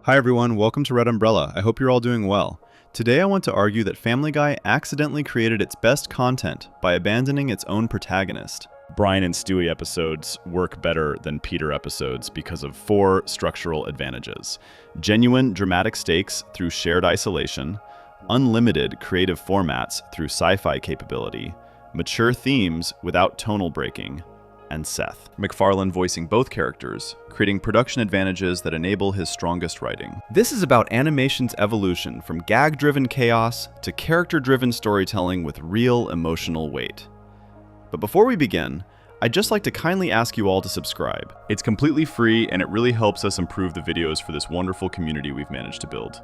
Hi everyone, welcome to Red Umbrella. I hope you're all doing well. Today I want to argue that Family Guy accidentally created its best content by abandoning its own protagonist. Brian and Stewie episodes work better than Peter episodes because of 4 structural advantages. Genuine dramatic stakes through shared isolation, unlimited creative formats through sci-fi capability, mature themes without tonal breaking, and Seth. MacFarlane voicing both characters, creating production advantages that enable his strongest writing. This is about animation's evolution from gag-driven chaos to character-driven storytelling with real emotional weight. But before we begin, I'd just like to kindly ask you all to subscribe. It's completely free and it really helps us improve the videos for this wonderful community we've managed to build.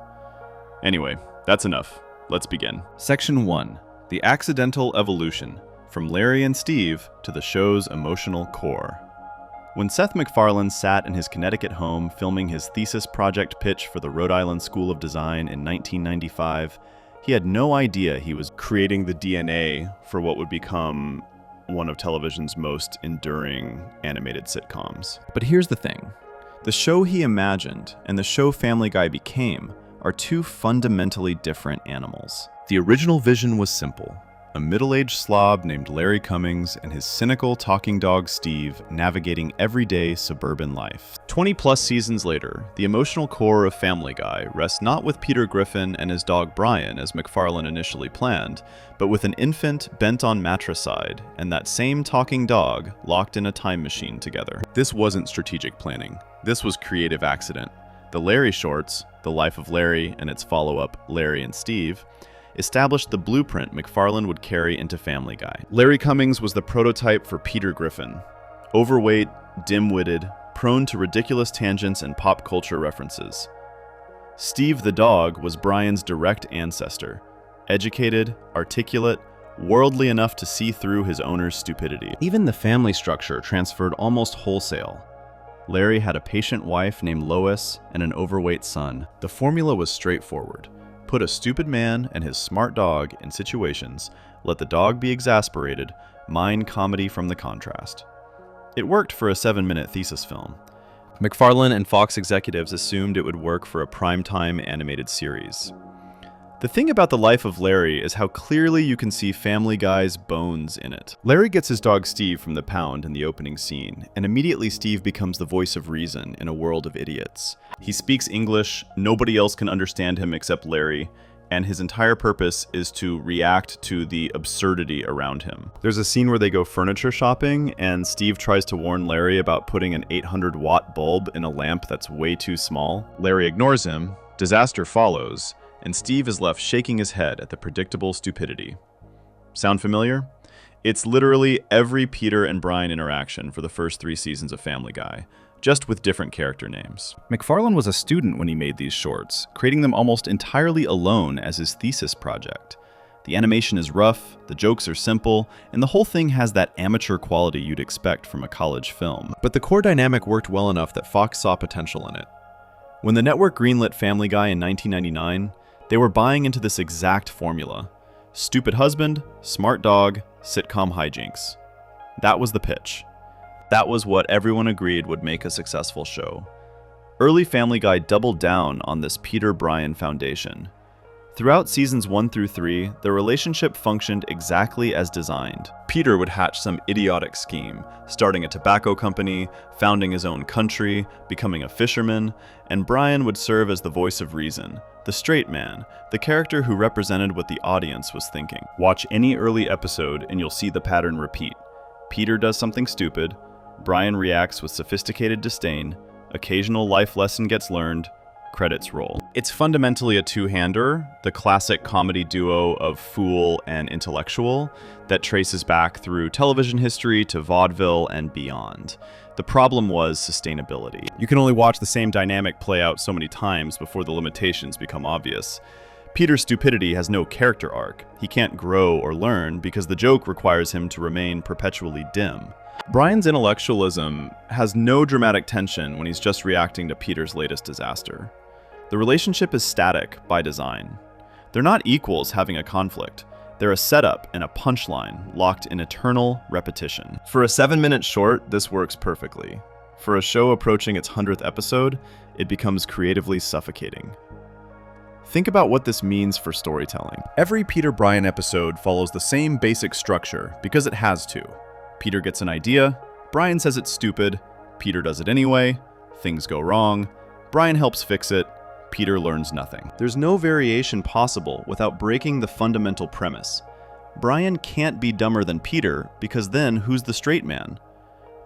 Anyway, that's enough. Let's begin. Section 1. The Accidental Evolution. From Larry and Steve to the show's emotional core. When Seth MacFarlane sat in his Connecticut home filming his thesis project pitch for the Rhode Island School of Design in 1995, he had no idea he was creating the DNA for what would become one of television's most enduring animated sitcoms. But here's the thing. The show he imagined and the show Family Guy became are two fundamentally different animals. The original vision was simple. A middle-aged slob named Larry Cummings and his cynical talking dog Steve navigating everyday suburban life. 20-plus seasons later, the emotional core of Family Guy rests not with Peter Griffin and his dog Brian as MacFarlane initially planned, but with an infant bent on matricide and that same talking dog locked in a time machine together. This wasn't strategic planning. This was creative accident. The Larry shorts, The Life of Larry and its follow-up Larry and Steve, established the blueprint MacFarlane would carry into Family Guy. Larry Cummings was the prototype for Peter Griffin. Overweight, dim-witted, prone to ridiculous tangents and pop culture references. Steve the dog was Brian's direct ancestor. Educated, articulate, worldly enough to see through his owner's stupidity. Even the family structure transferred almost wholesale. Larry had a patient wife named Lois and an overweight son. The formula was straightforward. Put a stupid man and his smart dog in situations, let the dog be exasperated, mine comedy from the contrast. It worked for a 7-minute thesis film. MacFarlane and Fox executives assumed it would work for a primetime animated series. The thing about The Life of Larry is how clearly you can see Family Guy's bones in it. Larry gets his dog Steve from the pound in the opening scene, and immediately Steve becomes the voice of reason in a world of idiots. He speaks English, nobody else can understand him except Larry, and his entire purpose is to react to the absurdity around him. There's a scene where they go furniture shopping, and Steve tries to warn Larry about putting an 800-watt bulb in a lamp that's way too small. Larry ignores him, disaster follows, and Steve is left shaking his head at the predictable stupidity. Sound familiar? It's literally every Peter and Brian interaction for the first 3 seasons of Family Guy, just with different character names. MacFarlane was a student when he made these shorts, creating them almost entirely alone as his thesis project. The animation is rough, the jokes are simple, and the whole thing has that amateur quality you'd expect from a college film. But the core dynamic worked well enough that Fox saw potential in it. When the network greenlit Family Guy in 1999, they were buying into this exact formula. Stupid husband, smart dog, sitcom hijinks. That was the pitch. That was what everyone agreed would make a successful show. Early Family Guy doubled down on this Peter-Brian foundation. Throughout seasons 1 through 3, the relationship functioned exactly as designed. Peter would hatch some idiotic scheme, starting a tobacco company, founding his own country, becoming a fisherman, and Brian would serve as the voice of reason, the straight man, the character who represented what the audience was thinking. Watch any early episode and you'll see the pattern repeat. Peter does something stupid, Brian reacts with sophisticated disdain, occasional life lesson gets learned, credits roll. It's fundamentally a two-hander, the classic comedy duo of fool and intellectual that traces back through television history to vaudeville and beyond. The problem was sustainability. You can only watch the same dynamic play out so many times before the limitations become obvious. Peter's stupidity has no character arc. He can't grow or learn because the joke requires him to remain perpetually dim. Brian's intellectualism has no dramatic tension when he's just reacting to Peter's latest disaster. The relationship is static by design. They're not equals having a conflict. They're a setup and a punchline locked in eternal repetition. For a 7-minute short, this works perfectly. For a show approaching its 100th episode, it becomes creatively suffocating. Think about what this means for storytelling. Every Peter Bryan episode follows the same basic structure because it has to. Peter gets an idea, Bryan says it's stupid, Peter does it anyway, things go wrong, Bryan helps fix it, Peter learns nothing. There's no variation possible without breaking the fundamental premise. Bryan can't be dumber than Peter because then who's the straight man?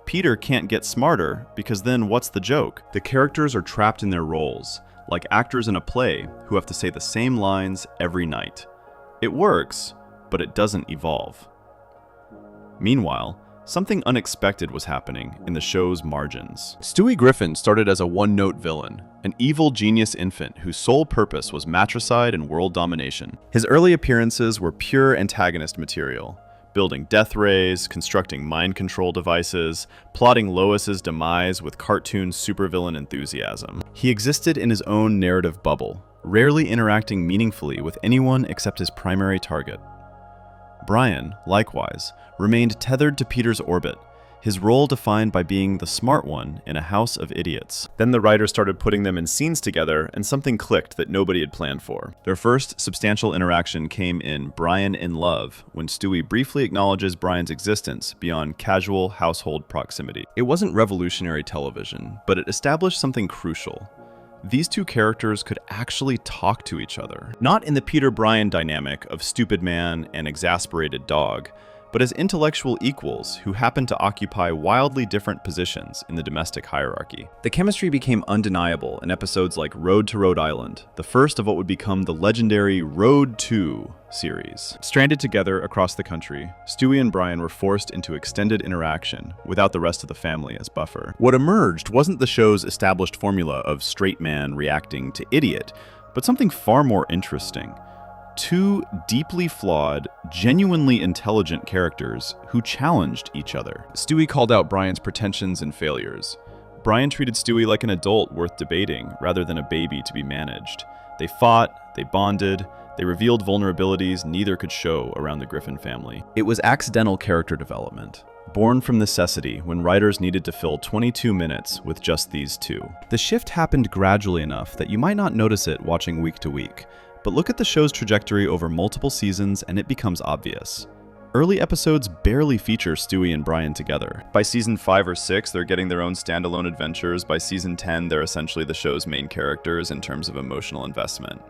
Peter can't get smarter because then what's the joke? The characters are trapped in their roles, like actors in a play who have to say the same lines every night. It works, but it doesn't evolve. Meanwhile, something unexpected was happening in the show's margins. Stewie Griffin started as a one-note villain, an evil genius infant whose sole purpose was matricide and world domination. His early appearances were pure antagonist material, building death rays, constructing mind control devices, plotting Lois's demise with cartoon supervillain enthusiasm. He existed in his own narrative bubble, rarely interacting meaningfully with anyone except his primary target. Bryan, likewise, remained tethered to Peter's orbit, his role defined by being the smart one in a house of idiots. Then the writers started putting them in scenes together, and something clicked that nobody had planned for. Their first substantial interaction came in Bryan in Love, when Stewie briefly acknowledges Bryan's existence beyond casual household proximity. It wasn't revolutionary television, but it established something crucial. These two characters could actually talk to each other. Not in the Peter Bryan dynamic of stupid man and exasperated dog, but as intellectual equals who happened to occupy wildly different positions in the domestic hierarchy. The chemistry became undeniable in episodes like Road to Rhode Island, the first of what would become the legendary Road to series. Stranded together across the country, Stewie and Bryan were forced into extended interaction without the rest of the family as buffer. What emerged wasn't the show's established formula of straight man reacting to idiot, but something far more interesting. Two deeply flawed, genuinely intelligent characters who challenged each other. Stewie called out Bryan's pretensions and failures. Bryan treated Stewie like an adult worth debating rather than a baby to be managed. They fought, they bonded, they revealed vulnerabilities neither could show around the Griffin family. It was accidental character development, born from necessity when writers needed to fill 22 minutes with just these two. The shift happened gradually enough that you might not notice it watching week to week. But look at the show's trajectory over multiple seasons and it becomes obvious. Early episodes barely feature Stewie and Bryan together. By season 5 or 6, they're getting their own standalone adventures. By season 10, they're essentially the show's main characters in terms of emotional investment.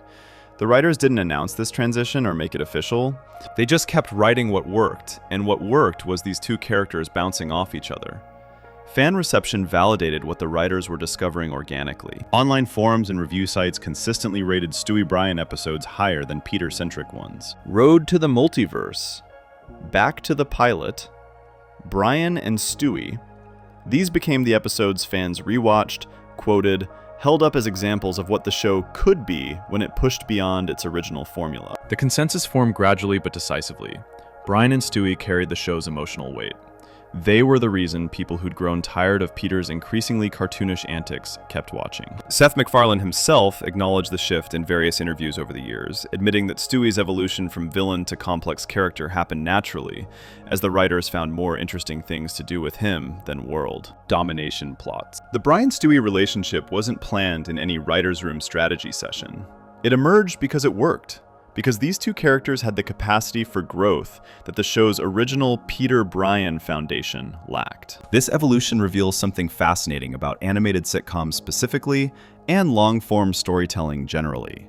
The writers didn't announce this transition or make it official. They just kept writing what worked, and what worked was these two characters bouncing off each other. Fan reception validated what the writers were discovering organically. Online forums and review sites consistently rated Stewie Bryan episodes higher than Peter-centric ones. Road to the Multiverse, Back to the Pilot, Bryan and Stewie. These became the episodes fans rewatched, quoted, held up as examples of what the show could be when it pushed beyond its original formula. The consensus formed gradually but decisively. Bryan and Stewie carried the show's emotional weight. They were the reason people who'd grown tired of Peter's increasingly cartoonish antics kept watching. Seth MacFarlane himself acknowledged the shift in various interviews over the years, admitting that Stewie's evolution from villain to complex character happened naturally, as the writers found more interesting things to do with him than world domination plots. The Bryan-Stewie relationship wasn't planned in any writer's room strategy session. It emerged because it worked. Because these two characters had the capacity for growth that the show's original Peter Bryan foundation lacked. This evolution reveals something fascinating about animated sitcoms specifically, and long-form storytelling generally.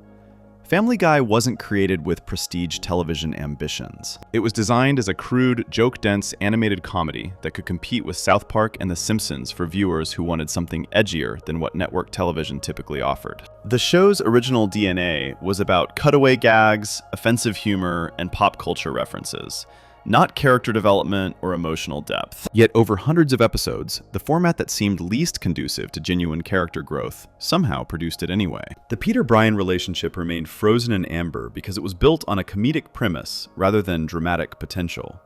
Family Guy wasn't created with prestige television ambitions. It was designed as a crude, joke-dense animated comedy that could compete with South Park and The Simpsons for viewers who wanted something edgier than what network television typically offered. The show's original DNA was about cutaway gags, offensive humor, and pop culture references, not character development or emotional depth. Yet over hundreds of episodes, the format that seemed least conducive to genuine character growth somehow produced it anyway. The Peter Bryan relationship remained frozen in amber because it was built on a comedic premise rather than dramatic potential.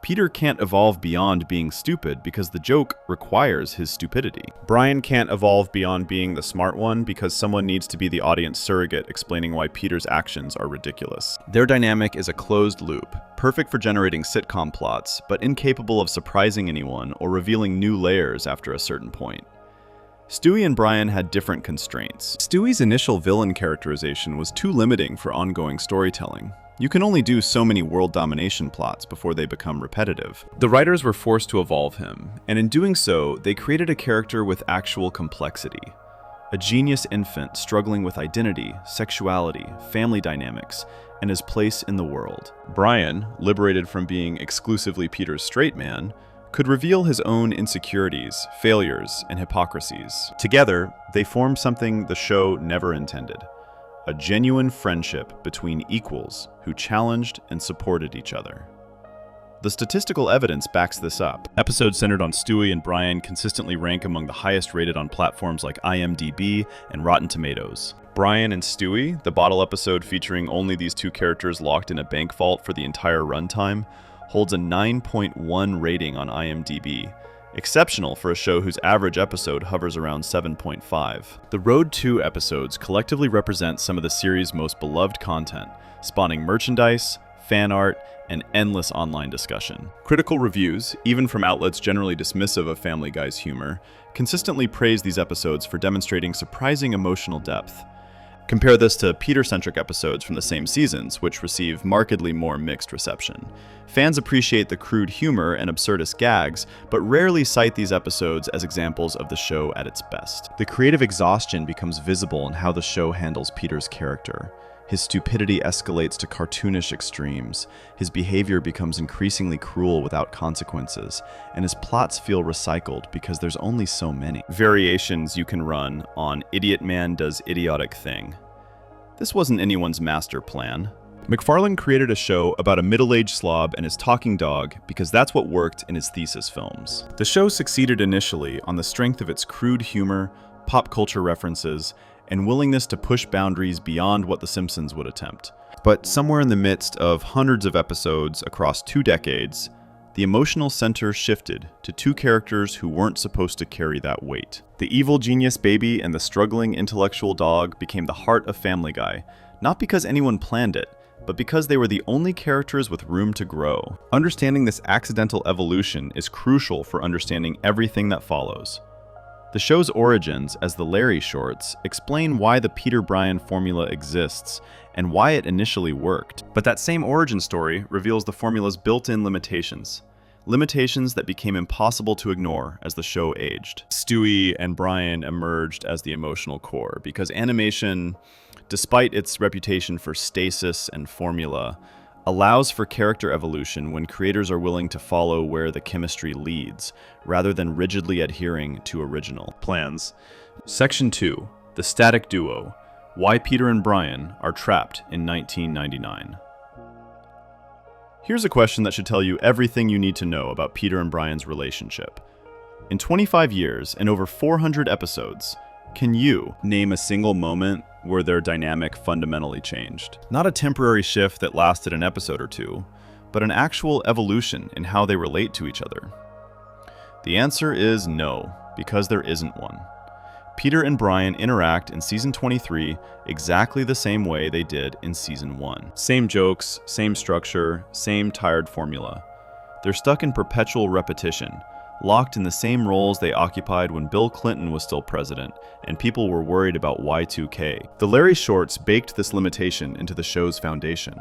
Peter can't evolve beyond being stupid because the joke requires his stupidity. Brian can't evolve beyond being the smart one because someone needs to be the audience surrogate explaining why Peter's actions are ridiculous. Their dynamic is a closed loop, perfect for generating sitcom plots, but incapable of surprising anyone or revealing new layers after a certain point. Stewie and Brian had different constraints. Stewie's initial villain characterization was too limiting for ongoing storytelling. You can only do so many world domination plots before they become repetitive. The writers were forced to evolve him, and in doing so, they created a character with actual complexity. A genius infant struggling with identity, sexuality, family dynamics, and his place in the world. Brian, liberated from being exclusively Peter's straight man, could reveal his own insecurities, failures, and hypocrisies. Together, they formed something the show never intended. A genuine friendship between equals who challenged and supported each other. The statistical evidence backs this up. Episodes centered on Stewie and Brian consistently rank among the highest rated on platforms like IMDb and Rotten Tomatoes. Brian and Stewie, the bottle episode featuring only these two characters locked in a bank vault for the entire runtime, holds a 9.1 rating on IMDb. Exceptional for a show whose average episode hovers around 7.5. The Road 2 episodes collectively represent some of the series' most beloved content, spawning merchandise, fan art, and endless online discussion. Critical reviews, even from outlets generally dismissive of Family Guy's humor, consistently praise these episodes for demonstrating surprising emotional depth. Compare this to Peter-centric episodes from the same seasons, which receive markedly more mixed reception. Fans appreciate the crude humor and absurdist gags, but rarely cite these episodes as examples of the show at its best. The creative exhaustion becomes visible in how the show handles Peter's character. His stupidity escalates to cartoonish extremes, his behavior becomes increasingly cruel without consequences, and his plots feel recycled because there's only so many variations you can run on Idiot Man Does Idiotic Thing. This wasn't anyone's master plan. McFarlane created a show about a middle-aged slob and his talking dog because that's what worked in his thesis films. The show succeeded initially on the strength of its crude humor, pop culture references, and willingness to push boundaries beyond what The Simpsons would attempt. But somewhere in the midst of hundreds of episodes across 2 decades, the emotional center shifted to 2 characters who weren't supposed to carry that weight. The evil genius baby and the struggling intellectual dog became the heart of Family Guy, not because anyone planned it, but because they were the only characters with room to grow. Understanding this accidental evolution is crucial for understanding everything that follows. The show's origins, as the Larry shorts, explain why the Peter-Brian formula exists and why it initially worked. But that same origin story reveals the formula's built-in limitations. Limitations that became impossible to ignore as the show aged. Stewie and Brian emerged as the emotional core because animation, despite its reputation for stasis and formula, allows for character evolution when creators are willing to follow where the chemistry leads, rather than rigidly adhering to original plans. Section 2, The Static Duo, Why Peter and Brian Are Trapped in 1999. Here's a question that should tell you everything you need to know about Peter and Brian's relationship. In 25 years and over 400 episodes, can you name a single moment where their dynamic fundamentally changed? Not a temporary shift that lasted an episode or 2, but an actual evolution in how they relate to each other. The answer is no, because there isn't one. Peter and Brian interact in Season 23 exactly the same way they did in Season 1. Same jokes, same structure, same tired formula. They're stuck in perpetual repetition, locked in the same roles they occupied when Bill Clinton was still president, and people were worried about Y2K. The Larry shorts baked this limitation into the show's foundation.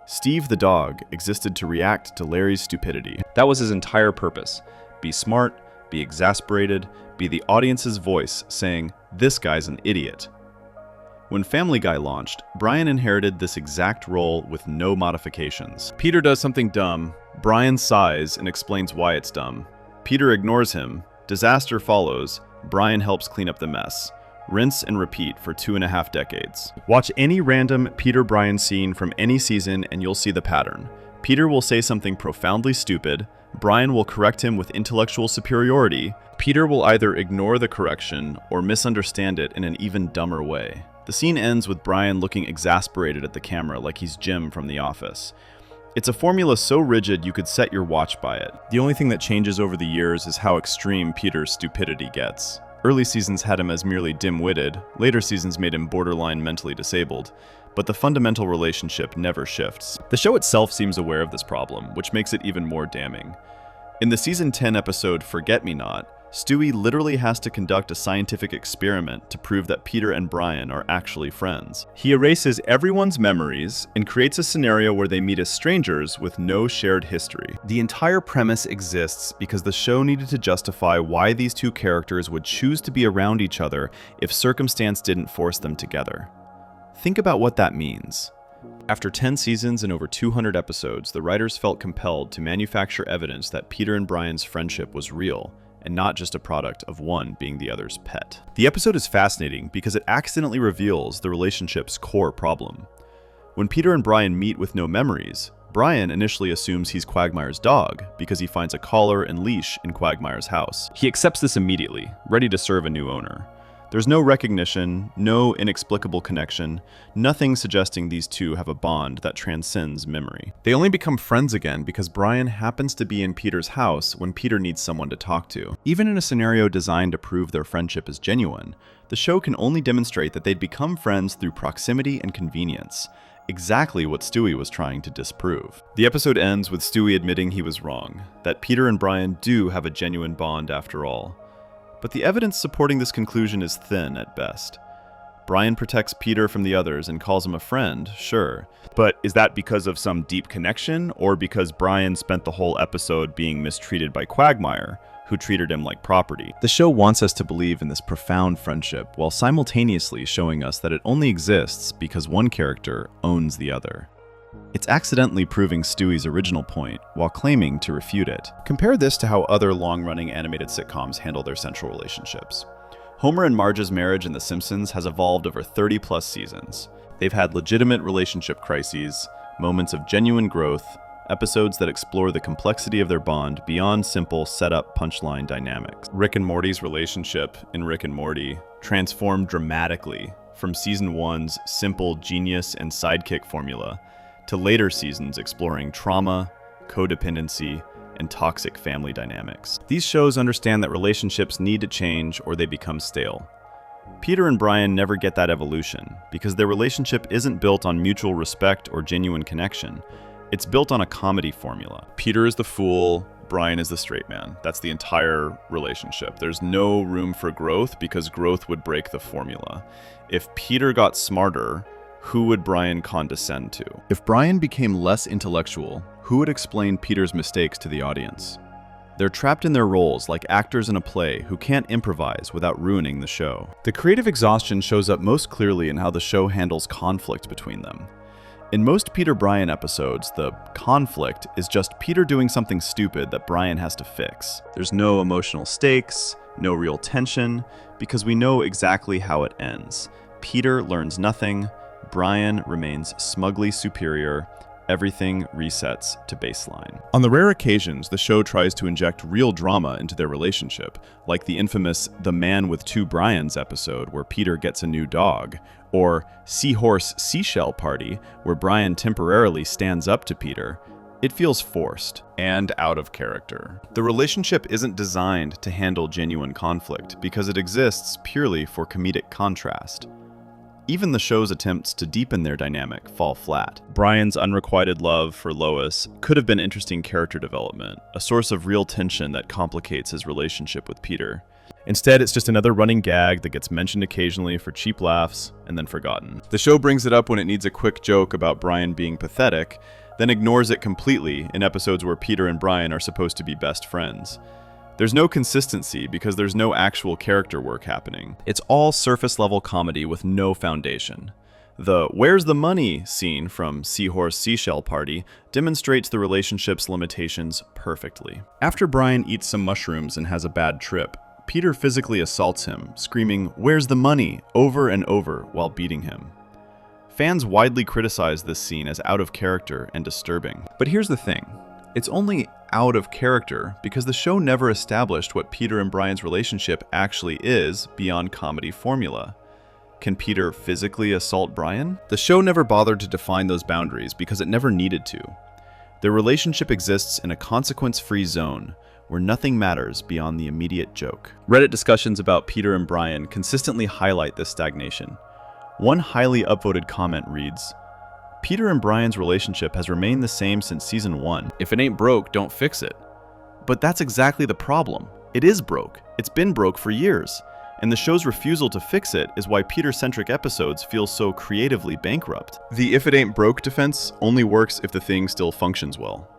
Steve the dog existed to react to Larry's stupidity. That was his entire purpose. Be smart, be exasperated, be the audience's voice saying, "This guy's an idiot." When Family Guy launched, Brian inherited this exact role with no modifications. Peter does something dumb, Brian sighs and explains why it's dumb. Peter ignores him, disaster follows, Brian helps clean up the mess. Rinse and repeat for 2.5 decades. Watch any random Peter-Brian scene from any season and you'll see the pattern. Peter will say something profoundly stupid, Brian will correct him with intellectual superiority, Peter will either ignore the correction or misunderstand it in an even dumber way. The scene ends with Brian looking exasperated at the camera like he's Jim from The Office. It's a formula so rigid you could set your watch by it. The only thing that changes over the years is how extreme Peter's stupidity gets. Early seasons had him as merely dim-witted, later seasons made him borderline mentally disabled, but the fundamental relationship never shifts. The show itself seems aware of this problem, which makes it even more damning. In the season 10 episode Forget Me Not, Stewie literally has to conduct a scientific experiment to prove that Peter and Brian are actually friends. He erases everyone's memories and creates a scenario where they meet as strangers with no shared history. The entire premise exists because the show needed to justify why these two characters would choose to be around each other if circumstance didn't force them together. Think about what that means. After 10 seasons and over 200 episodes, the writers felt compelled to manufacture evidence that Peter and Brian's friendship was real, and not just a product of one being the other's pet. The episode is fascinating because it accidentally reveals the relationship's core problem. When Peter and Brian meet with no memories, Brian initially assumes he's Quagmire's dog because he finds a collar and leash in Quagmire's house. He accepts this immediately, ready to serve a new owner. There's no recognition, no inexplicable connection, nothing suggesting these two have a bond that transcends memory. They only become friends again because Brian happens to be in Peter's house when Peter needs someone to talk to. Even in a scenario designed to prove their friendship is genuine, the show can only demonstrate that they'd become friends through proximity and convenience, exactly what Stewie was trying to disprove. The episode ends with Stewie admitting he was wrong, that Peter and Brian do have a genuine bond after all. But the evidence supporting this conclusion is thin at best. Brian protects Peter from the others and calls him a friend, sure. But is that because of some deep connection, or because Brian spent the whole episode being mistreated by Quagmire, who treated him like property? The show wants us to believe in this profound friendship, while simultaneously showing us that it only exists because one character owns the other. It's accidentally proving Stewie's original point, while claiming to refute it. Compare this to how other long-running animated sitcoms handle their central relationships. Homer and Marge's marriage in The Simpsons has evolved over 30-plus seasons. They've had legitimate relationship crises, moments of genuine growth, episodes that explore the complexity of their bond beyond simple set-up punchline dynamics. Rick and Morty's relationship in Rick and Morty transformed dramatically from season 1's simple genius and sidekick formula to later seasons exploring trauma, codependency, and toxic family dynamics. These shows understand that relationships need to change or they become stale. Peter and Brian never get that evolution because their relationship isn't built on mutual respect or genuine connection. It's built on a comedy formula. Peter is the fool, Brian is the straight man. That's the entire relationship. There's no room for growth because growth would break the formula. If Peter got smarter, who would Brian condescend to? If Brian became less intellectual, who would explain Peter's mistakes to the audience? They're trapped in their roles like actors in a play who can't improvise without ruining the show. The creative exhaustion shows up most clearly in how the show handles conflict between them. In most Peter Brian episodes, the conflict is just Peter doing something stupid that Brian has to fix. There's no emotional stakes, no real tension, because we know exactly how it ends. Peter learns nothing, Brian remains smugly superior, everything resets to baseline. On the rare occasions the show tries to inject real drama into their relationship, like the infamous The Man with Two Brians episode where Peter gets a new dog, or Seahorse Seashell Party where Brian temporarily stands up to Peter, it feels forced and out of character. The relationship isn't designed to handle genuine conflict because it exists purely for comedic contrast. Even the show's attempts to deepen their dynamic fall flat. Brian's unrequited love for Lois could have been interesting character development, a source of real tension that complicates his relationship with Peter. Instead, it's just another running gag that gets mentioned occasionally for cheap laughs and then forgotten. The show brings it up when it needs a quick joke about Brian being pathetic, then ignores it completely in episodes where Peter and Brian are supposed to be best friends. There's no consistency because there's no actual character work happening. It's all surface-level comedy with no foundation. The "Where's the money?" scene from Seahorse Seashell Party demonstrates the relationship's limitations perfectly. After Brian eats some mushrooms and has a bad trip, Peter physically assaults him, screaming, "Where's the money?" over and over while beating him. Fans widely criticize this scene as out of character and disturbing. But here's the thing. It's only out of character because the show never established what Peter and Brian's relationship actually is beyond comedy formula. Can Peter physically assault Brian? The show never bothered to define those boundaries because it never needed to. Their relationship exists in a consequence-free zone where nothing matters beyond the immediate joke. Reddit discussions about Peter and Brian consistently highlight this stagnation. One highly upvoted comment reads, "Peter and Brian's relationship has remained the same since season 1. If it ain't broke, don't fix it." But that's exactly the problem. It is broke. It's been broke for years. And the show's refusal to fix it is why Peter-centric episodes feel so creatively bankrupt. The if it ain't broke defense only works if the thing still functions well.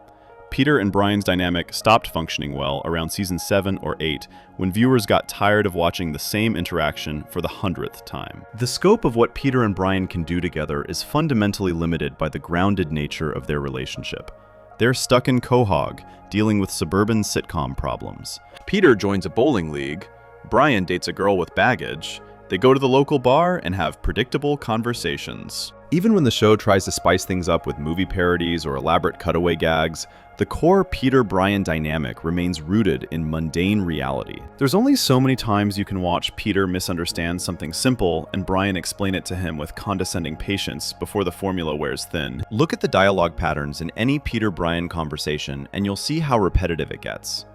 Peter and Brian's dynamic stopped functioning well around season 7 or 8 when viewers got tired of watching the same interaction for the 100th time. The scope of what Peter and Brian can do together is fundamentally limited by the grounded nature of their relationship. They're stuck in Quahog, dealing with suburban sitcom problems. Peter joins a bowling league, Brian dates a girl with baggage, they go to the local bar and have predictable conversations. Even when the show tries to spice things up with movie parodies or elaborate cutaway gags, the core Peter-Brian dynamic remains rooted in mundane reality. There's only so many times you can watch Peter misunderstand something simple and Brian explain it to him with condescending patience before the formula wears thin. Look at the dialogue patterns in any Peter-Brian conversation and you'll see how repetitive it gets.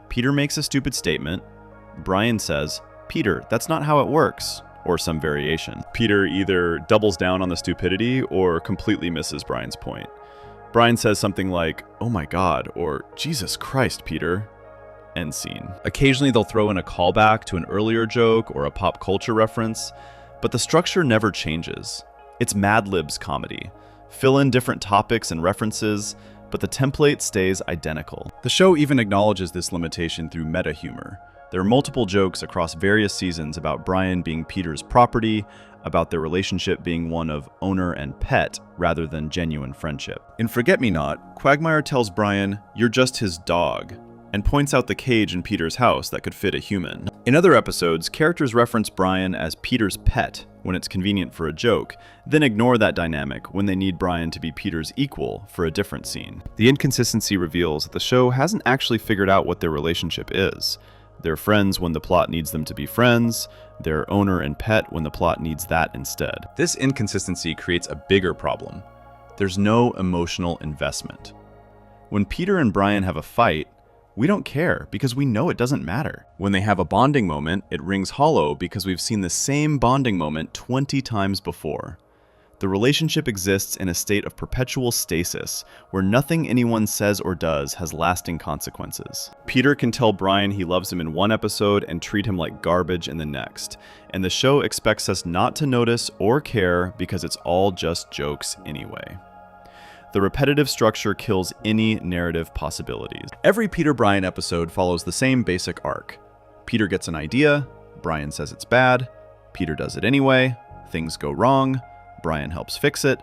Peter makes a stupid statement. Brian says, "Peter, that's not how it works," or some variation. Peter either doubles down on the stupidity or completely misses Brian's point. Brian says something like, "Oh my God," or "Jesus Christ, Peter." End scene. Occasionally they'll throw in a callback to an earlier joke or a pop culture reference, but the structure never changes. It's Mad Libs comedy. Fill in different topics and references, but the template stays identical. The show even acknowledges this limitation through meta humor. There are multiple jokes across various seasons about Brian being Peter's property, about their relationship being one of owner and pet rather than genuine friendship. In Forget-Me-Not, Quagmire tells Brian, "You're just his dog," and points out the cage in Peter's house that could fit a human. In other episodes, characters reference Brian as Peter's pet when it's convenient for a joke, then ignore that dynamic when they need Brian to be Peter's equal for a different scene. The inconsistency reveals that the show hasn't actually figured out what their relationship is. They're friends when the plot needs them to be friends, they're owner and pet when the plot needs that instead. This inconsistency creates a bigger problem. There's no emotional investment. When Peter and Brian have a fight, we don't care because we know it doesn't matter. When they have a bonding moment, it rings hollow because we've seen the same bonding moment 20 times before. The relationship exists in a state of perpetual stasis, where nothing anyone says or does has lasting consequences. Peter can tell Brian he loves him in one episode and treat him like garbage in the next, and the show expects us not to notice or care because it's all just jokes anyway. The repetitive structure kills any narrative possibilities. Every Peter-Brian episode follows the same basic arc. Peter gets an idea, Brian says it's bad, Peter does it anyway, things go wrong, Brian helps fix it,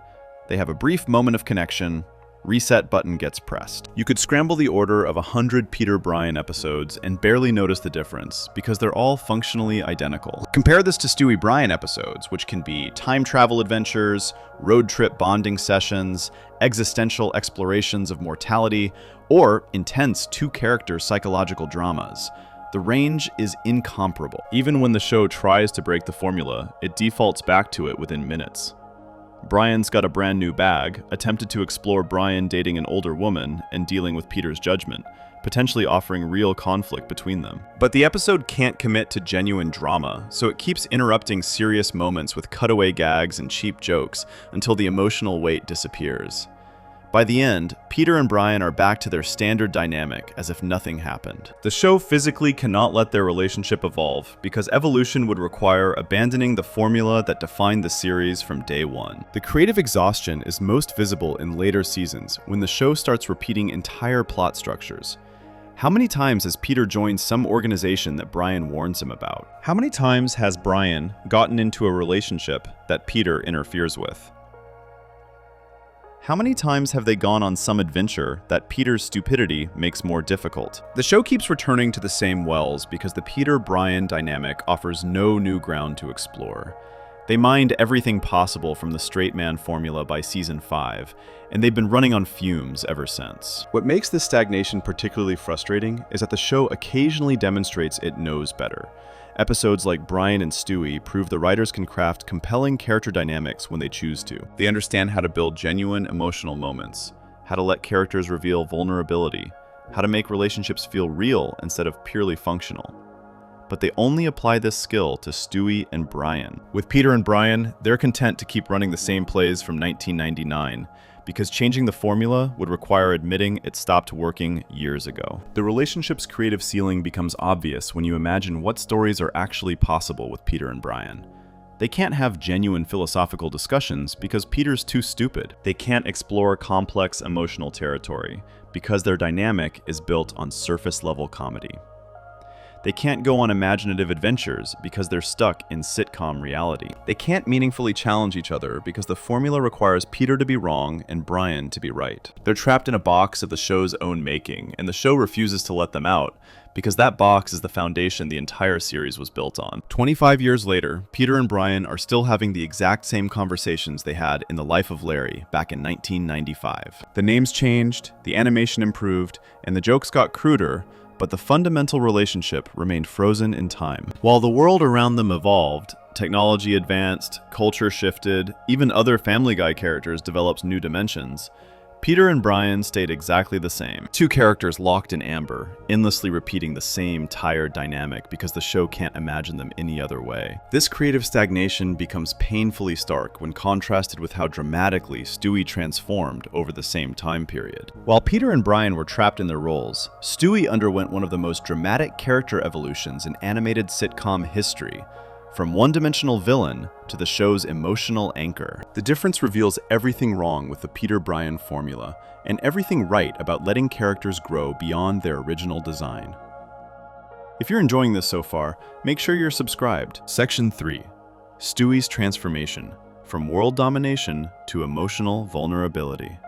they have a brief moment of connection, reset button gets pressed. You could scramble the order of 100 Peter-Brian episodes and barely notice the difference because they're all functionally identical. Compare this to Stewie-Brian episodes, which can be time travel adventures, road trip bonding sessions, existential explorations of mortality, or intense two-character psychological dramas. The range is incomparable. Even when the show tries to break the formula, it defaults back to it within minutes. Brian's Got a Brand New Bag attempted to explore Brian dating an older woman and dealing with Peter's judgment, potentially offering real conflict between them. But the episode can't commit to genuine drama, so it keeps interrupting serious moments with cutaway gags and cheap jokes until the emotional weight disappears. By the end, Peter and Brian are back to their standard dynamic as if nothing happened. The show physically cannot let their relationship evolve because evolution would require abandoning the formula that defined the series from day one. The creative exhaustion is most visible in later seasons when the show starts repeating entire plot structures. How many times has Peter joined some organization that Brian warns him about? How many times has Brian gotten into a relationship that Peter interferes with? How many times have they gone on some adventure that Peter's stupidity makes more difficult? The show keeps returning to the same wells because the Peter-Brian dynamic offers no new ground to explore. They mined everything possible from the straight man formula by season 5, and they've been running on fumes ever since. What makes this stagnation particularly frustrating is that the show occasionally demonstrates it knows better. Episodes like Brian and Stewie prove the writers can craft compelling character dynamics when they choose to. They understand how to build genuine emotional moments. how to let characters reveal vulnerability, how to make relationships feel real instead of purely functional. But they only apply this skill to Stewie and Brian. With Peter and Brian, they're content to keep running the same plays from 1999, because changing the formula would require admitting it stopped working years ago. The relationship's creative ceiling becomes obvious when you imagine what stories are actually possible with Peter and Brian. They can't have genuine philosophical discussions because Peter's too stupid. They can't explore complex emotional territory because their dynamic is built on surface-level comedy. They can't go on imaginative adventures because they're stuck in sitcom reality. They can't meaningfully challenge each other because the formula requires Peter to be wrong and Brian to be right. They're trapped in a box of the show's own making, and the show refuses to let them out because that box is the foundation the entire series was built on. 25 years later, Peter and Brian are still having the exact same conversations they had in The Life of Larry back in 1995. The names changed, the animation improved, and the jokes got cruder, but the fundamental relationship remained frozen in time. While the world around them evolved, technology advanced, culture shifted, even other Family Guy characters developed new dimensions, Peter and Brian stayed exactly the same. Two characters locked in amber, endlessly repeating the same tired dynamic because the show can't imagine them any other way. This creative stagnation becomes painfully stark when contrasted with how dramatically Stewie transformed over the same time period. While Peter and Brian were trapped in their roles, Stewie underwent one of the most dramatic character evolutions in animated sitcom history, from one-dimensional villain to the show's emotional anchor. The difference reveals everything wrong with the Peter-Brian formula, and everything right about letting characters grow beyond their original design. If you're enjoying this so far, make sure you're subscribed. Section 3. Stewie's transformation, from world domination to emotional vulnerability.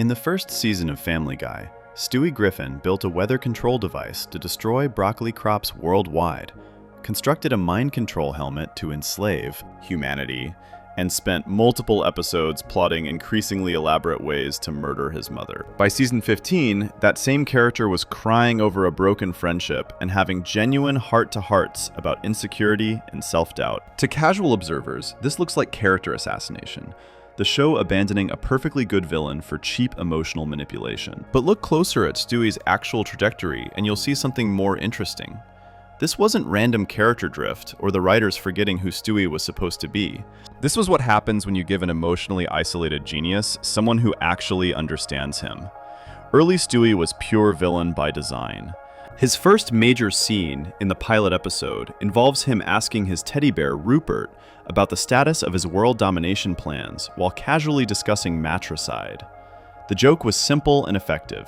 In the first season of Family Guy, Stewie Griffin built a weather control device to destroy broccoli crops worldwide, constructed a mind control helmet to enslave humanity, and spent multiple episodes plotting increasingly elaborate ways to murder his mother. By season 15, that same character was crying over a broken friendship and having genuine heart-to-hearts about insecurity and self-doubt. To casual observers, this looks like character assassination, the show abandoning a perfectly good villain for cheap emotional manipulation. But look closer at Stewie's actual trajectory and you'll see something more interesting. This wasn't random character drift or the writers forgetting who Stewie was supposed to be. This was what happens when you give an emotionally isolated genius someone who actually understands him. Early Stewie was pure villain by design. His first major scene in the pilot episode involves him asking his teddy bear, Rupert, about the status of his world domination plans while casually discussing matricide. The joke was simple and effective.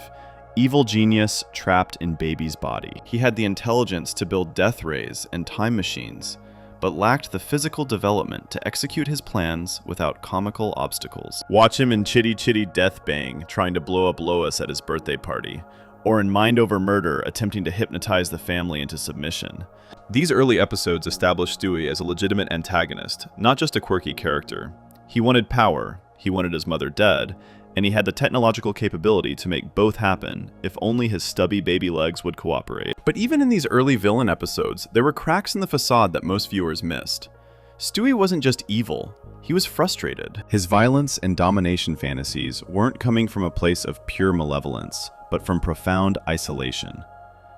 Evil genius trapped in baby's body. He had the intelligence to build death rays and time machines, but lacked the physical development to execute his plans without comical obstacles. Watch him in Chitty Chitty Death Bang trying to blow up Lois at his birthday party, or in Mind Over Murder attempting to hypnotize the family into submission. These early episodes established Stewie as a legitimate antagonist, not just a quirky character. He wanted power, he wanted his mother dead, and he had the technological capability to make both happen if only his stubby baby legs would cooperate. But even in these early villain episodes, there were cracks in the facade that most viewers missed. Stewie wasn't just evil, he was frustrated. His violence and domination fantasies weren't coming from a place of pure malevolence, but from profound isolation.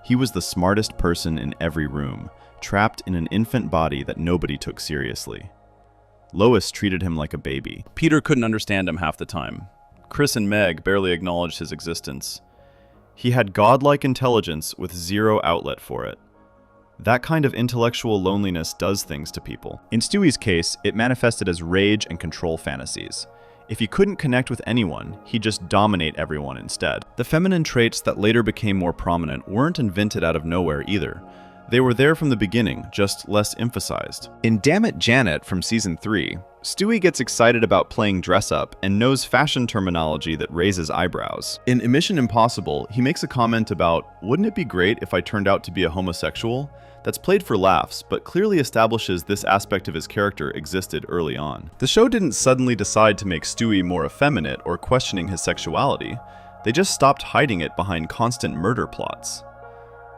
He was the smartest person in every room, trapped in an infant body that nobody took seriously. Lois treated him like a baby. Peter couldn't understand him half the time. Chris and Meg barely acknowledged his existence. He had godlike intelligence with zero outlet for it. That kind of intellectual loneliness does things to people. In Stewie's case, it manifested as rage and control fantasies. If he couldn't connect with anyone, he'd just dominate everyone instead. The feminine traits that later became more prominent weren't invented out of nowhere either. They were there from the beginning, just less emphasized. In Damn It, Janet from season 3, Stewie gets excited about playing dress-up and knows fashion terminology that raises eyebrows. In Mission Impossible, he makes a comment about, "Wouldn't it be great if I turned out to be a homosexual?" That's played for laughs, but clearly establishes this aspect of his character existed early on. The show didn't suddenly decide to make Stewie more effeminate or questioning his sexuality. They just stopped hiding it behind constant murder plots.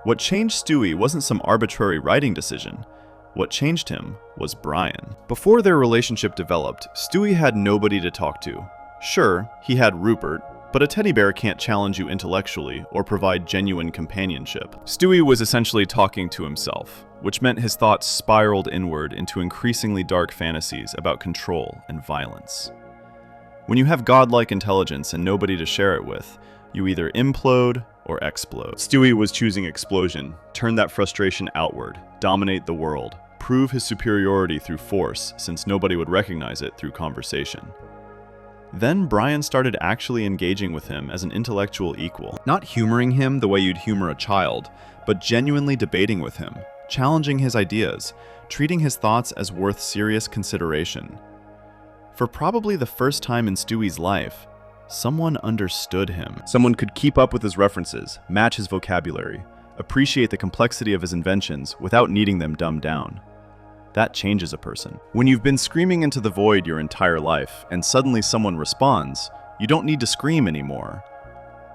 What changed Stewie wasn't some arbitrary writing decision. What changed him was Brian. Before their relationship developed, Stewie had nobody to talk to. Sure, he had Rupert, but a teddy bear can't challenge you intellectually or provide genuine companionship. Stewie was essentially talking to himself, which meant his thoughts spiraled inward into increasingly dark fantasies about control and violence. When you have godlike intelligence and nobody to share it with, you either implode or explode. Stewie was choosing explosion, turn that frustration outward, dominate the world, prove his superiority through force since nobody would recognize it through conversation. Then Brian started actually engaging with him as an intellectual equal. Not humoring him the way you'd humor a child, but genuinely debating with him, challenging his ideas, treating his thoughts as worth serious consideration. For probably the first time in Stewie's life, someone understood him. Someone could keep up with his references, match his vocabulary, appreciate the complexity of his inventions without needing them dumbed down. That changes a person. When you've been screaming into the void your entire life, and suddenly someone responds, you don't need to scream anymore.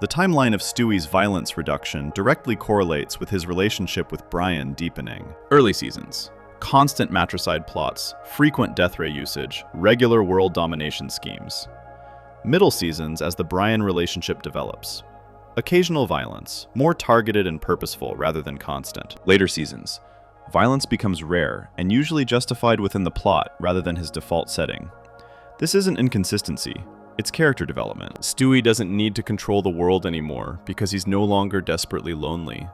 The timeline of Stewie's violence reduction directly correlates with his relationship with Brian deepening. Early seasons. Constant matricide plots, frequent death ray usage, regular world domination schemes. Middle seasons as the Brian relationship develops. Occasional violence, more targeted and purposeful rather than constant. Later seasons. Violence becomes rare and usually justified within the plot rather than his default setting. This isn't inconsistency, it's character development. Stewie doesn't need to control the world anymore because he's no longer desperately lonely.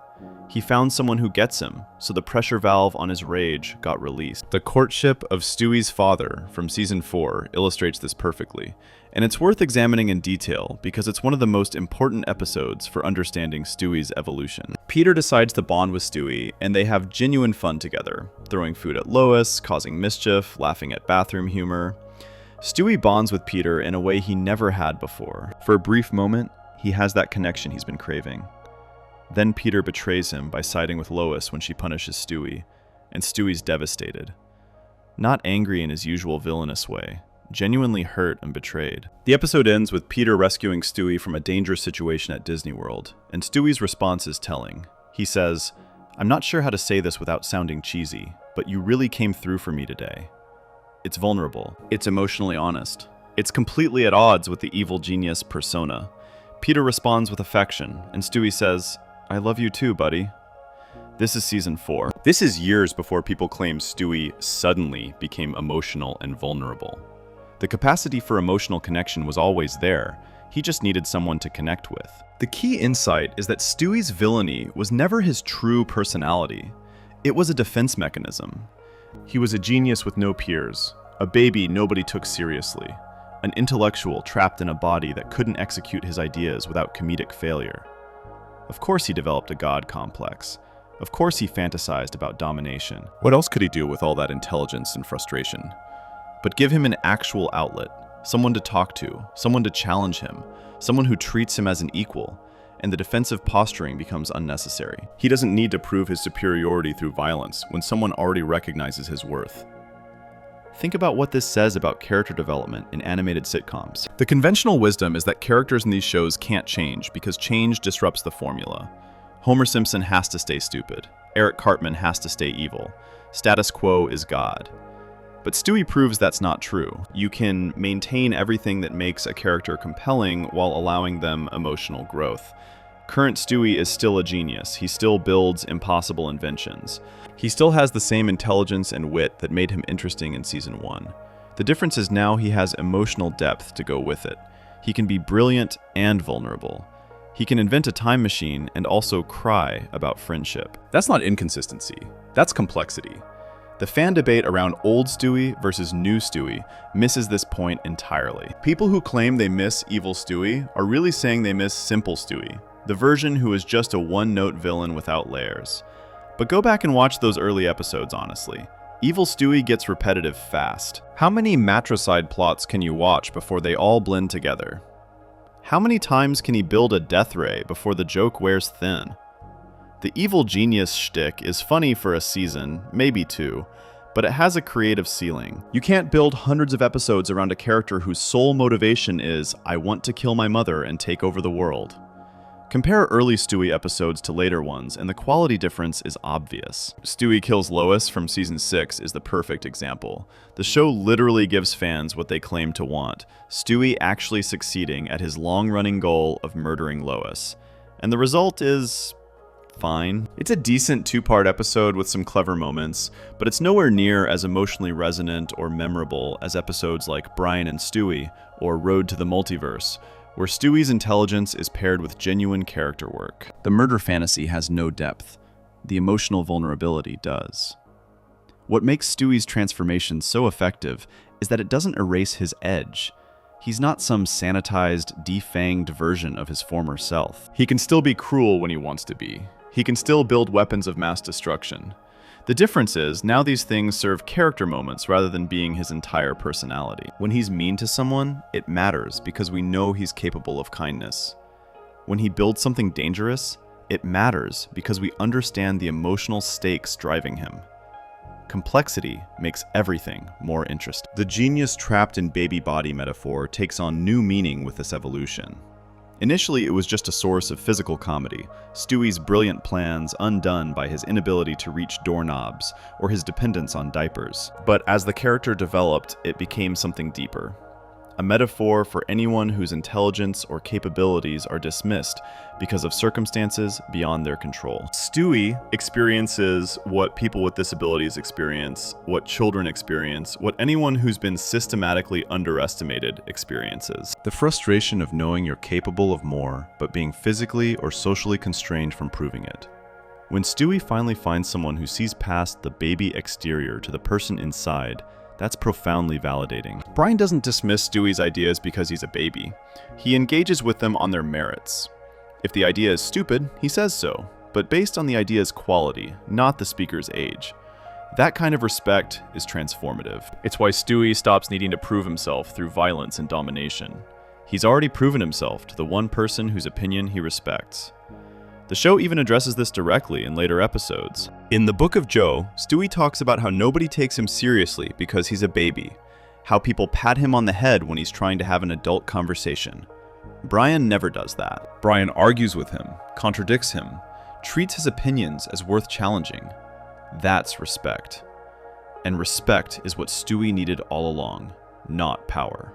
He found someone who gets him, so the pressure valve on his rage got released. The courtship of Stewie's father from season 4 illustrates this perfectly, and it's worth examining in detail because it's one of the most important episodes for understanding Stewie's evolution. Peter decides to bond with Stewie, and they have genuine fun together, throwing food at Lois, causing mischief, laughing at bathroom humor. Stewie bonds with Peter in a way he never had before. For a brief moment, he has that connection he's been craving. Then Peter betrays him by siding with Lois when she punishes Stewie, and Stewie's devastated. Not angry in his usual villainous way, genuinely hurt and betrayed. The episode ends with Peter rescuing Stewie from a dangerous situation at Disney World, and Stewie's response is telling. He says, "I'm not sure how to say this without sounding cheesy, but you really came through for me today." It's vulnerable. It's emotionally honest. It's completely at odds with the evil genius persona. Peter responds with affection, and Stewie says, "I love you too, buddy." This is season 4. This is years before people claim Stewie suddenly became emotional and vulnerable. The capacity for emotional connection was always there. He just needed someone to connect with. The key insight is that Stewie's villainy was never his true personality. It was a defense mechanism. He was a genius with no peers, a baby nobody took seriously, an intellectual trapped in a body that couldn't execute his ideas without comedic failure. Of course he developed a god complex. Of course he fantasized about domination. What else could he do with all that intelligence and frustration? But give him an actual outlet, someone to talk to, someone to challenge him, someone who treats him as an equal, and the defensive posturing becomes unnecessary. He doesn't need to prove his superiority through violence when someone already recognizes his worth. Think about what this says about character development in animated sitcoms. The conventional wisdom is that characters in these shows can't change because change disrupts the formula. Homer Simpson has to stay stupid. Eric Cartman has to stay evil. Status quo is God. But Stewie proves that's not true. You can maintain everything that makes a character compelling while allowing them emotional growth. Current Stewie is still a genius. He still builds impossible inventions. He still has the same intelligence and wit that made him interesting in season 1. The difference is now he has emotional depth to go with it. He can be brilliant and vulnerable. He can invent a time machine and also cry about friendship. That's not inconsistency. That's complexity. The fan debate around old Stewie versus new Stewie misses this point entirely. People who claim they miss evil Stewie are really saying they miss simple Stewie, the version who is just a one-note villain without layers. But go back and watch those early episodes, honestly. Evil Stewie gets repetitive fast. How many matricide plots can you watch before they all blend together? How many times can he build a death ray before the joke wears thin? The evil genius shtick is funny for a season, maybe 2, but it has a creative ceiling. You can't build hundreds of episodes around a character whose sole motivation is, "I want to kill my mother and take over the world." Compare early Stewie episodes to later ones, and the quality difference is obvious. Stewie Kills Lois from Season 6 is the perfect example. The show literally gives fans what they claim to want, Stewie actually succeeding at his long-running goal of murdering Lois. And the result is fine. It's a decent two-part episode with some clever moments, but it's nowhere near as emotionally resonant or memorable as episodes like Brian and Stewie or Road to the Multiverse, where Stewie's intelligence is paired with genuine character work. The murder fantasy has no depth. The emotional vulnerability does. What makes Stewie's transformation so effective is that it doesn't erase his edge. He's not some sanitized, defanged version of his former self. He can still be cruel when he wants to be. He can still build weapons of mass destruction. The difference is, now these things serve character moments rather than being his entire personality. When he's mean to someone, it matters because we know he's capable of kindness. When he builds something dangerous, it matters because we understand the emotional stakes driving him. Complexity makes everything more interesting. The genius trapped in baby body metaphor takes on new meaning with this evolution. Initially, it was just a source of physical comedy, Stewie's brilliant plans undone by his inability to reach doorknobs or his dependence on diapers. But as the character developed, it became something deeper. A metaphor for anyone whose intelligence or capabilities are dismissed because of circumstances beyond their control. Stewie experiences what people with disabilities experience, what children experience, what anyone who's been systematically underestimated experiences. The frustration of knowing you're capable of more, but being physically or socially constrained from proving it. When Stewie finally finds someone who sees past the baby exterior to the person inside, that's profoundly validating. Brian doesn't dismiss Stewie's ideas because he's a baby. He engages with them on their merits. If the idea is stupid, he says so, but based on the idea's quality, not the speaker's age. That kind of respect is transformative. It's why Stewie stops needing to prove himself through violence and domination. He's already proven himself to the one person whose opinion he respects. The show even addresses this directly in later episodes. In The Book of Joe, Stewie talks about how nobody takes him seriously because he's a baby, how people pat him on the head when he's trying to have an adult conversation. Brian never does that. Brian argues with him, contradicts him, treats his opinions as worth challenging. That's respect. And respect is what Stewie needed all along, not power.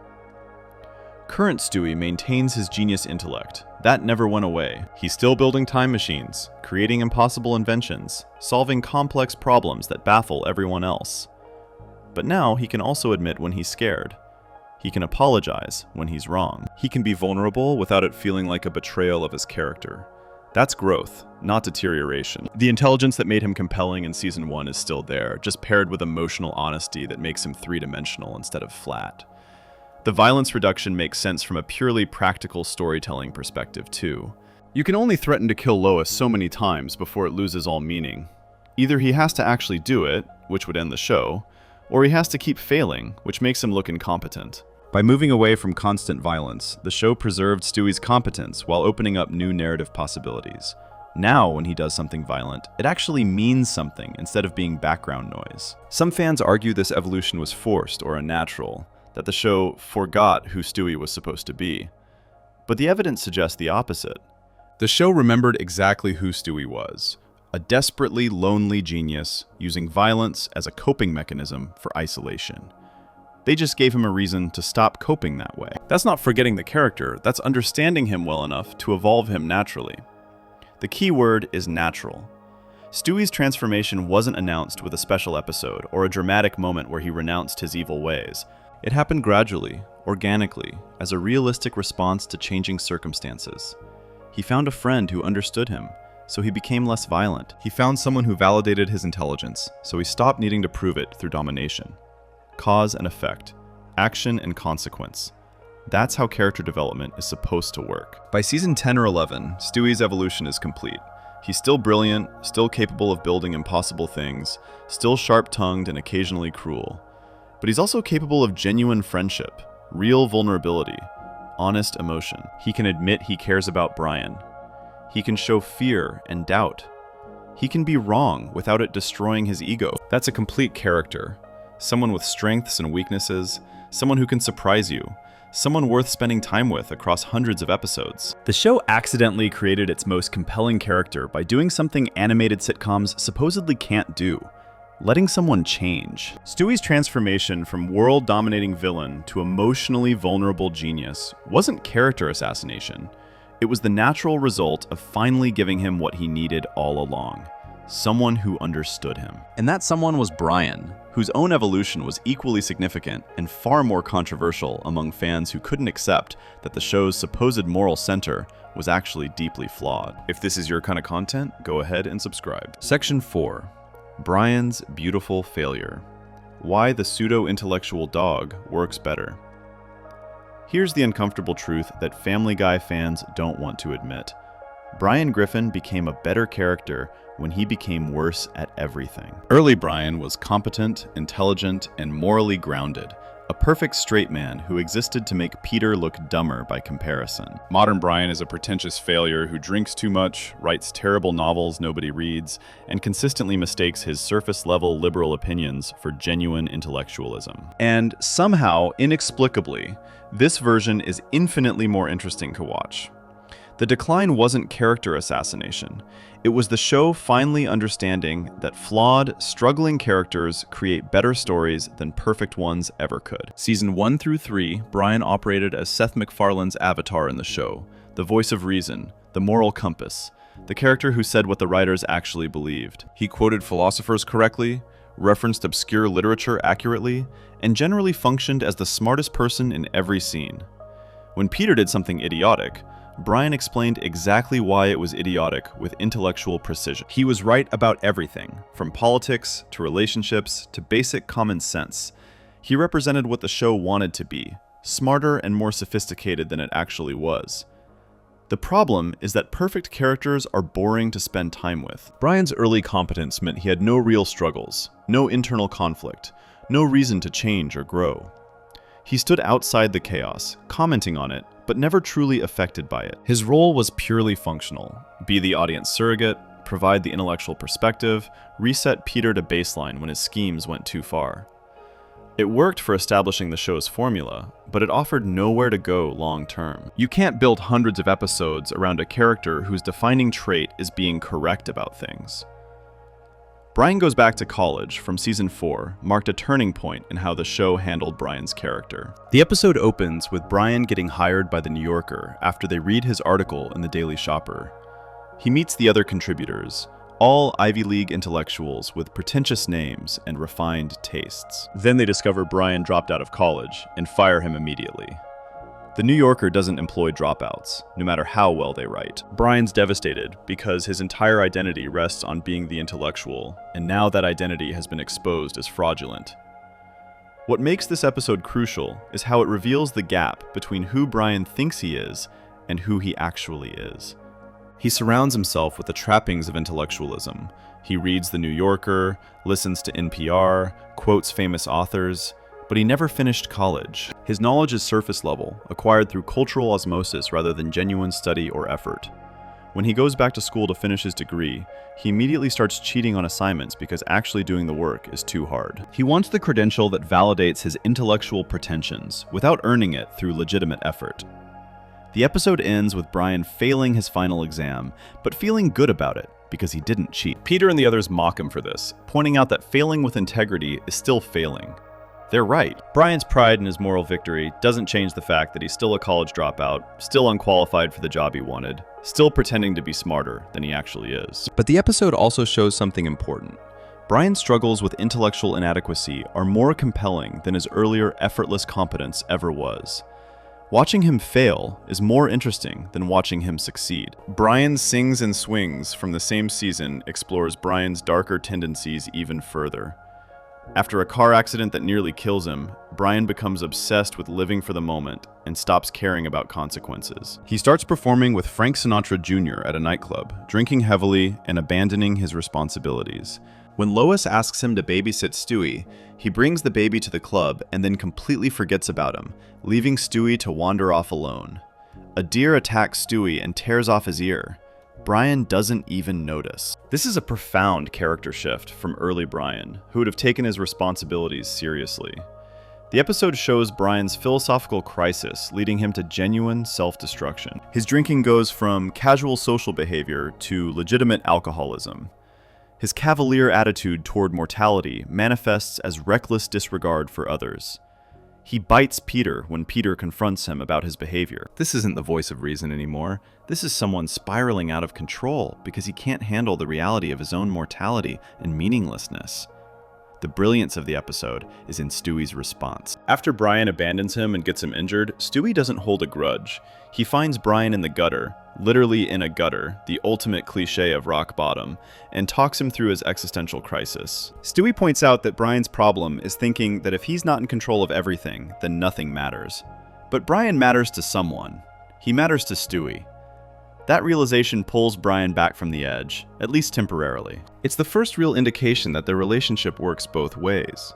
Current Stewie maintains his genius intellect. That never went away. He's still building time machines, creating impossible inventions, solving complex problems that baffle everyone else. But now he can also admit when he's scared. He can apologize when he's wrong. He can be vulnerable without it feeling like a betrayal of his character. That's growth, not deterioration. The intelligence that made him compelling in Season 1 is still there, just paired with emotional honesty that makes him three-dimensional instead of flat. The violence reduction makes sense from a purely practical storytelling perspective, too. You can only threaten to kill Lois so many times before it loses all meaning. Either he has to actually do it, which would end the show, or he has to keep failing, which makes him look incompetent. By moving away from constant violence, the show preserved Stewie's competence while opening up new narrative possibilities. Now, when he does something violent, it actually means something instead of being background noise. Some fans argue this evolution was forced or unnatural, that the show forgot who Stewie was supposed to be. But the evidence suggests the opposite. The show remembered exactly who Stewie was, a desperately lonely genius using violence as a coping mechanism for isolation. They just gave him a reason to stop coping that way. That's not forgetting the character, that's understanding him well enough to evolve him naturally. The key word is natural. Stewie's transformation wasn't announced with a special episode or a dramatic moment where he renounced his evil ways. It happened gradually, organically, as a realistic response to changing circumstances. He found a friend who understood him, so he became less violent. He found someone who validated his intelligence, so he stopped needing to prove it through domination. Cause and effect, action and consequence. That's how character development is supposed to work. By season 10 or 11, Stewie's evolution is complete. He's still brilliant, still capable of building impossible things, still sharp-tongued and occasionally cruel. But he's also capable of genuine friendship, real vulnerability, honest emotion. He can admit he cares about Brian. He can show fear and doubt. He can be wrong without it destroying his ego. That's a complete character. Someone with strengths and weaknesses, someone who can surprise you, someone worth spending time with across hundreds of episodes. The show accidentally created its most compelling character by doing something animated sitcoms supposedly can't do: letting someone change. Stewie's transformation from world-dominating villain to emotionally vulnerable genius wasn't character assassination. It was the natural result of finally giving him what he needed all along: someone who understood him. And that someone was Brian, whose own evolution was equally significant and far more controversial among fans who couldn't accept that the show's supposed moral center was actually deeply flawed. If this is your kind of content, go ahead and subscribe. Section 4. Brian's Beautiful Failure. Why the pseudo-intellectual dog works better. Here's the uncomfortable truth that Family Guy fans don't want to admit. Brian Griffin became a better character when he became worse at everything. Early Brian was competent, intelligent, and morally grounded, a perfect straight man who existed to make Peter look dumber by comparison. Modern Brian is a pretentious failure who drinks too much, writes terrible novels nobody reads, and consistently mistakes his surface-level liberal opinions for genuine intellectualism. And somehow, inexplicably, this version is infinitely more interesting to watch. The decline wasn't character assassination. It was the show finally understanding that flawed, struggling characters create better stories than perfect ones ever could. Season 1 through 3, Brian operated as Seth MacFarlane's avatar in the show, the voice of reason, the moral compass, the character who said what the writers actually believed. He quoted philosophers correctly, referenced obscure literature accurately, and generally functioned as the smartest person in every scene. When Peter did something idiotic, Brian explained exactly why it was idiotic with intellectual precision. He was right about everything, from politics to relationships to basic common sense. He represented what the show wanted to be, smarter and more sophisticated than it actually was. The problem is that perfect characters are boring to spend time with. Brian's early competence meant he had no real struggles, no internal conflict, no reason to change or grow. He stood outside the chaos, commenting on it, but never truly affected by it. His role was purely functional: be the audience surrogate, provide the intellectual perspective, reset Peter to baseline when his schemes went too far. It worked for establishing the show's formula, but it offered nowhere to go long term. You can't build hundreds of episodes around a character whose defining trait is being correct about things. Brian Goes Back to College from Season 4 marked a turning point in how the show handled Brian's character. The episode opens with Brian getting hired by The New Yorker after they read his article in the Daily Shopper. He meets the other contributors, all Ivy League intellectuals with pretentious names and refined tastes. Then they discover Brian dropped out of college and fire him immediately. The New Yorker doesn't employ dropouts, no matter how well they write. Brian's devastated because his entire identity rests on being the intellectual, and now that identity has been exposed as fraudulent. What makes this episode crucial is how it reveals the gap between who Brian thinks he is and who he actually is. He surrounds himself with the trappings of intellectualism. He reads The New Yorker, listens to NPR, quotes famous authors, but he never finished college. His knowledge is surface level, acquired through cultural osmosis rather than genuine study or effort. When he goes back to school to finish his degree, he immediately starts cheating on assignments because actually doing the work is too hard. He wants the credential that validates his intellectual pretensions, without earning it through legitimate effort. The episode ends with Brian failing his final exam, but feeling good about it because he didn't cheat. Peter and the others mock him for this, pointing out that failing with integrity is still failing. They're right. Brian's pride in his moral victory doesn't change the fact that he's still a college dropout, still unqualified for the job he wanted, still pretending to be smarter than he actually is. But the episode also shows something important. Brian's struggles with intellectual inadequacy are more compelling than his earlier effortless competence ever was. Watching him fail is more interesting than watching him succeed. Brian Sings and Swings from the same season explores Brian's darker tendencies even further. After a car accident that nearly kills him, Brian becomes obsessed with living for the moment and stops caring about consequences. He starts performing with Frank Sinatra Jr. at a nightclub, drinking heavily and abandoning his responsibilities. When Lois asks him to babysit Stewie, he brings the baby to the club and then completely forgets about him, leaving Stewie to wander off alone. A deer attacks Stewie and tears off his ear. Brian doesn't even notice. This is a profound character shift from early Brian, who would have taken his responsibilities seriously. The episode shows Brian's philosophical crisis, leading him to genuine self-destruction. His drinking goes from casual social behavior to legitimate alcoholism. His cavalier attitude toward mortality manifests as reckless disregard for others. He bites Peter when Peter confronts him about his behavior. This isn't the voice of reason anymore. This is someone spiraling out of control because he can't handle the reality of his own mortality and meaninglessness. The brilliance of the episode is in Stewie's response. After Brian abandons him and gets him injured, Stewie doesn't hold a grudge. He finds Brian in the gutter, literally in a gutter, the ultimate cliche of rock bottom, and talks him through his existential crisis. Stewie points out that Brian's problem is thinking that if he's not in control of everything, then nothing matters. But Brian matters to someone. He matters to Stewie. That realization pulls Brian back from the edge, at least temporarily. It's the first real indication that their relationship works both ways.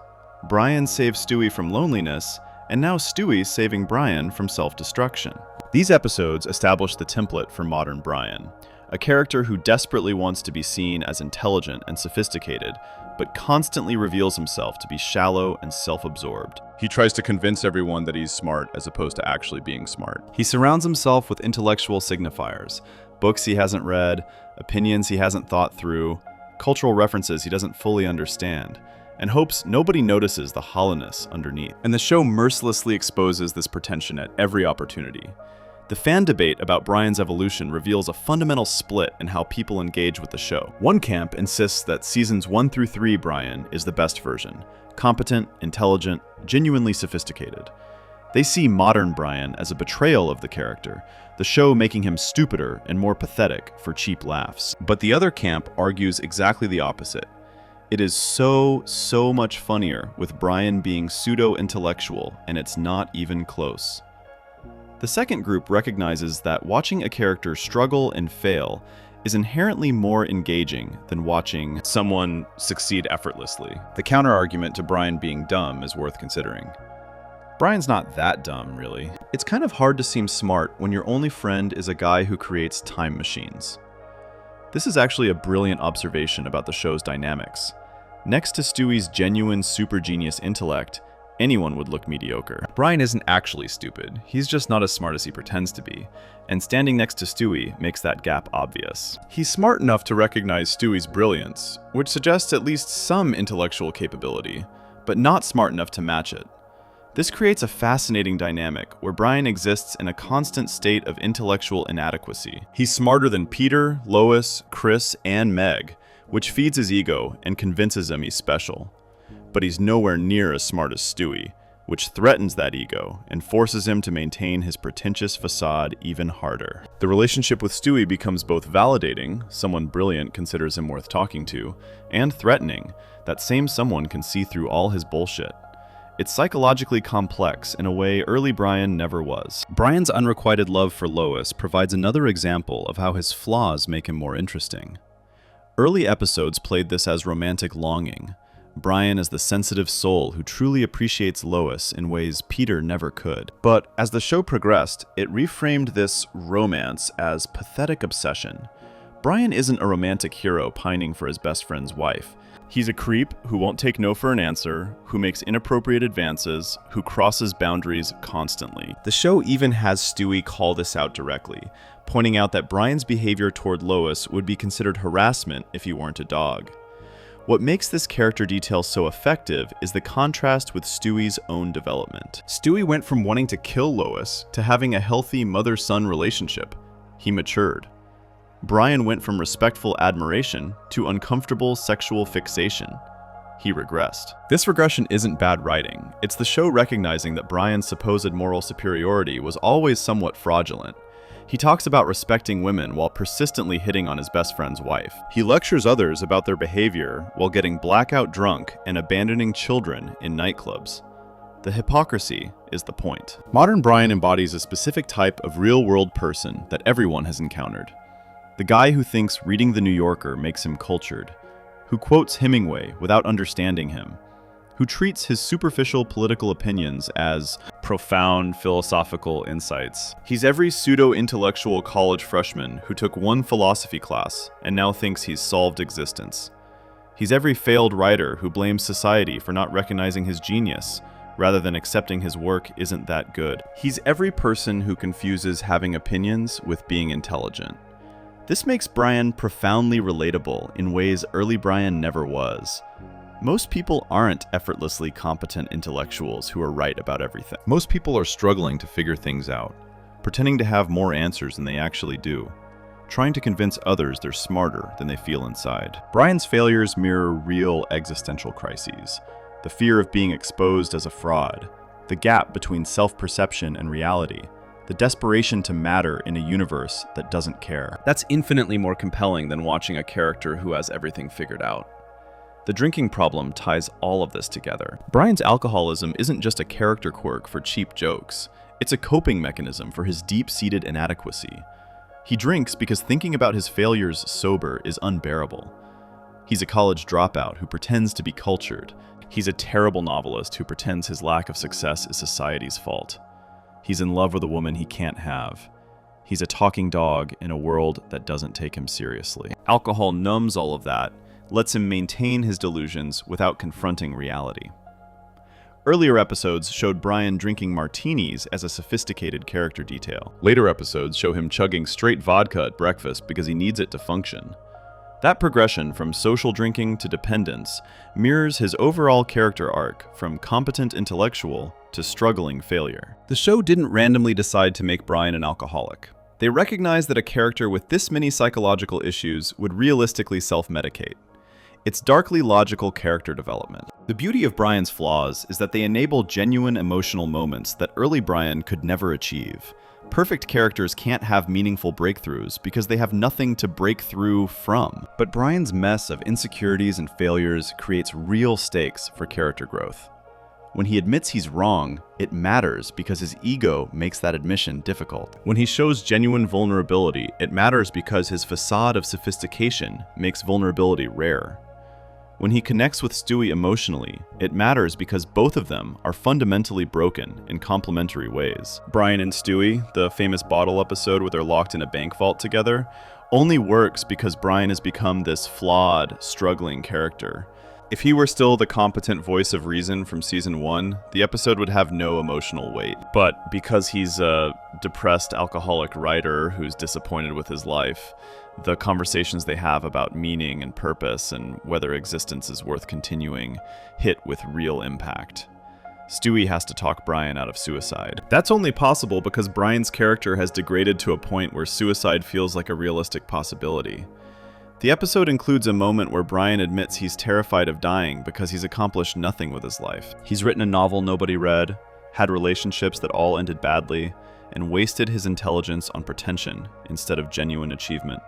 Brian saves Stewie from loneliness, and now Stewie's saving Brian from self-destruction. These episodes establish the template for modern Brian, a character who desperately wants to be seen as intelligent and sophisticated, but constantly reveals himself to be shallow and self-absorbed. He tries to convince everyone that he's smart as opposed to actually being smart. He surrounds himself with intellectual signifiers, books he hasn't read, opinions he hasn't thought through, cultural references he doesn't fully understand, and hopes nobody notices the hollowness underneath. And the show mercilessly exposes this pretension at every opportunity. The fan debate about Brian's evolution reveals a fundamental split in how people engage with the show. One camp insists that seasons 1 through 3 Brian is the best version, competent, intelligent, genuinely sophisticated. They see modern Brian as a betrayal of the character, the show making him stupider and more pathetic for cheap laughs. But the other camp argues exactly the opposite. It is so much funnier with Brian being pseudo-intellectual, and it's not even close. The second group recognizes that watching a character struggle and fail is inherently more engaging than watching someone succeed effortlessly. The counter-argument to Brian being dumb is worth considering. Brian's not that dumb, really. It's kind of hard to seem smart when your only friend is a guy who creates time machines. This is actually a brilliant observation about the show's dynamics. Next to Stewie's genuine super genius intellect, anyone would look mediocre. Brian isn't actually stupid, he's just not as smart as he pretends to be, and standing next to Stewie makes that gap obvious. He's smart enough to recognize Stewie's brilliance, which suggests at least some intellectual capability, but not smart enough to match it. This creates a fascinating dynamic where Brian exists in a constant state of intellectual inadequacy. He's smarter than Peter, Lois, Chris, and Meg, which feeds his ego and convinces him he's special. But he's nowhere near as smart as Stewie, which threatens that ego and forces him to maintain his pretentious facade even harder. The relationship with Stewie becomes both validating, someone brilliant considers him worth talking to, and threatening, that same someone can see through all his bullshit. It's psychologically complex in a way early Brian never was. Brian's unrequited love for Lois provides another example of how his flaws make him more interesting. Early episodes played this as romantic longing. Brian is the sensitive soul who truly appreciates Lois in ways Peter never could. But as the show progressed, it reframed this romance as pathetic obsession. Brian isn't a romantic hero pining for his best friend's wife. He's a creep who won't take no for an answer, who makes inappropriate advances, who crosses boundaries constantly. The show even has Stewie call this out directly, pointing out that Brian's behavior toward Lois would be considered harassment if he weren't a dog. What makes this character detail so effective is the contrast with Stewie's own development. Stewie went from wanting to kill Lois to having a healthy mother-son relationship. He matured. Brian went from respectful admiration to uncomfortable sexual fixation. He regressed. This regression isn't bad writing. It's the show recognizing that Brian's supposed moral superiority was always somewhat fraudulent. He talks about respecting women while persistently hitting on his best friend's wife. He lectures others about their behavior while getting blackout drunk and abandoning children in nightclubs. The hypocrisy is the point. Modern Brian embodies a specific type of real-world person that everyone has encountered. The guy who thinks reading The New Yorker makes him cultured, who quotes Hemingway without understanding him, who treats his superficial political opinions as profound philosophical insights. He's every pseudo-intellectual college freshman who took one philosophy class and now thinks he's solved existence. He's every failed writer who blames society for not recognizing his genius, rather than accepting his work isn't that good. He's every person who confuses having opinions with being intelligent. This makes Brian profoundly relatable in ways early Brian never was. Most people aren't effortlessly competent intellectuals who are right about everything. Most people are struggling to figure things out, pretending to have more answers than they actually do, trying to convince others they're smarter than they feel inside. Brian's failures mirror real existential crises. The fear of being exposed as a fraud, the gap between self-perception and reality, the desperation to matter in a universe that doesn't care. That's infinitely more compelling than watching a character who has everything figured out. The drinking problem ties all of this together. Brian's alcoholism isn't just a character quirk for cheap jokes. It's a coping mechanism for his deep-seated inadequacy. He drinks because thinking about his failures sober is unbearable. He's a college dropout who pretends to be cultured. He's a terrible novelist who pretends his lack of success is society's fault. He's in love with a woman he can't have. He's a talking dog in a world that doesn't take him seriously. Alcohol numbs all of that, lets him maintain his delusions without confronting reality. Earlier episodes showed Brian drinking martinis as a sophisticated character detail. Later episodes show him chugging straight vodka at breakfast because he needs it to function. That progression from social drinking to dependence mirrors his overall character arc from competent intellectual to struggling failure. The show didn't randomly decide to make Brian an alcoholic. They recognized that a character with this many psychological issues would realistically self-medicate. It's darkly logical character development. The beauty of Brian's flaws is that they enable genuine emotional moments that early Brian could never achieve. Perfect characters can't have meaningful breakthroughs because they have nothing to break through from. But Brian's mess of insecurities and failures creates real stakes for character growth. When he admits he's wrong, it matters because his ego makes that admission difficult. When he shows genuine vulnerability, it matters because his facade of sophistication makes vulnerability rare. When he connects with Stewie emotionally, it matters because both of them are fundamentally broken in complementary ways. Brian and Stewie, the famous bottle episode where they're locked in a bank vault together, only works because Brian has become this flawed, struggling character. If he were still the competent voice of reason from season 1, the episode would have no emotional weight. But because he's a depressed alcoholic writer who's disappointed with his life, the conversations they have about meaning and purpose and whether existence is worth continuing hit with real impact. Stewie has to talk Brian out of suicide. That's only possible because Brian's character has degraded to a point where suicide feels like a realistic possibility. The episode includes a moment where Brian admits he's terrified of dying because he's accomplished nothing with his life. He's written a novel nobody read, had relationships that all ended badly, and wasted his intelligence on pretension instead of genuine achievement.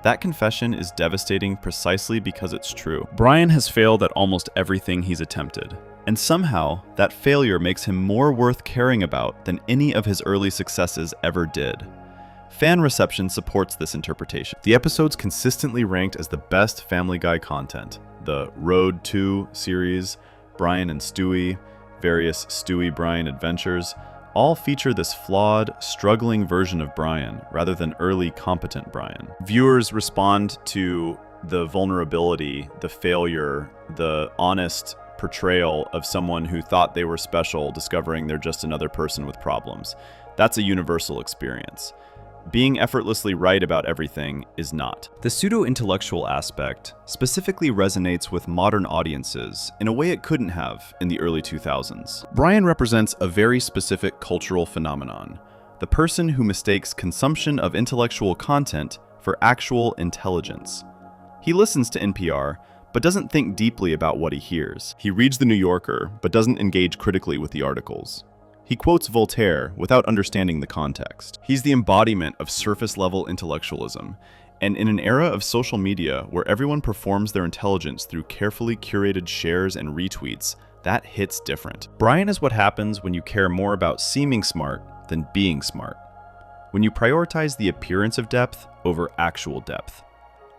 That confession is devastating precisely because it's true. Brian has failed at almost everything he's attempted, and somehow that failure makes him more worth caring about than any of his early successes ever did. Fan reception supports this interpretation. The episode's consistently ranked as the best Family Guy content. The Road to series, Brian and Stewie, various Stewie-Brian adventures, all feature this flawed, struggling version of Brian rather than early, competent Brian. Viewers respond to the vulnerability, the failure, the honest portrayal of someone who thought they were special, discovering they're just another person with problems. That's a universal experience. Being effortlessly right about everything is not. The pseudo-intellectual aspect specifically resonates with modern audiences in a way it couldn't have in the early 2000s. Brian represents a very specific cultural phenomenon, the person who mistakes consumption of intellectual content for actual intelligence. He listens to NPR, but doesn't think deeply about what he hears. He reads The New Yorker, but doesn't engage critically with the articles. He quotes Voltaire without understanding the context. He's the embodiment of surface-level intellectualism, and in an era of social media where everyone performs their intelligence through carefully curated shares and retweets, that hits different. Brian is what happens when you care more about seeming smart than being smart. When you prioritize the appearance of depth over actual depth.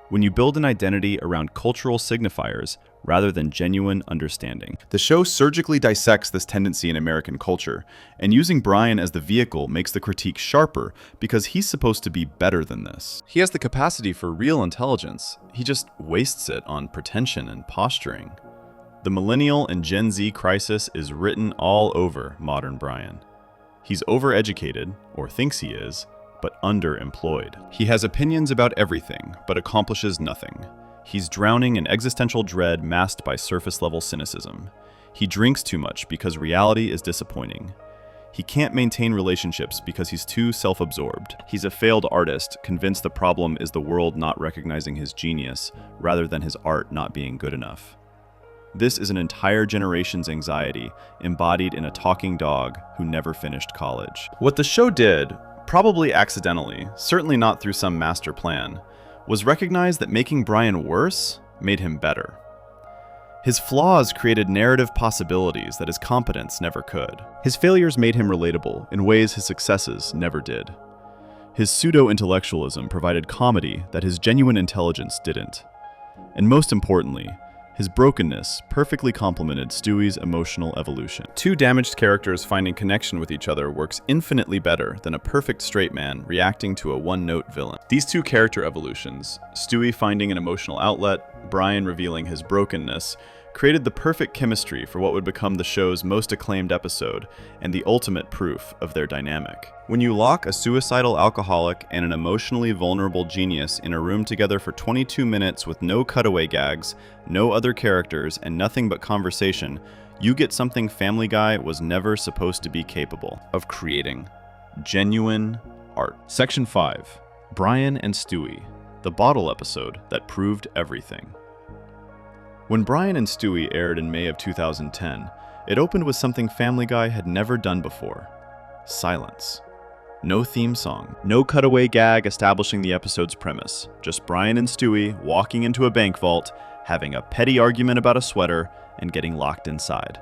When you build an identity around cultural signifiers rather than genuine understanding. The show surgically dissects this tendency in American culture, and using Brian as the vehicle makes the critique sharper because he's supposed to be better than this. He has the capacity for real intelligence, he just wastes it on pretension and posturing. The millennial and Gen Z crisis is written all over modern Brian. He's overeducated, or thinks he is, but underemployed. He has opinions about everything, but accomplishes nothing. He's drowning in existential dread masked by surface-level cynicism. He drinks too much because reality is disappointing. He can't maintain relationships because he's too self-absorbed. He's a failed artist, convinced the problem is the world not recognizing his genius, rather than his art not being good enough. This is an entire generation's anxiety, embodied in a talking dog who never finished college. What the show did, probably accidentally, certainly not through some master plan, was recognize that making Brian worse made him better. His flaws created narrative possibilities that his competence never could. His failures made him relatable in ways his successes never did. His pseudo-intellectualism provided comedy that his genuine intelligence didn't. And most importantly, his brokenness perfectly complemented Stewie's emotional evolution. Two damaged characters finding connection with each other works infinitely better than a perfect straight man reacting to a one-note villain. These two character evolutions, Stewie finding an emotional outlet, Brian revealing his brokenness, created the perfect chemistry for what would become the show's most acclaimed episode and the ultimate proof of their dynamic. When you lock a suicidal alcoholic and an emotionally vulnerable genius in a room together for 22 minutes with no cutaway gags, no other characters, and nothing but conversation, you get something Family Guy was never supposed to be capable of creating: genuine art. Section 5. Brian and Stewie, the bottle episode that proved everything. When Brian and Stewie aired in May of 2010, it opened with something Family Guy had never done before: silence. No theme song, no cutaway gag establishing the episode's premise, just Brian and Stewie walking into a bank vault, having a petty argument about a sweater, and getting locked inside.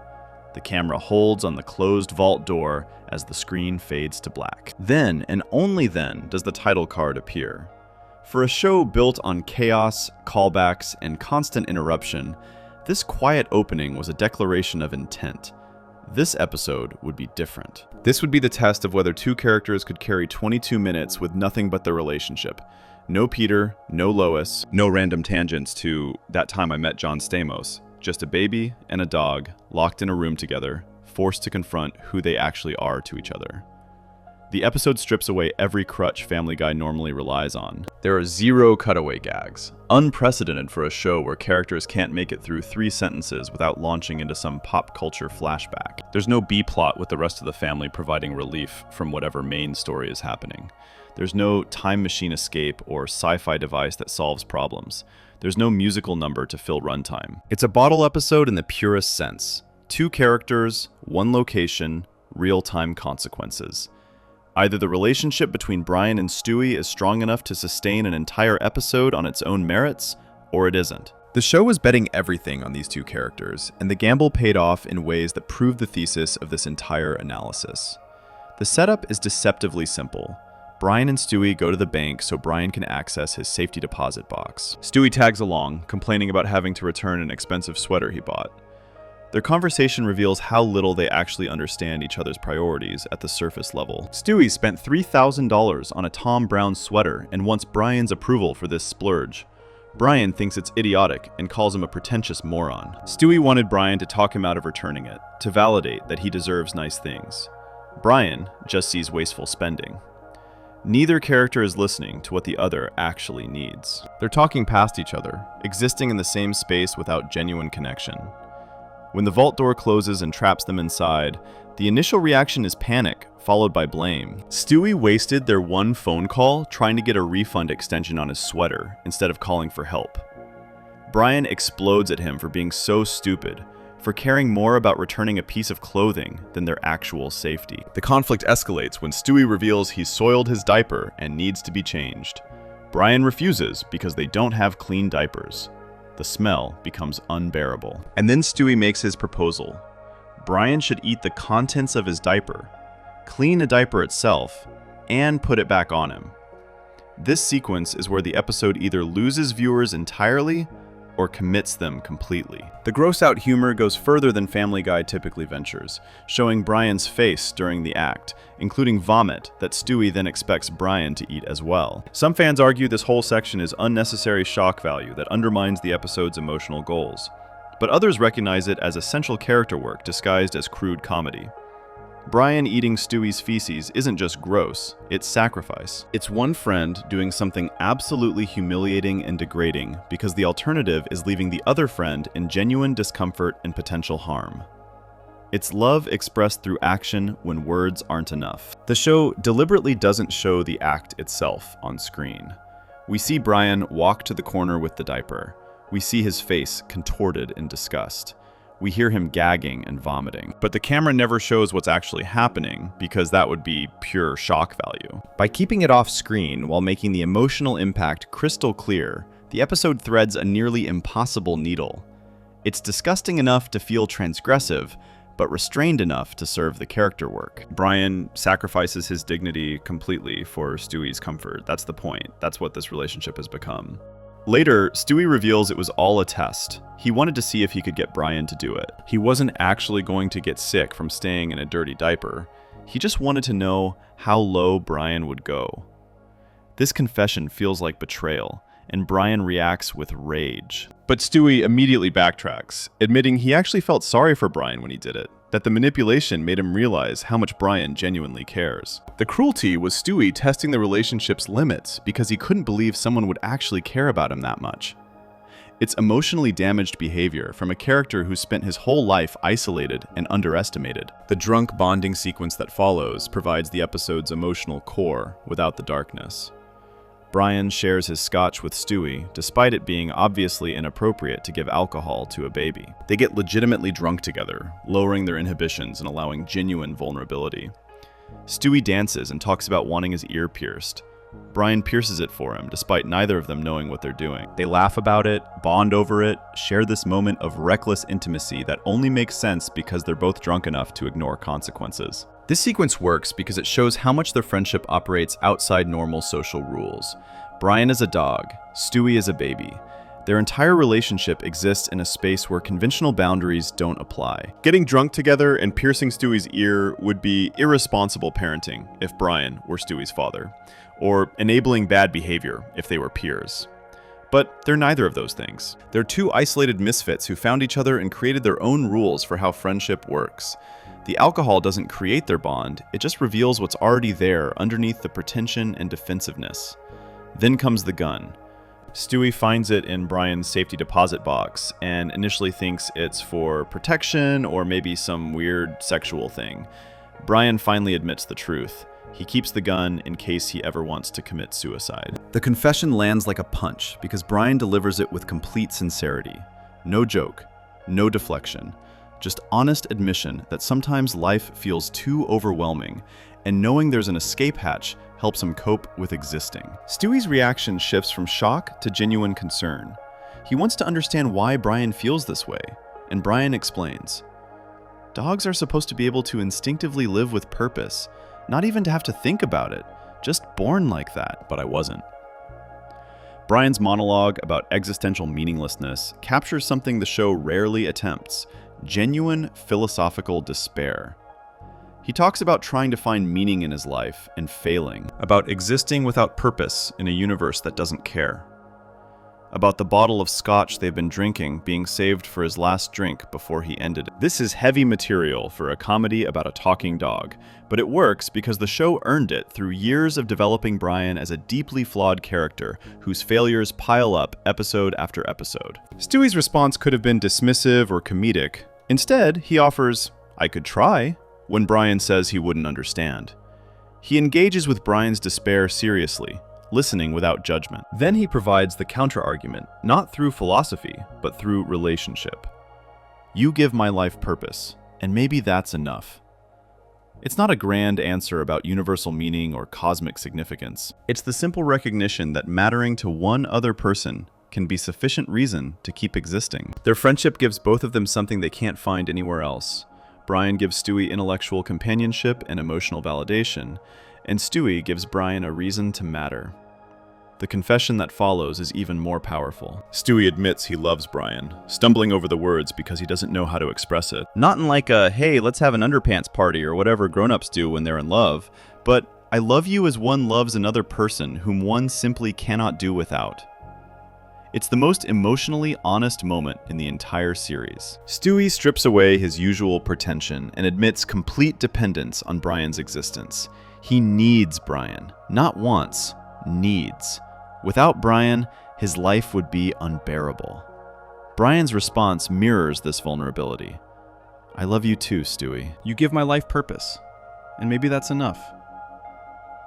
The camera holds on the closed vault door as the screen fades to black. Then, and only then, does the title card appear. For a show built on chaos, callbacks, and constant interruption, this quiet opening was a declaration of intent. This episode would be different. This would be the test of whether two characters could carry 22 minutes with nothing but their relationship. No Peter, no Lois, no random tangents to "that time I met John Stamos." Just a baby and a dog locked in a room together, forced to confront who they actually are to each other. The episode strips away every crutch Family Guy normally relies on. There are zero cutaway gags, unprecedented for a show where characters can't make it through 3 sentences without launching into some pop culture flashback. There's no B-plot with the rest of the family providing relief from whatever main story is happening. There's no time machine escape or sci-fi device that solves problems. There's no musical number to fill runtime. It's a bottle episode in the purest sense. 2 characters, 1 location, real-time consequences. Either the relationship between Brian and Stewie is strong enough to sustain an entire episode on its own merits, or it isn't. The show was betting everything on these 2 characters, and the gamble paid off in ways that proved the thesis of this entire analysis. The setup is deceptively simple. Brian and Stewie go to the bank so Brian can access his safety deposit box. Stewie tags along, complaining about having to return an expensive sweater he bought. Their conversation reveals how little they actually understand each other's priorities at the surface level. Stewie spent $3,000 on a Tom Brown sweater and wants Brian's approval for this splurge. Brian thinks it's idiotic and calls him a pretentious moron. Stewie wanted Brian to talk him out of returning it, to validate that he deserves nice things. Brian just sees wasteful spending. Neither character is listening to what the other actually needs. They're talking past each other, existing in the same space without genuine connection. When the vault door closes and traps them inside, the initial reaction is panic, followed by blame. Stewie wasted their 1 phone call trying to get a refund extension on his sweater instead of calling for help. Brian explodes at him for being so stupid, for caring more about returning a piece of clothing than their actual safety. The conflict escalates when Stewie reveals he's soiled his diaper and needs to be changed. Brian refuses because they don't have clean diapers. The smell becomes unbearable. And then Stewie makes his proposal. Brian should eat the contents of his diaper, clean a diaper itself, and put it back on him. This sequence is where the episode either loses viewers entirely or commits them completely. The gross-out humor goes further than Family Guy typically ventures, showing Brian's face during the act, including vomit that Stewie then expects Brian to eat as well. Some fans argue this whole section is unnecessary shock value that undermines the episode's emotional goals. but others recognize it as essential character work disguised as crude comedy. Brian eating Stewie's feces isn't just gross, it's sacrifice. It's one friend doing something absolutely humiliating and degrading because the alternative is leaving the other friend in genuine discomfort and potential harm. It's love expressed through action when words aren't enough. The show deliberately doesn't show the act itself on screen. We see Brian walk to the corner with the diaper. We see his face contorted in disgust. We hear him gagging and vomiting. But the camera never shows what's actually happening because that would be pure shock value. By keeping it off screen while making the emotional impact crystal clear, the episode threads a nearly impossible needle. It's disgusting enough to feel transgressive, but restrained enough to serve the character work. Brian sacrifices his dignity completely for Stewie's comfort. That's the point. That's what this relationship has become. Later, Stewie reveals it was all a test. He wanted to see if he could get Brian to do it. He wasn't actually going to get sick from staying in a dirty diaper. He just wanted to know how low Brian would go. This confession feels like betrayal, and Brian reacts with rage. But Stewie immediately backtracks, admitting he actually felt sorry for Brian when he did it, that the manipulation made him realize how much Brian genuinely cares. The cruelty was Stewie testing the relationship's limits because he couldn't believe someone would actually care about him that much. It's emotionally damaged behavior from a character who spent his whole life isolated and underestimated. The drunk bonding sequence that follows provides the episode's emotional core without the darkness. Brian shares his scotch with Stewie, despite it being obviously inappropriate to give alcohol to a baby. They get legitimately drunk together, lowering their inhibitions and allowing genuine vulnerability. Stewie dances and talks about wanting his ear pierced. Brian pierces it for him, despite neither of them knowing what they're doing. They laugh about it, bond over it, share this moment of reckless intimacy that only makes sense because they're both drunk enough to ignore consequences. This sequence works because it shows how much their friendship operates outside normal social rules. Brian is a dog, Stewie is a baby. Their entire relationship exists in a space where conventional boundaries don't apply. Getting drunk together and piercing Stewie's ear would be irresponsible parenting if Brian were Stewie's father, or enabling bad behavior if they were peers. But they're neither of those things. They're two isolated misfits who found each other and created their own rules for how friendship works. The alcohol doesn't create their bond, it just reveals what's already there underneath the pretension and defensiveness. Then comes the gun. Stewie finds it in Brian's safety deposit box and initially thinks it's for protection or maybe some weird sexual thing. Brian finally admits the truth. He keeps the gun in case he ever wants to commit suicide. The confession lands like a punch because Brian delivers it with complete sincerity. No joke, no deflection. Just honest admission that sometimes life feels too overwhelming, and knowing there's an escape hatch helps him cope with existing. Stewie's reaction shifts from shock to genuine concern. He wants to understand why Brian feels this way, and Brian explains. Dogs are supposed to be able to instinctively live with purpose, not even to have to think about it, just born like that, but I wasn't. Brian's monologue about existential meaninglessness captures something the show rarely attempts: genuine philosophical despair. He talks about trying to find meaning in his life and failing, about existing without purpose in a universe that doesn't care, about the bottle of scotch they've been drinking being saved for his last drink before he ended it. This is heavy material for a comedy about a talking dog, but it works because the show earned it through years of developing Brian as a deeply flawed character whose failures pile up episode after episode. Stewie's response could have been dismissive or comedic. Instead, he offers, "I could try," when Brian says he wouldn't understand. He engages with Brian's despair seriously, listening without judgment. Then he provides the counter-argument, not through philosophy, but through relationship. You give my life purpose, and maybe that's enough. It's not a grand answer about universal meaning or cosmic significance. It's the simple recognition that mattering to one other person can be sufficient reason to keep existing. Their friendship gives both of them something they can't find anywhere else. Brian gives Stewie intellectual companionship and emotional validation, and Stewie gives Brian a reason to matter. The confession that follows is even more powerful. Stewie admits he loves Brian, stumbling over the words because he doesn't know how to express it. Not in like a, hey, let's have an underpants party or whatever grown-ups do when they're in love, but I love you as one loves another person whom one simply cannot do without. It's the most emotionally honest moment in the entire series. Stewie strips away his usual pretension and admits complete dependence on Brian's existence. He needs Brian. Not wants, needs. Without Brian, his life would be unbearable. Brian's response mirrors this vulnerability. I love you too, Stewie. You give my life purpose, and maybe that's enough.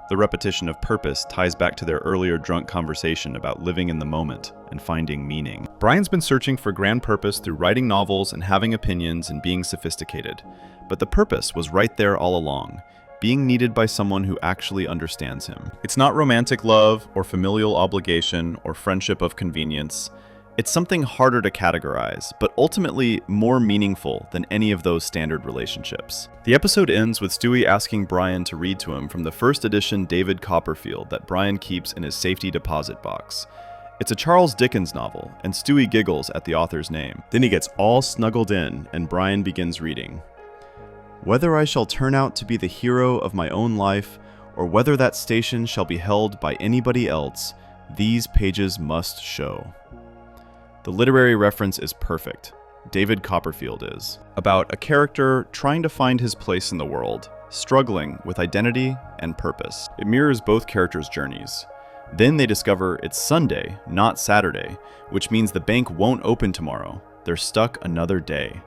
The repetition of purpose ties back to their earlier drunk conversation about living in the moment and finding meaning. Brian's been searching for grand purpose through writing novels and having opinions and being sophisticated. But the purpose was right there all along, being needed by someone who actually understands him. It's not romantic love or familial obligation or friendship of convenience. It's something harder to categorize, but ultimately more meaningful than any of those standard relationships. The episode ends with Stewie asking Brian to read to him from the first edition David Copperfield that Brian keeps in his safety deposit box. It's a Charles Dickens novel, and Stewie giggles at the author's name. Then he gets all snuggled in, and Brian begins reading. Whether I shall turn out to be the hero of my own life, or whether that station shall be held by anybody else, these pages must show. The literary reference is perfect. David Copperfield is. About a character trying to find his place in the world, struggling with identity and purpose. It mirrors both characters' journeys. Then they discover it's Sunday, not Saturday, which means the bank won't open tomorrow. They're stuck another day.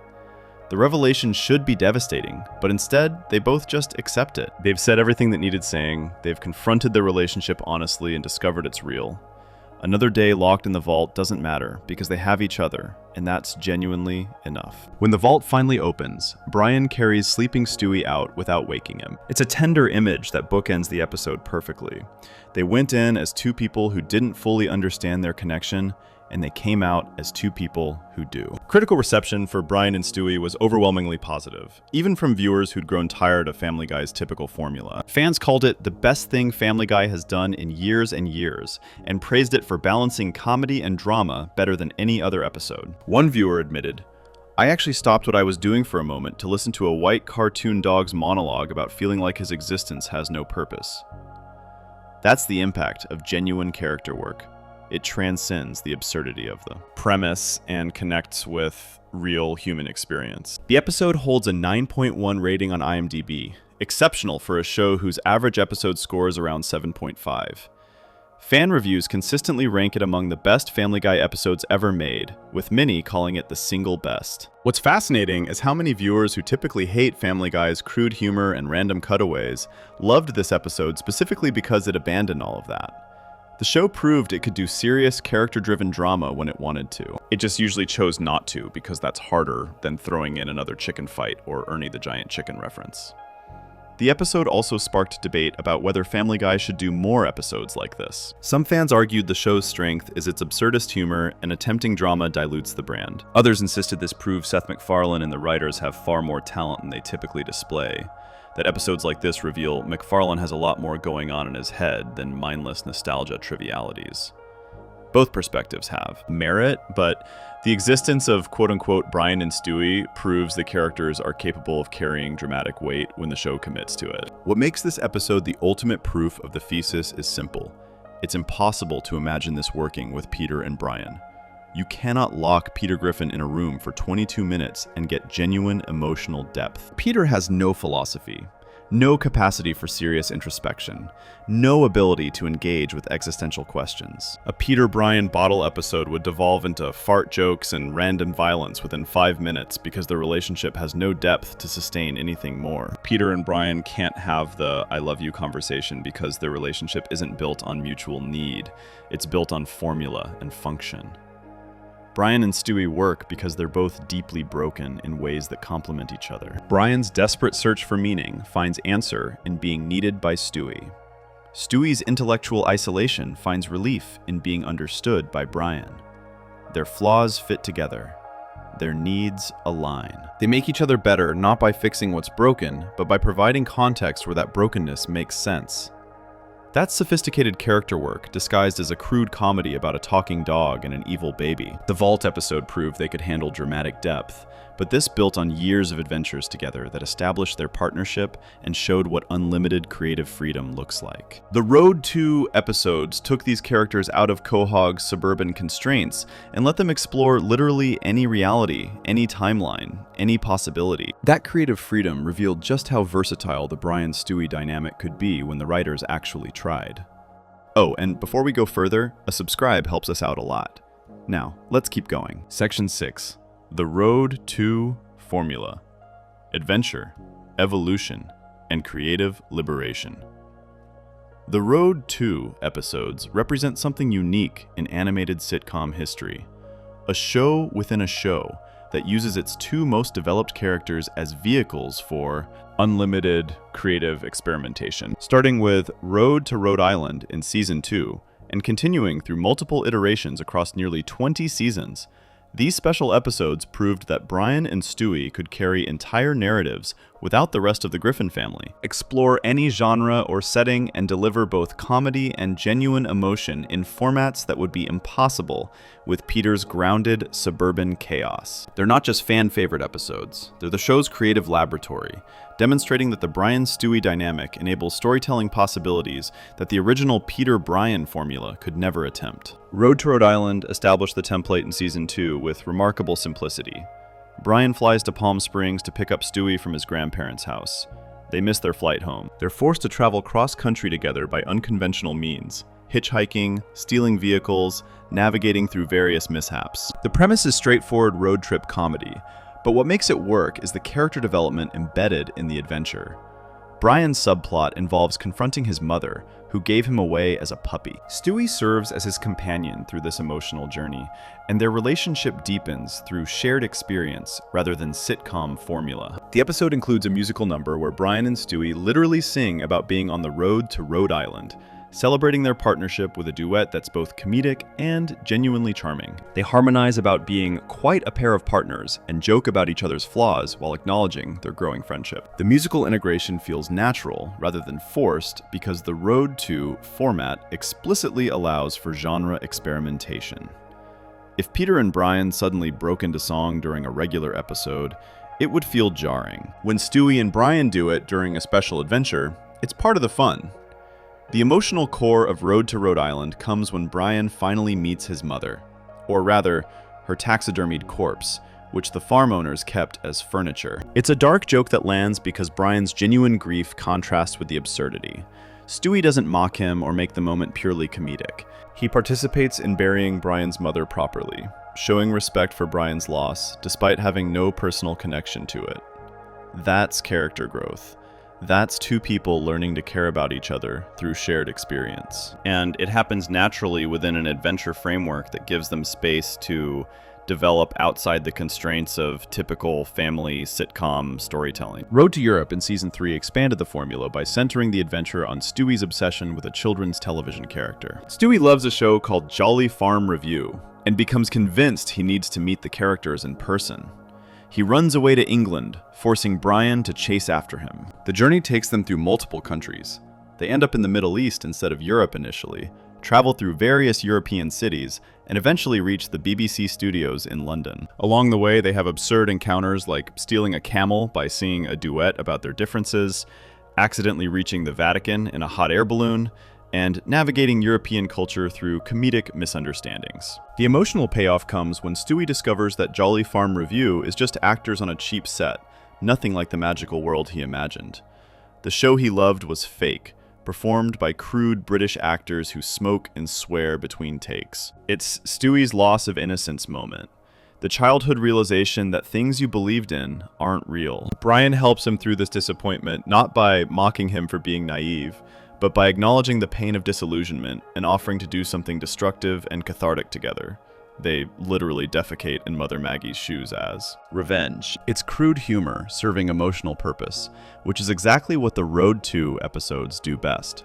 The revelation should be devastating, but instead, they both just accept it. They've said everything that needed saying, they've confronted their relationship honestly and discovered it's real. Another day locked in the vault doesn't matter because they have each other, and that's genuinely enough. When the vault finally opens, Brian carries sleeping Stewie out without waking him. It's a tender image that bookends the episode perfectly. They went in as two people who didn't fully understand their connection, and they came out as two people who do. Critical reception for Brian and Stewie was overwhelmingly positive, even from viewers who'd grown tired of Family Guy's typical formula. Fans called it the best thing Family Guy has done in years and years, and praised it for balancing comedy and drama better than any other episode. One viewer admitted, I actually stopped what I was doing for a moment to listen to a white cartoon dog's monologue about feeling like his existence has no purpose. That's the impact of genuine character work. It transcends the absurdity of the premise and connects with real human experience. The episode holds a 9.1 rating on IMDb, exceptional for a show whose average episode score is around 7.5. Fan reviews consistently rank it among the best Family Guy episodes ever made, with many calling it the single best. What's fascinating is how many viewers who typically hate Family Guy's crude humor and random cutaways loved this episode specifically because it abandoned all of that. The show proved it could do serious, character-driven drama when it wanted to. It just usually chose not to, because that's harder than throwing in another chicken fight or Ernie the Giant Chicken reference. The episode also sparked debate about whether Family Guy should do more episodes like this. Some fans argued the show's strength is its absurdist humor and attempting drama dilutes the brand. Others insisted this proves Seth MacFarlane and the writers have far more talent than they typically display. That episodes like this reveal MacFarlane has a lot more going on in his head than mindless nostalgia trivialities. Both perspectives have merit, but the existence of quote-unquote Brian and Stewie proves the characters are capable of carrying dramatic weight when the show commits to it. What makes this episode the ultimate proof of the thesis is simple. It's impossible to imagine this working with Peter and Brian. You cannot lock Peter Griffin in a room for 22 minutes and get genuine emotional depth. Peter has no philosophy, no capacity for serious introspection, no ability to engage with existential questions. A Peter-Brian bottle episode would devolve into fart jokes and random violence within 5 minutes because the relationship has no depth to sustain anything more. Peter and Brian can't have the I love you conversation because their relationship isn't built on mutual need. It's built on formula and function. Brian and Stewie work because they're both deeply broken in ways that complement each other. Brian's desperate search for meaning finds answer in being needed by Stewie. Stewie's intellectual isolation finds relief in being understood by Brian. Their flaws fit together. Their needs align. They make each other better not by fixing what's broken, but by providing context where that brokenness makes sense. That's sophisticated character work, disguised as a crude comedy about a talking dog and an evil baby. The Vault episode proved they could handle dramatic depth, But this built on years of adventures together that established their partnership and showed what unlimited creative freedom looks like. The Road to episodes took these characters out of Quahog's suburban constraints and let them explore literally any reality, any timeline, any possibility. That creative freedom revealed just how versatile the Brian-Stewie dynamic could be when the writers actually tried. Oh, and before we go further, a subscribe helps us out a lot. Now, let's keep going. Section 6. The Road to Formula. Adventure, Evolution, and Creative Liberation. The Road to episodes represent something unique in animated sitcom history. A show within a show that uses its two most developed characters as vehicles for unlimited creative experimentation. Starting with Road to Rhode Island in Season 2, and continuing through multiple iterations across nearly 20 seasons, these special episodes proved that Brian and Stewie could carry entire narratives without the rest of the Griffin family, explore any genre or setting, and deliver both comedy and genuine emotion in formats that would be impossible with Peter's grounded suburban chaos. They're not just fan-favorite episodes, they're the show's creative laboratory, demonstrating that the Brian-Stewie dynamic enables storytelling possibilities that the original Peter-Brian formula could never attempt. Road to Rhode Island established the template in Season 2 with remarkable simplicity. Brian flies to Palm Springs to pick up Stewie from his grandparents' house. They miss their flight home. They're forced to travel cross-country together by unconventional means, hitchhiking, stealing vehicles, navigating through various mishaps. The premise is straightforward road trip comedy, but what makes it work is the character development embedded in the adventure. Brian's subplot involves confronting his mother, who gave him away as a puppy. Stewie serves as his companion through this emotional journey, and their relationship deepens through shared experience rather than sitcom formula. The episode includes a musical number where Brian and Stewie literally sing about being on the road to Rhode Island, celebrating their partnership with a duet that's both comedic and genuinely charming. They harmonize about being quite a pair of partners and joke about each other's flaws while acknowledging their growing friendship. The musical integration feels natural rather than forced because the Road to format explicitly allows for genre experimentation. If Peter and Brian suddenly broke into song during a regular episode, it would feel jarring. When Stewie and Brian do it during a special adventure, it's part of the fun. The emotional core of Road to Rhode Island comes when Brian finally meets his mother, or rather, her taxidermied corpse, which the farm owners kept as furniture. It's a dark joke that lands because Brian's genuine grief contrasts with the absurdity. Stewie doesn't mock him or make the moment purely comedic. He participates in burying Brian's mother properly, showing respect for Brian's loss despite having no personal connection to it. That's character growth. That's two people learning to care about each other through shared experience. And it happens naturally within an adventure framework that gives them space to develop outside the constraints of typical family sitcom storytelling. Road to Europe in Season 3 expanded the formula by centering the adventure on Stewie's obsession with a children's television character. Stewie loves a show called Jolly Farm Review and becomes convinced he needs to meet the characters in person. He runs away to England, forcing Brian to chase after him. The journey takes them through multiple countries. They end up in the Middle East instead of Europe initially, travel through various European cities, and eventually reach the BBC studios in London. Along the way, they have absurd encounters like stealing a camel by singing a duet about their differences, accidentally reaching the Vatican in a hot air balloon, and navigating European culture through comedic misunderstandings. The emotional payoff comes when Stewie discovers that Jolly Farm Review is just actors on a cheap set, nothing like the magical world he imagined. The show he loved was fake, performed by crude British actors who smoke and swear between takes. It's Stewie's loss of innocence moment. The childhood realization that things you believed in aren't real. Brian helps him through this disappointment, not by mocking him for being naive, but by acknowledging the pain of disillusionment and offering to do something destructive and cathartic together. They literally defecate in Mother Maggie's shoes as revenge. It's crude humor serving emotional purpose, which is exactly what the Road to episodes do best.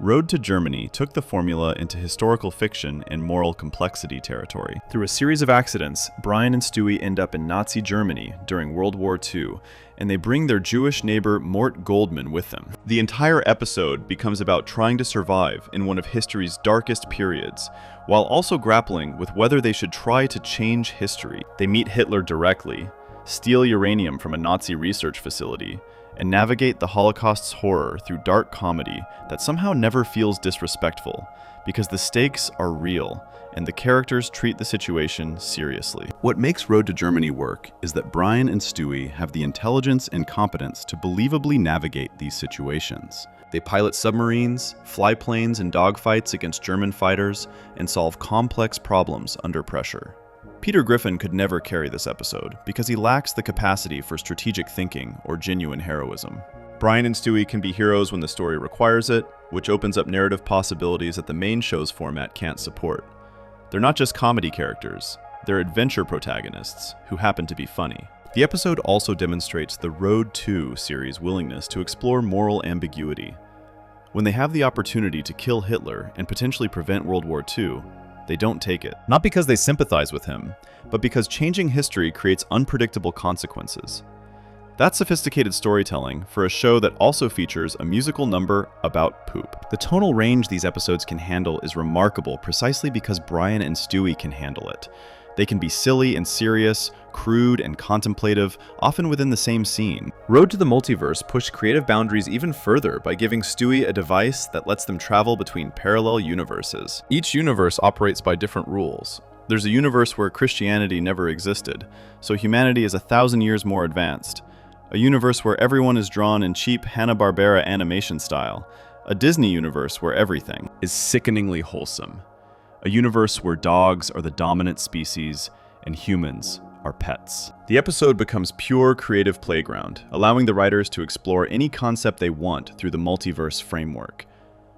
Road to Germany took the formula into historical fiction and moral complexity territory. Through a series of accidents, Brian and Stewie end up in Nazi Germany during World War II, and they bring their Jewish neighbor Mort Goldman with them. The entire episode becomes about trying to survive in one of history's darkest periods, while also grappling with whether they should try to change history. They meet Hitler directly, steal uranium from a Nazi research facility, and navigate the Holocaust's horror through dark comedy that somehow never feels disrespectful, because the stakes are real and the characters treat the situation seriously. What makes Road to Germany work is that Brian and Stewie have the intelligence and competence to believably navigate these situations. They pilot submarines, fly planes in dogfights against German fighters, and solve complex problems under pressure. Peter Griffin could never carry this episode because he lacks the capacity for strategic thinking or genuine heroism. Brian and Stewie can be heroes when the story requires it, which opens up narrative possibilities that the main show's format can't support. They're not just comedy characters, they're adventure protagonists who happen to be funny. The episode also demonstrates the Road to series' willingness to explore moral ambiguity. When they have the opportunity to kill Hitler and potentially prevent World War II, they don't take it. Not because they sympathize with him, but because changing history creates unpredictable consequences. That's sophisticated storytelling for a show that also features a musical number about poop. The tonal range these episodes can handle is remarkable precisely because Brian and Stewie can handle it. They can be silly and serious, crude and contemplative, often within the same scene. Road to the Multiverse pushed creative boundaries even further by giving Stewie a device that lets them travel between parallel universes. Each universe operates by different rules. There's a universe where Christianity never existed, so humanity is 1,000 years more advanced. A universe where everyone is drawn in cheap Hanna-Barbera animation style. A Disney universe where everything is sickeningly wholesome. A universe where dogs are the dominant species and humans are pets. The episode becomes pure creative playground, allowing the writers to explore any concept they want through the multiverse framework.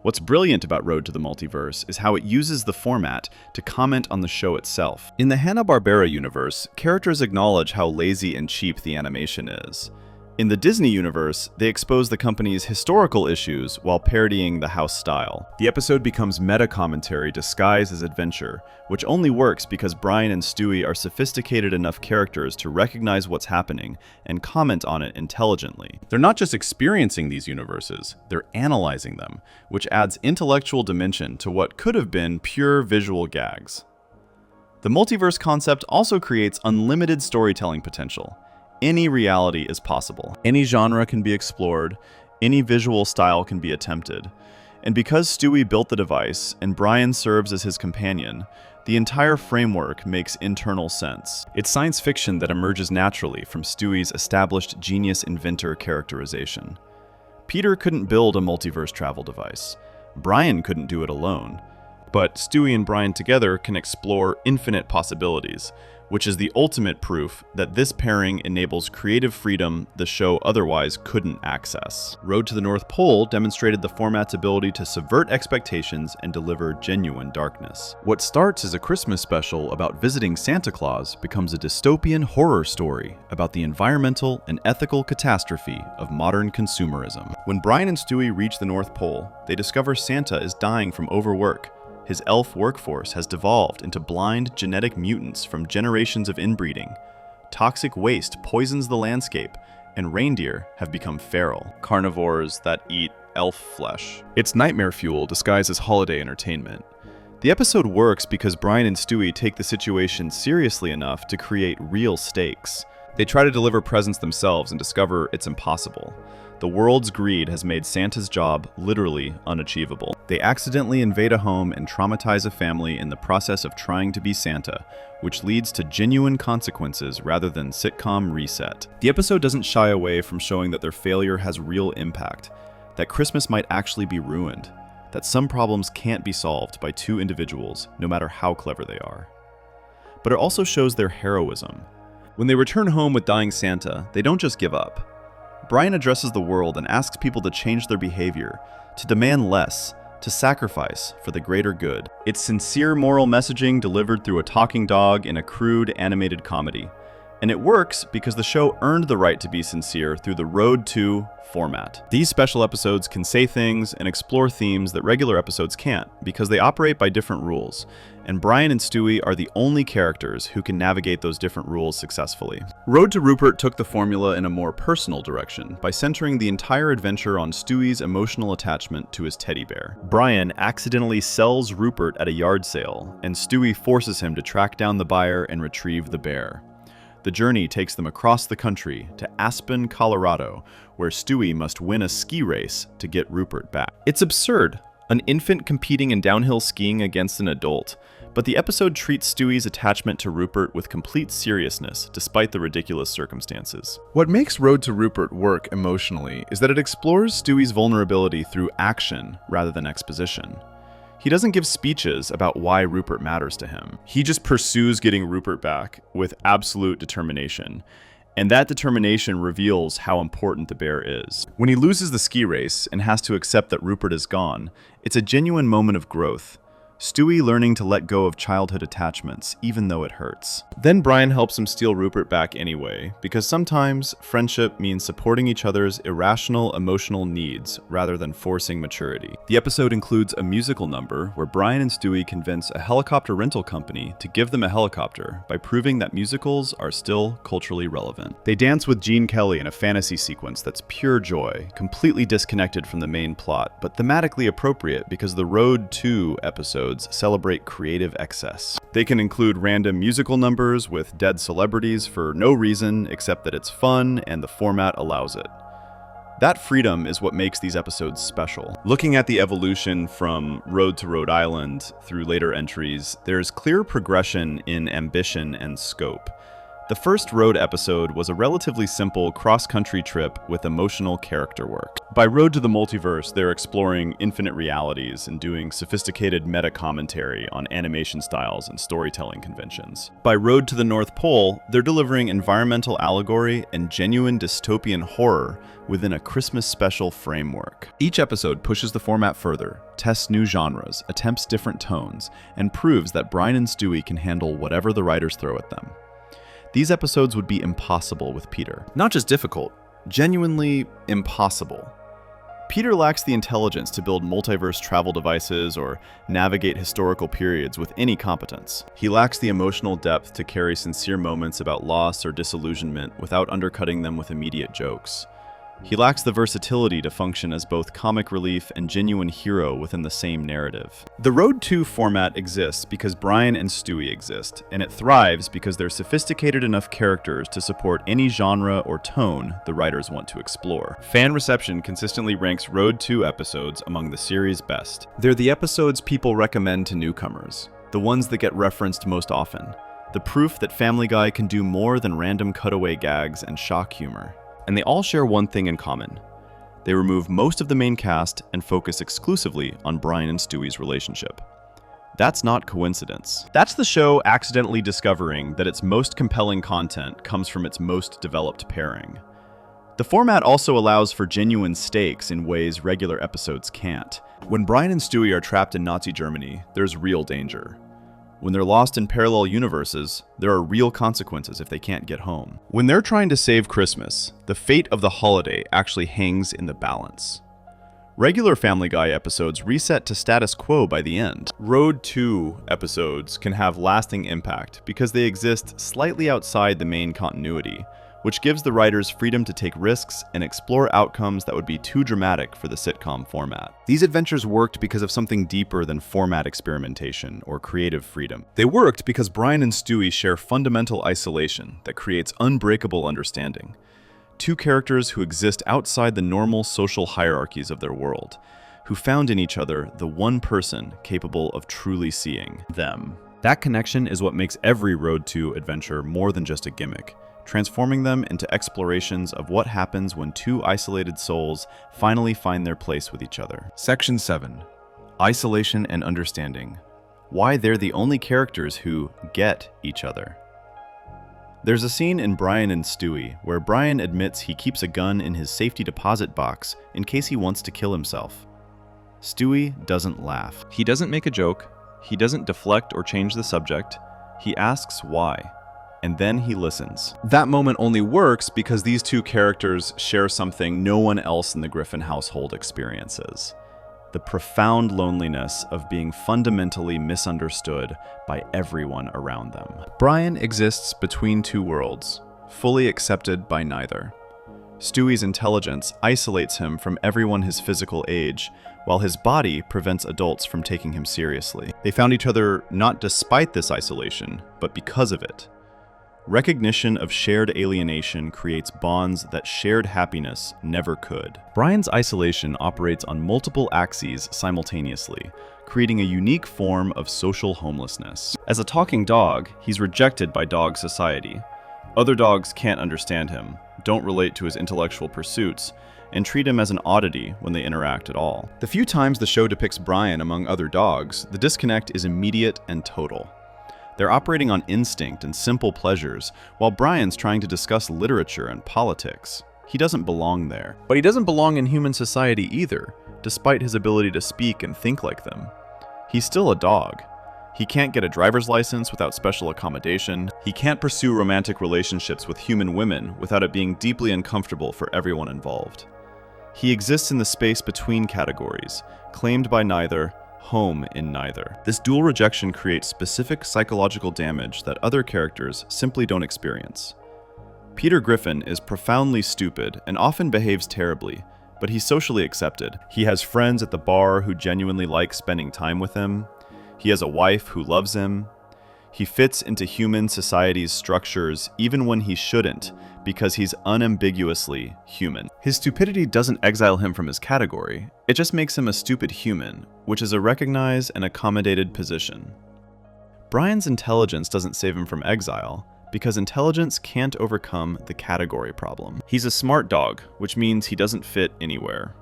What's brilliant about Road to the Multiverse is how it uses the format to comment on the show itself. In the Hanna-Barbera universe, characters acknowledge how lazy and cheap the animation is. In the Disney universe, they expose the company's historical issues while parodying the house style. The episode becomes meta-commentary disguised as adventure, which only works because Brian and Stewie are sophisticated enough characters to recognize what's happening and comment on it intelligently. They're not just experiencing these universes, they're analyzing them, which adds intellectual dimension to what could have been pure visual gags. The multiverse concept also creates unlimited storytelling potential. Any reality is possible. Any genre can be explored, any visual style can be attempted. And because Stewie built the device and Brian serves as his companion, the entire framework makes internal sense. It's science fiction that emerges naturally from Stewie's established genius inventor characterization. Peter couldn't build a multiverse travel device. Brian couldn't do it alone. But Stewie and Brian together can explore infinite possibilities, which is the ultimate proof that this pairing enables creative freedom the show otherwise couldn't access. Road to the North Pole demonstrated the format's ability to subvert expectations and deliver genuine darkness. What starts as a Christmas special about visiting Santa Claus becomes a dystopian horror story about the environmental and ethical catastrophe of modern consumerism. When Brian and Stewie reach the North Pole, they discover Santa is dying from overwork. His elf workforce has devolved into blind genetic mutants from generations of inbreeding. Toxic waste poisons the landscape, and reindeer have become feral, carnivores that eat elf flesh. It's nightmare fuel disguised as holiday entertainment. The episode works because Brian and Stewie take the situation seriously enough to create real stakes. They try to deliver presents themselves and discover it's impossible. The world's greed has made Santa's job literally unachievable. They accidentally invade a home and traumatize a family in the process of trying to be Santa, which leads to genuine consequences rather than sitcom reset. The episode doesn't shy away from showing that their failure has real impact, that Christmas might actually be ruined, that some problems can't be solved by two individuals, no matter how clever they are. But it also shows their heroism. When they return home with dying Santa, they don't just give up. Brian addresses the world and asks people to change their behavior, to demand less, to sacrifice for the greater good. It's sincere moral messaging delivered through a talking dog in a crude animated comedy. And it works because the show earned the right to be sincere through the Road to format. These special episodes can say things and explore themes that regular episodes can't because they operate by different rules. And Brian and Stewie are the only characters who can navigate those different rules successfully. Road to Rupert took the formula in a more personal direction by centering the entire adventure on Stewie's emotional attachment to his teddy bear. Brian accidentally sells Rupert at a yard sale, and Stewie forces him to track down the buyer and retrieve the bear. The journey takes them across the country to Aspen, Colorado, where Stewie must win a ski race to get Rupert back. It's absurd, an infant competing in downhill skiing against an adult, but the episode treats Stewie's attachment to Rupert with complete seriousness, despite the ridiculous circumstances. What makes Road to Rupert work emotionally is that it explores Stewie's vulnerability through action rather than exposition. He doesn't give speeches about why Rupert matters to him. He just pursues getting Rupert back with absolute determination. And that determination reveals how important the bear is. When he loses the ski race and has to accept that Rupert is gone, it's a genuine moment of growth. Stewie learning to let go of childhood attachments, even though it hurts. Then Brian helps him steal Rupert back anyway, because sometimes friendship means supporting each other's irrational emotional needs rather than forcing maturity. The episode includes a musical number where Brian and Stewie convince a helicopter rental company to give them a helicopter by proving that musicals are still culturally relevant. They dance with Gene Kelly in a fantasy sequence that's pure joy, completely disconnected from the main plot, but thematically appropriate because the Road to episodes celebrate creative excess. They can include random musical numbers with dead celebrities for no reason except that it's fun and the format allows it. That freedom is what makes these episodes special. Looking at the evolution from Road to Rhode Island through later entries, there's clear progression in ambition and scope. The first Road episode was a relatively simple cross-country trip with emotional character work. By Road to the Multiverse, they're exploring infinite realities and doing sophisticated meta-commentary on animation styles and storytelling conventions. By Road to the North Pole, they're delivering environmental allegory and genuine dystopian horror within a Christmas special framework. Each episode pushes the format further, tests new genres, attempts different tones, and proves that Brian and Stewie can handle whatever the writers throw at them. These episodes would be impossible with Peter. Not just difficult, genuinely impossible. Peter lacks the intelligence to build multiverse travel devices or navigate historical periods with any competence. He lacks the emotional depth to carry sincere moments about loss or disillusionment without undercutting them with immediate jokes. He lacks the versatility to function as both comic relief and genuine hero within the same narrative. The Road 2 format exists because Brian and Stewie exist, and it thrives because they're sophisticated enough characters to support any genre or tone the writers want to explore. Fan reception consistently ranks Road 2 episodes among the series' best. They're the episodes people recommend to newcomers, the ones that get referenced most often, the proof that Family Guy can do more than random cutaway gags and shock humor. And they all share one thing in common. They remove most of the main cast and focus exclusively on Brian and Stewie's relationship. That's not coincidence. That's the show accidentally discovering that its most compelling content comes from its most developed pairing. The format also allows for genuine stakes in ways regular episodes can't. When Brian and Stewie are trapped in Nazi Germany, there's real danger. When they're lost in parallel universes, there are real consequences if they can't get home. When they're trying to save Christmas, the fate of the holiday actually hangs in the balance. Regular Family Guy episodes reset to status quo by the end. Road 2 episodes can have lasting impact because they exist slightly outside the main continuity, which gives the writers freedom to take risks and explore outcomes that would be too dramatic for the sitcom format. These adventures worked because of something deeper than format experimentation or creative freedom. They worked because Brian and Stewie share fundamental isolation that creates unbreakable understanding. Two characters who exist outside the normal social hierarchies of their world, who found in each other the one person capable of truly seeing them. That connection is what makes every Road 2 adventure more than just a gimmick, transforming them into explorations of what happens when two isolated souls finally find their place with each other. Section 7. Isolation and Understanding. Why they're the only characters who get each other. There's a scene in Brian and Stewie where Brian admits he keeps a gun in his safety deposit box in case he wants to kill himself. Stewie doesn't laugh. He doesn't make a joke. He doesn't deflect or change the subject. He asks why. And then he listens. That moment only works because these two characters share something no one else in the Griffin household experiences: the profound loneliness of being fundamentally misunderstood by everyone around them. Brian exists between two worlds, fully accepted by neither. Stewie's intelligence isolates him from everyone his physical age, while his body prevents adults from taking him seriously. They found each other not despite this isolation, but because of it. Recognition of shared alienation creates bonds that shared happiness never could. Brian's isolation operates on multiple axes simultaneously, creating a unique form of social homelessness. As a talking dog, he's rejected by dog society. Other dogs can't understand him, don't relate to his intellectual pursuits, and treat him as an oddity when they interact at all. The few times the show depicts Brian among other dogs, the disconnect is immediate and total. They're operating on instinct and simple pleasures, while Brian's trying to discuss literature and politics. He doesn't belong there. But he doesn't belong in human society either, despite his ability to speak and think like them. He's still a dog. He can't get a driver's license without special accommodation. He can't pursue romantic relationships with human women without it being deeply uncomfortable for everyone involved. He exists in the space between categories, claimed by neither, home in neither. This dual rejection creates specific psychological damage that other characters simply don't experience. Peter Griffin is profoundly stupid and often behaves terribly, but he's socially accepted. He has friends at the bar who genuinely like spending time with him. He has a wife who loves him. He fits into human society's structures even when he shouldn't, because he's unambiguously human. His stupidity doesn't exile him from his category, it just makes him a stupid human, which is a recognized and accommodated position. Brian's intelligence doesn't save him from exile, because intelligence can't overcome the category problem. He's a smart dog, which means he doesn't fit anywhere.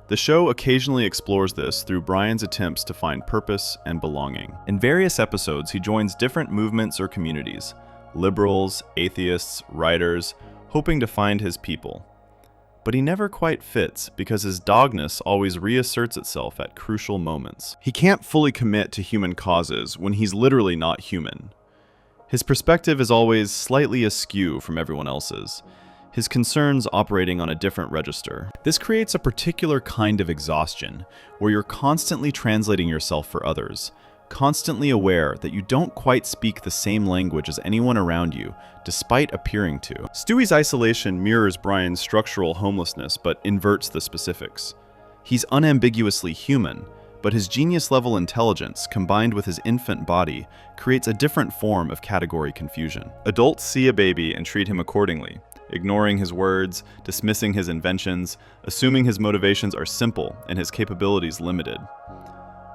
The show occasionally explores this through Brian's attempts to find purpose and belonging. In various episodes, he joins different movements or communities, liberals, atheists, writers, hoping to find his people. But he never quite fits because his dogness always reasserts itself at crucial moments. He can't fully commit to human causes when he's literally not human. His perspective is always slightly askew from everyone else's, his concerns operating on a different register. This creates a particular kind of exhaustion, where you're constantly translating yourself for others, constantly aware that you don't quite speak the same language as anyone around you, despite appearing to. Stewie's isolation mirrors Brian's structural homelessness, but inverts the specifics. He's unambiguously human, but his genius-level intelligence, combined with his infant body, creates a different form of category confusion. Adults see a baby and treat him accordingly, ignoring his words, dismissing his inventions, assuming his motivations are simple and his capabilities limited.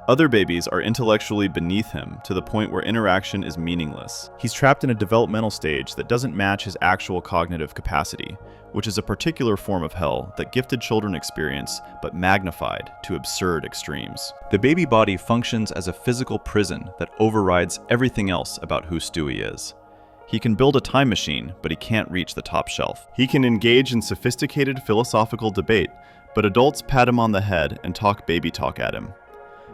Other babies are intellectually beneath him to the point where interaction is meaningless. He's trapped in a developmental stage that doesn't match his actual cognitive capacity, which is a particular form of hell that gifted children experience, but magnified to absurd extremes. The baby body functions as a physical prison that overrides everything else about who Stewie is. He can build a time machine, but he can't reach the top shelf. He can engage in sophisticated philosophical debate, but adults pat him on the head and talk baby talk at him.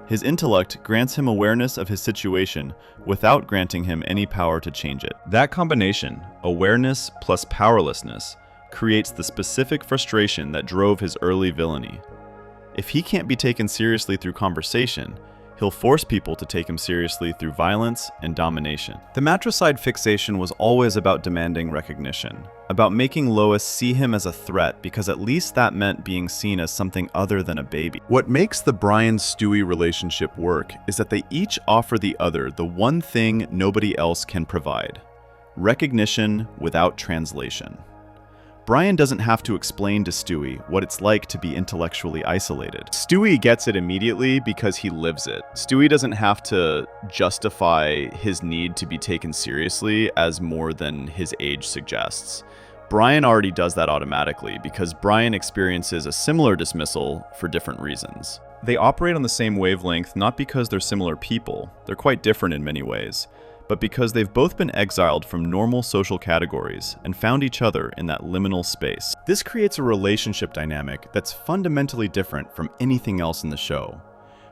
His intellect grants him awareness of his situation without granting him any power to change it. That combination, awareness plus powerlessness, creates the specific frustration that drove his early villainy. If he can't be taken seriously through conversation, he'll force people to take him seriously through violence and domination. The matricide fixation was always about demanding recognition, about making Lois see him as a threat because at least that meant being seen as something other than a baby. What makes the Brian-Stewie relationship work is that they each offer the other the one thing nobody else can provide: recognition without translation. Brian doesn't have to explain to Stewie what it's like to be intellectually isolated. Stewie gets it immediately because he lives it. Stewie doesn't have to justify his need to be taken seriously as more than his age suggests. Brian already does that automatically because Brian experiences a similar dismissal for different reasons. They operate on the same wavelength not because they're similar people, they're quite different in many ways, but because they've both been exiled from normal social categories and found each other in that liminal space. This creates a relationship dynamic that's fundamentally different from anything else in the show.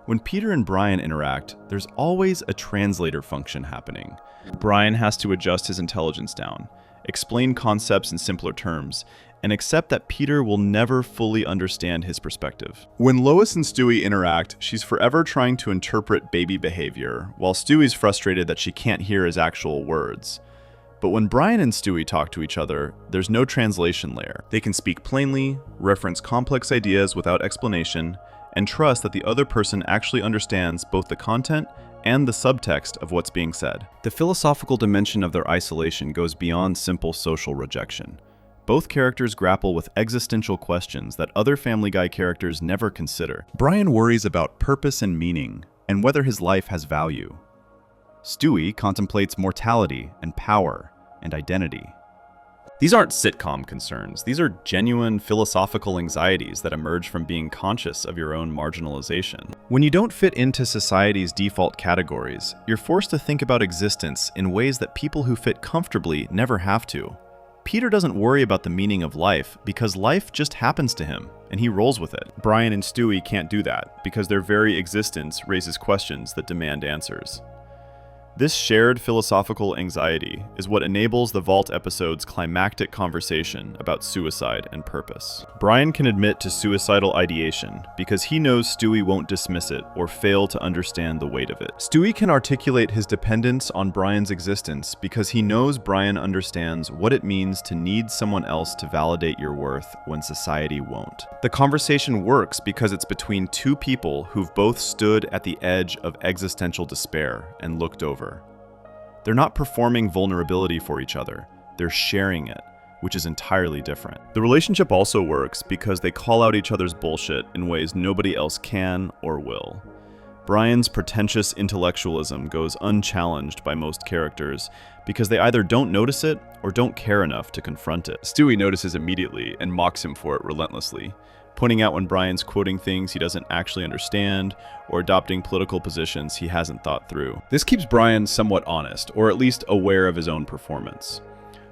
When Peter and Brian interact, there's always a translator function happening. Brian has to adjust his intelligence down, explain concepts in simpler terms, and accept that Peter will never fully understand his perspective. When Lois and Stewie interact, she's forever trying to interpret baby behavior, while Stewie's frustrated that she can't hear his actual words. But when Brian and Stewie talk to each other, there's no translation layer. They can speak plainly, reference complex ideas without explanation, and trust that the other person actually understands both the content and the subtext of what's being said. The philosophical dimension of their isolation goes beyond simple social rejection. Both characters grapple with existential questions that other Family Guy characters never consider. Brian worries about purpose and meaning, and whether his life has value. Stewie contemplates mortality and power and identity. These aren't sitcom concerns. These are genuine philosophical anxieties that emerge from being conscious of your own marginalization. When you don't fit into society's default categories, you're forced to think about existence in ways that people who fit comfortably never have to. Peter doesn't worry about the meaning of life because life just happens to him, and he rolls with it. Brian and Stewie can't do that because their very existence raises questions that demand answers. This shared philosophical anxiety is what enables the Vault episode's climactic conversation about suicide and purpose. Brian can admit to suicidal ideation because he knows Stewie won't dismiss it or fail to understand the weight of it. Stewie can articulate his dependence on Brian's existence because he knows Brian understands what it means to need someone else to validate your worth when society won't. The conversation works because it's between two people who've both stood at the edge of existential despair and looked over. They're not performing vulnerability for each other, they're sharing it, which is entirely different. The relationship also works because they call out each other's bullshit in ways nobody else can or will. Brian's pretentious intellectualism goes unchallenged by most characters because they either don't notice it or don't care enough to confront it. Stewie notices immediately and mocks him for it relentlessly, pointing out when Brian's quoting things he doesn't actually understand or adopting political positions he hasn't thought through. This keeps Brian somewhat honest, or at least aware of his own performance.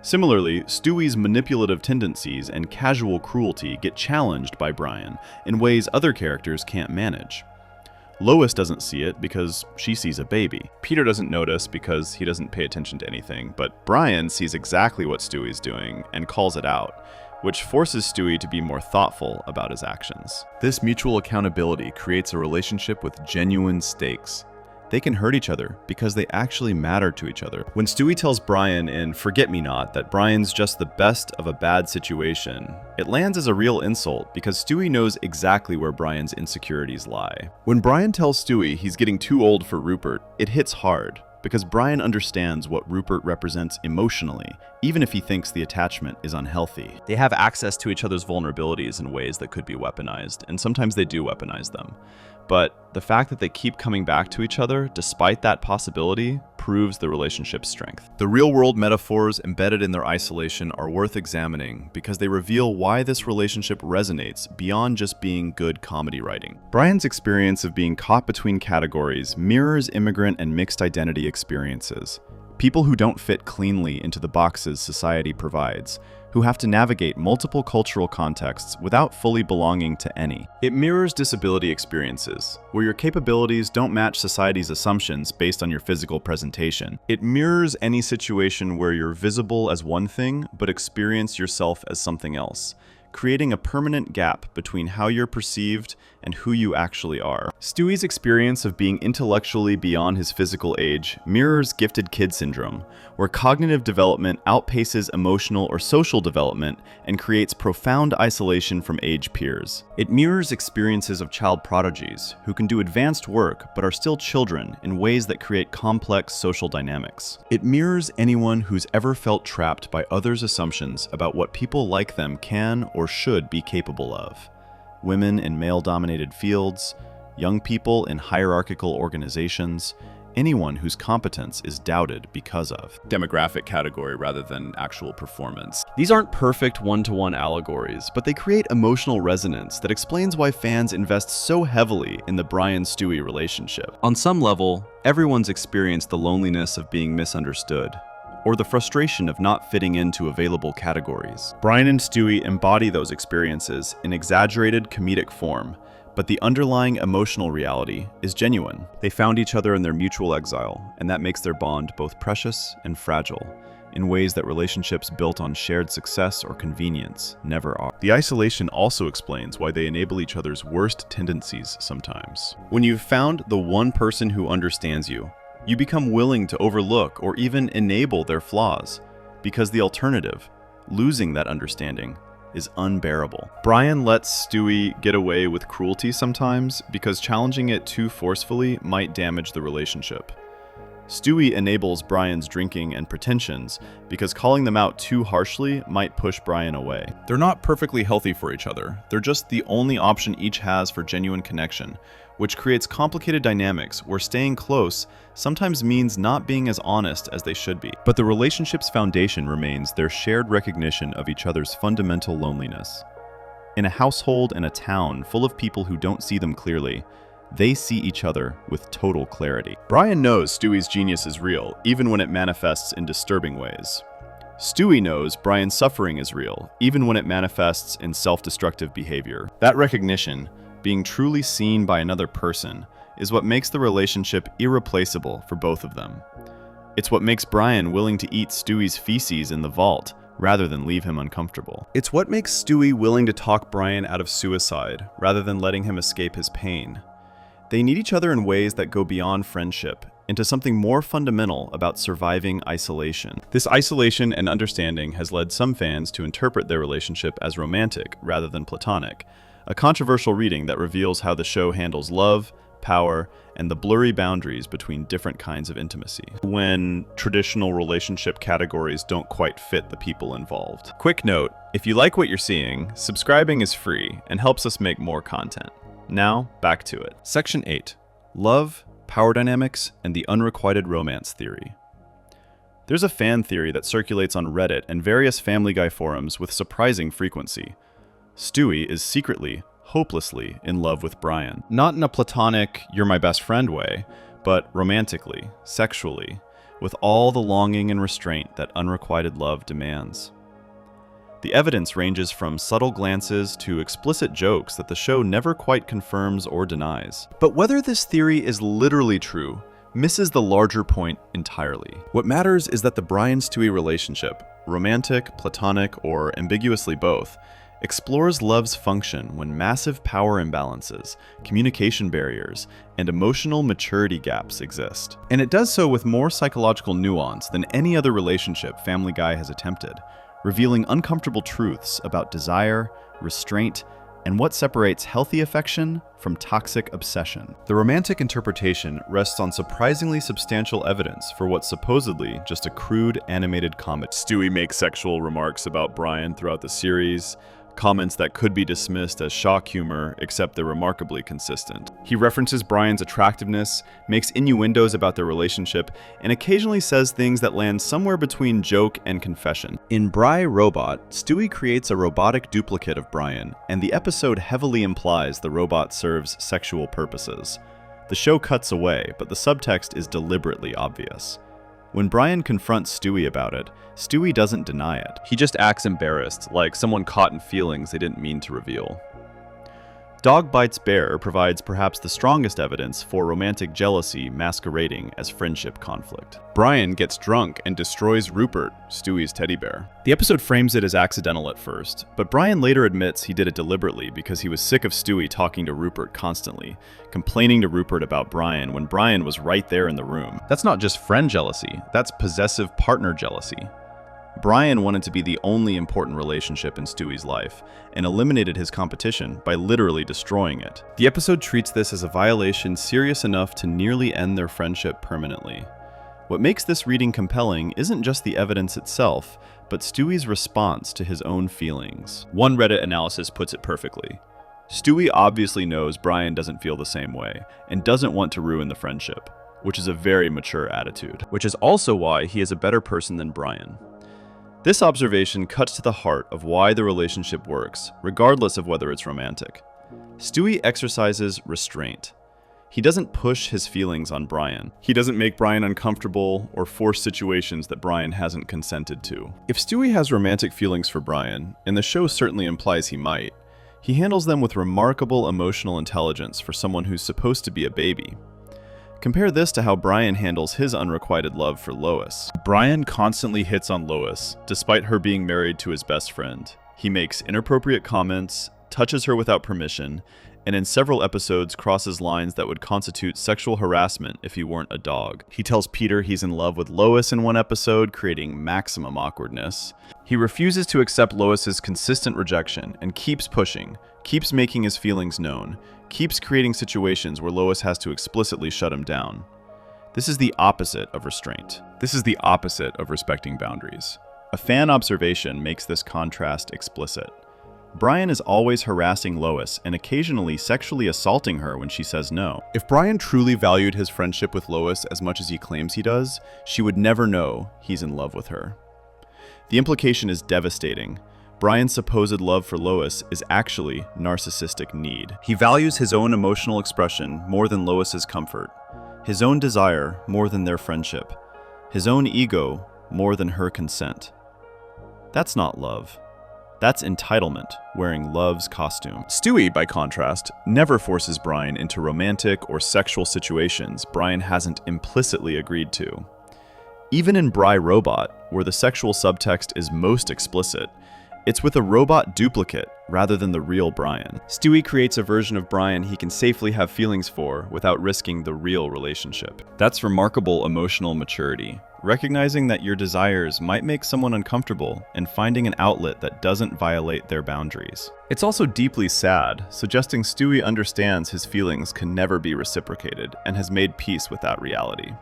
Similarly, Stewie's manipulative tendencies and casual cruelty get challenged by Brian in ways other characters can't manage. Lois doesn't see it because she sees a baby. Peter doesn't notice because he doesn't pay attention to anything, but Brian sees exactly what Stewie's doing and calls it out, which forces Stewie to be more thoughtful about his actions. This mutual accountability creates a relationship with genuine stakes. They can hurt each other because they actually matter to each other. When Stewie tells Brian in Forget Me Not that Brian's just the best of a bad situation, it lands as a real insult because Stewie knows exactly where Brian's insecurities lie. When Brian tells Stewie he's getting too old for Rupert, it hits hard, because Brian understands what Rupert represents emotionally, even if he thinks the attachment is unhealthy. They have access to each other's vulnerabilities in ways that could be weaponized, and sometimes they do weaponize them. But the fact that they keep coming back to each other, despite that possibility, proves the relationship's strength. The real-world metaphors embedded in their isolation are worth examining because they reveal why this relationship resonates beyond just being good comedy writing. Brian's experience of being caught between categories mirrors immigrant and mixed identity experiences. People who don't fit cleanly into the boxes society provides, who have to navigate multiple cultural contexts without fully belonging to any. It mirrors disability experiences, where your capabilities don't match society's assumptions based on your physical presentation. It mirrors any situation where you're visible as one thing, but experience yourself as something else, creating a permanent gap between how you're perceived and who you actually are. Stewie's experience of being intellectually beyond his physical age mirrors gifted kid syndrome, where cognitive development outpaces emotional or social development and creates profound isolation from age peers. It mirrors experiences of child prodigies, who can do advanced work but are still children in ways that create complex social dynamics. It mirrors anyone who's ever felt trapped by others' assumptions about what people like them can or should be capable of. Women in male-dominated fields, young people in hierarchical organizations, anyone whose competence is doubted because of demographic category rather than actual performance. These aren't perfect one-to-one allegories, but they create emotional resonance that explains why fans invest so heavily in the Brian-Stewie relationship. On some level, everyone's experienced the loneliness of being misunderstood, or the frustration of not fitting into available categories. Brian and Stewie embody those experiences in exaggerated comedic form, but the underlying emotional reality is genuine. They found each other in their mutual exile, and that makes their bond both precious and fragile, in ways that relationships built on shared success or convenience never are. The isolation also explains why they enable each other's worst tendencies sometimes. When you've found the one person who understands you, you become willing to overlook or even enable their flaws, because the alternative, losing that understanding, is unbearable. Brian lets Stewie get away with cruelty sometimes because challenging it too forcefully might damage the relationship. Stewie enables Brian's drinking and pretensions because calling them out too harshly might push Brian away. They're not perfectly healthy for each other. They're just the only option each has for genuine connection, which creates complicated dynamics where staying close sometimes means not being as honest as they should be. But the relationship's foundation remains their shared recognition of each other's fundamental loneliness. In a household and a town full of people who don't see them clearly, they see each other with total clarity. Brian knows Stewie's genius is real, even when it manifests in disturbing ways. Stewie knows Brian's suffering is real, even when it manifests in self-destructive behavior. That recognition, being truly seen by another person, is what makes the relationship irreplaceable for both of them. It's what makes Brian willing to eat Stewie's feces in the vault, rather than leave him uncomfortable. It's what makes Stewie willing to talk Brian out of suicide, rather than letting him escape his pain. They need each other in ways that go beyond friendship, into something more fundamental about surviving isolation. This isolation and understanding has led some fans to interpret their relationship as romantic rather than platonic, a controversial reading that reveals how the show handles love, power, and the blurry boundaries between different kinds of intimacy, when traditional relationship categories don't quite fit the people involved. Quick note, if you like what you're seeing, subscribing is free and helps us make more content. Now, back to it. Section 8. Love, Power Dynamics, and the Unrequited Romance Theory. There's a fan theory that circulates on Reddit and various Family Guy forums with surprising frequency. Stewie is secretly, hopelessly in love with Brian. Not in a platonic, you're my best friend way, but romantically, sexually, with all the longing and restraint that unrequited love demands. The evidence ranges from subtle glances to explicit jokes that the show never quite confirms or denies. But whether this theory is literally true misses the larger point entirely. What matters is that the Brian-Stewie relationship, romantic, platonic, or ambiguously both, explores love's function when massive power imbalances, communication barriers, and emotional maturity gaps exist. And it does so with more psychological nuance than any other relationship Family Guy has attempted, revealing uncomfortable truths about desire, restraint, and what separates healthy affection from toxic obsession. The romantic interpretation rests on surprisingly substantial evidence for what's supposedly just a crude animated comedy. Stewie makes sexual remarks about Brian throughout the series, comments that could be dismissed as shock humor, except they're remarkably consistent. He references Brian's attractiveness, makes innuendos about their relationship, and occasionally says things that land somewhere between joke and confession. In Bry Robot, Stewie creates a robotic duplicate of Brian, and the episode heavily implies the robot serves sexual purposes. The show cuts away, but the subtext is deliberately obvious. When Brian confronts Stewie about it, Stewie doesn't deny it. He just acts embarrassed, like someone caught in feelings they didn't mean to reveal. Dog Bites Bear provides perhaps the strongest evidence for romantic jealousy masquerading as friendship conflict. Brian gets drunk and destroys Rupert, Stewie's teddy bear. The episode frames it as accidental at first, but Brian later admits he did it deliberately because he was sick of Stewie talking to Rupert constantly, complaining to Rupert about Brian when Brian was right there in the room. That's not just friend jealousy, that's possessive partner jealousy. Brian wanted to be the only important relationship in Stewie's life, and eliminated his competition by literally destroying it. The episode treats this as a violation serious enough to nearly end their friendship permanently. What makes this reading compelling isn't just the evidence itself, but Stewie's response to his own feelings. One Reddit analysis puts it perfectly. Stewie obviously knows Brian doesn't feel the same way, and doesn't want to ruin the friendship, which is a very mature attitude. Which is also why he is a better person than Brian. This observation cuts to the heart of why the relationship works, regardless of whether it's romantic. Stewie exercises restraint. He doesn't push his feelings on Brian. He doesn't make Brian uncomfortable or force situations that Brian hasn't consented to. If Stewie has romantic feelings for Brian, and the show certainly implies he might, he handles them with remarkable emotional intelligence for someone who's supposed to be a baby. Compare this to how Brian handles his unrequited love for Lois. Brian constantly hits on Lois, despite her being married to his best friend. He makes inappropriate comments, touches her without permission, and in several episodes crosses lines that would constitute sexual harassment if he weren't a dog. He tells Peter he's in love with Lois in one episode, creating maximum awkwardness. He refuses to accept Lois's consistent rejection and keeps pushing, keeps making his feelings known, keeps creating situations where Lois has to explicitly shut him down. This is the opposite of restraint. This is the opposite of respecting boundaries. A fan observation makes this contrast explicit. Brian is always harassing Lois and occasionally sexually assaulting her when she says no. If Brian truly valued his friendship with Lois as much as he claims he does, she would never know he's in love with her. The implication is devastating. Brian's supposed love for Lois is actually narcissistic need. He values his own emotional expression more than Lois's comfort, his own desire more than their friendship, his own ego more than her consent. That's not love. That's entitlement, wearing love's costume. Stewie, by contrast, never forces Brian into romantic or sexual situations Brian hasn't implicitly agreed to. Even in Bry Robot, where the sexual subtext is most explicit, it's with a robot duplicate rather than the real Brian. Stewie creates a version of Brian he can safely have feelings for without risking the real relationship. That's remarkable emotional maturity, recognizing that your desires might make someone uncomfortable and finding an outlet that doesn't violate their boundaries. It's also deeply sad, suggesting Stewie understands his feelings can never be reciprocated and has made peace with that reality.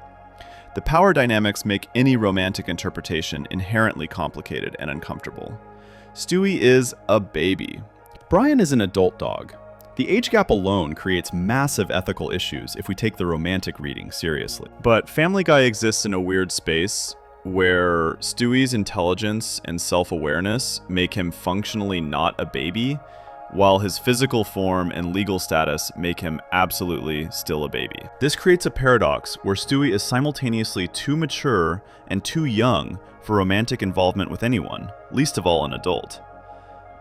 The power dynamics make any romantic interpretation inherently complicated and uncomfortable. Stewie is a baby. Brian is an adult dog. The age gap alone creates massive ethical issues if we take the romantic reading seriously. But Family Guy exists in a weird space where Stewie's intelligence and self-awareness make him functionally not a baby, while his physical form and legal status make him absolutely still a baby. This creates a paradox where Stewie is simultaneously too mature and too young for romantic involvement with anyone, least of all an adult.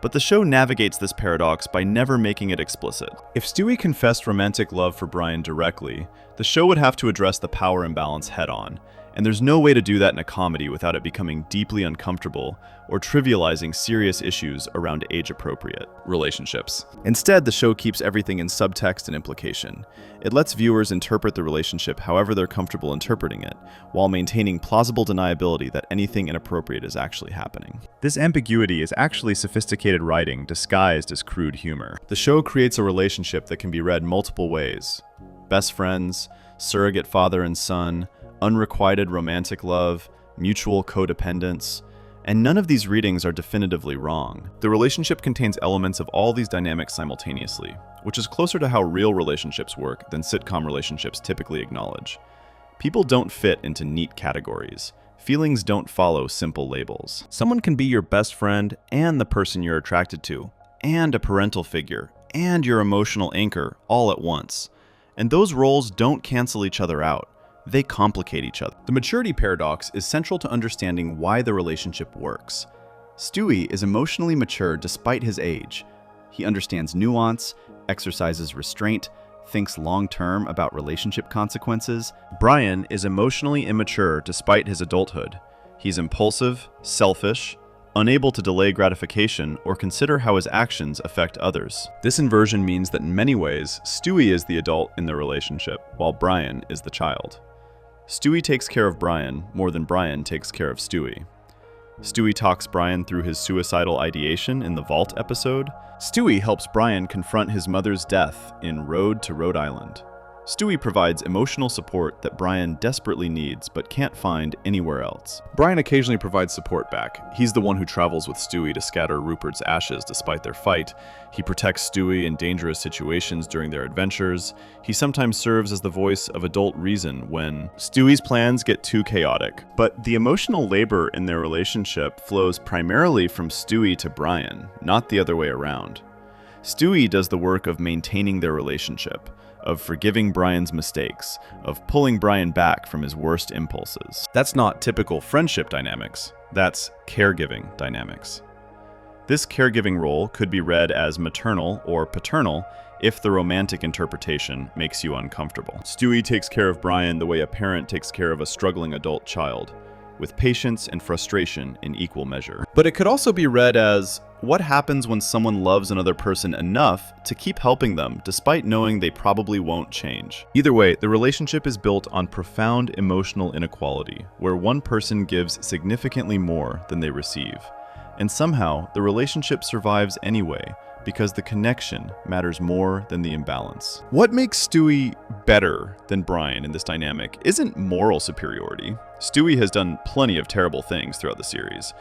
But the show navigates this paradox by never making it explicit. If Stewie confessed romantic love for Brian directly, the show would have to address the power imbalance head-on, and there's no way to do that in a comedy without it becoming deeply uncomfortable or trivializing serious issues around age-appropriate relationships. Instead, the show keeps everything in subtext and implication. It lets viewers interpret the relationship however they're comfortable interpreting it, while maintaining plausible deniability that anything inappropriate is actually happening. This ambiguity is actually sophisticated writing disguised as crude humor. The show creates a relationship that can be read multiple ways: best friends, surrogate father and son, unrequited romantic love, mutual codependence, and none of these readings are definitively wrong. The relationship contains elements of all these dynamics simultaneously, which is closer to how real relationships work than sitcom relationships typically acknowledge. People don't fit into neat categories. Feelings don't follow simple labels. Someone can be your best friend and the person you're attracted to, and a parental figure, and your emotional anchor all at once. And those roles don't cancel each other out. They complicate each other. The maturity paradox is central to understanding why the relationship works. Stewie is emotionally mature despite his age. He understands nuance, exercises restraint, thinks long-term about relationship consequences. Brian is emotionally immature despite his adulthood. He's impulsive, selfish, unable to delay gratification or consider how his actions affect others. This inversion means that in many ways, Stewie is the adult in the relationship, while Brian is the child. Stewie takes care of Brian more than Brian takes care of Stewie. Stewie talks Brian through his suicidal ideation in the Vault episode. Stewie helps Brian confront his mother's death in Road to Rhode Island. Stewie provides emotional support that Brian desperately needs but can't find anywhere else. Brian occasionally provides support back. He's the one who travels with Stewie to scatter Rupert's ashes despite their fight. He protects Stewie in dangerous situations during their adventures. He sometimes serves as the voice of adult reason when Stewie's plans get too chaotic. But the emotional labor in their relationship flows primarily from Stewie to Brian, not the other way around. Stewie does the work of maintaining their relationship, of forgiving Brian's mistakes, of pulling Brian back from his worst impulses. That's not typical friendship dynamics. That's caregiving dynamics. This caregiving role could be read as maternal or paternal if the romantic interpretation makes you uncomfortable. Stewie takes care of Brian the way a parent takes care of a struggling adult child, with patience and frustration in equal measure. But it could also be read as, what happens when someone loves another person enough to keep helping them despite knowing they probably won't change? Either way, the relationship is built on profound emotional inequality, where one person gives significantly more than they receive. And somehow, the relationship survives anyway, because the connection matters more than the imbalance. What makes Stewie better than Brian in this dynamic isn't moral superiority. Stewie has done plenty of terrible things throughout the series.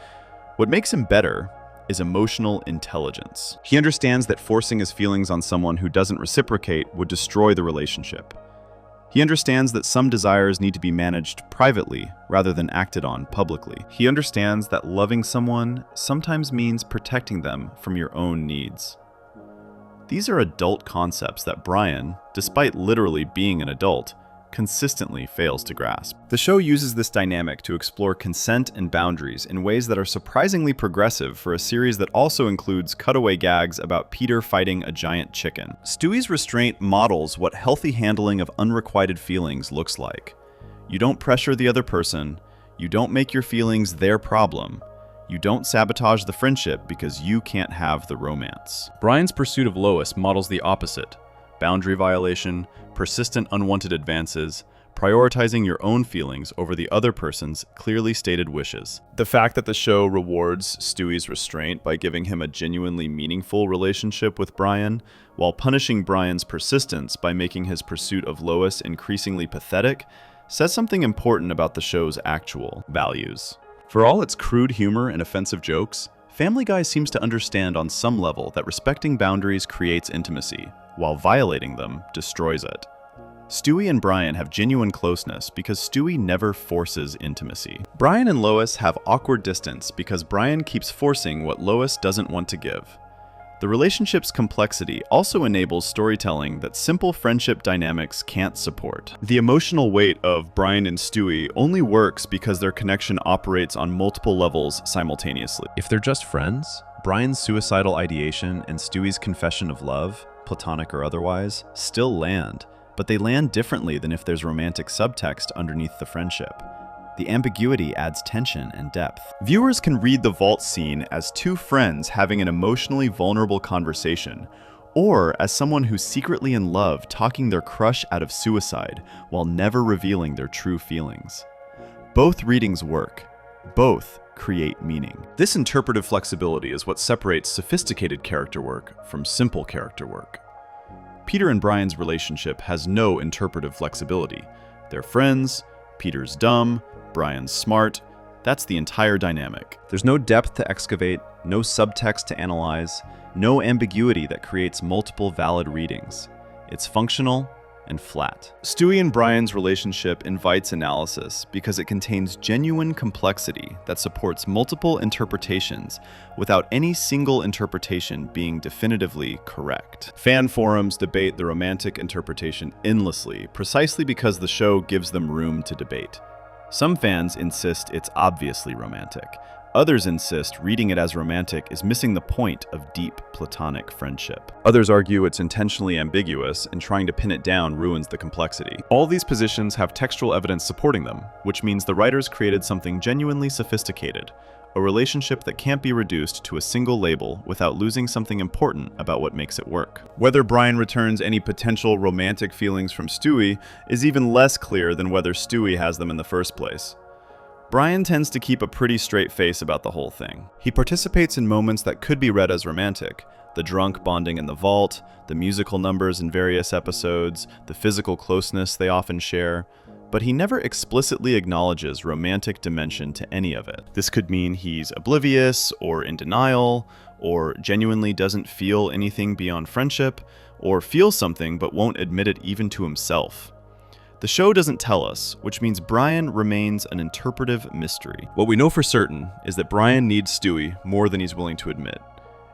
What makes him better is emotional intelligence. He understands that forcing his feelings on someone who doesn't reciprocate would destroy the relationship. He understands that some desires need to be managed privately rather than acted on publicly. He understands that loving someone sometimes means protecting them from your own needs. These are adult concepts that Brian, despite literally being an adult, consistently fails to grasp. The show uses this dynamic to explore consent and boundaries in ways that are surprisingly progressive for a series that also includes cutaway gags about Peter fighting a giant chicken. Stewie's restraint models what healthy handling of unrequited feelings looks like. You don't pressure the other person, you don't make your feelings their problem, you don't sabotage the friendship because you can't have the romance. Brian's pursuit of Lois models the opposite. Boundary violation, persistent unwanted advances, prioritizing your own feelings over the other person's clearly stated wishes. The fact that the show rewards Stewie's restraint by giving him a genuinely meaningful relationship with Brian, while punishing Brian's persistence by making his pursuit of Lois increasingly pathetic, says something important about the show's actual values. For all its crude humor and offensive jokes, Family Guy seems to understand on some level that respecting boundaries creates intimacy, while violating them destroys it. Stewie and Brian have genuine closeness because Stewie never forces intimacy. Brian and Lois have awkward distance because Brian keeps forcing what Lois doesn't want to give. The relationship's complexity also enables storytelling that simple friendship dynamics can't support. The emotional weight of Brian and Stewie only works because their connection operates on multiple levels simultaneously. If they're just friends, Brian's suicidal ideation and Stewie's confession of love, platonic or otherwise, still land, but they land differently than if there's romantic subtext underneath the friendship. The ambiguity adds tension and depth. Viewers can read the vault scene as two friends having an emotionally vulnerable conversation, or as someone who's secretly in love talking their crush out of suicide while never revealing their true feelings. Both readings work. Both create meaning. This interpretive flexibility is what separates sophisticated character work from simple character work. Peter and Brian's relationship has no interpretive flexibility. They're friends, Peter's dumb, Brian's smart. That's the entire dynamic. There's no depth to excavate, no subtext to analyze, no ambiguity that creates multiple valid readings. It's functional and flat. Stewie and Brian's relationship invites analysis because it contains genuine complexity that supports multiple interpretations without any single interpretation being definitively correct. Fan forums debate the romantic interpretation endlessly, precisely because the show gives them room to debate. Some fans insist it's obviously romantic. Others insist reading it as romantic is missing the point of deep platonic friendship. Others argue it's intentionally ambiguous, and trying to pin it down ruins the complexity. All these positions have textual evidence supporting them, which means the writers created something genuinely sophisticated, a relationship that can't be reduced to a single label without losing something important about what makes it work. Whether Brian returns any potential romantic feelings from Stewie is even less clear than whether Stewie has them in the first place. Brian tends to keep a pretty straight face about the whole thing. He participates in moments that could be read as romantic: the drunk bonding in the vault, the musical numbers in various episodes, the physical closeness they often share, but he never explicitly acknowledges romantic dimension to any of it. This could mean he's oblivious, or in denial, or genuinely doesn't feel anything beyond friendship, or feels something but won't admit it even to himself. The show doesn't tell us, which means Brian remains an interpretive mystery. What we know for certain is that Brian needs Stewie more than he's willing to admit.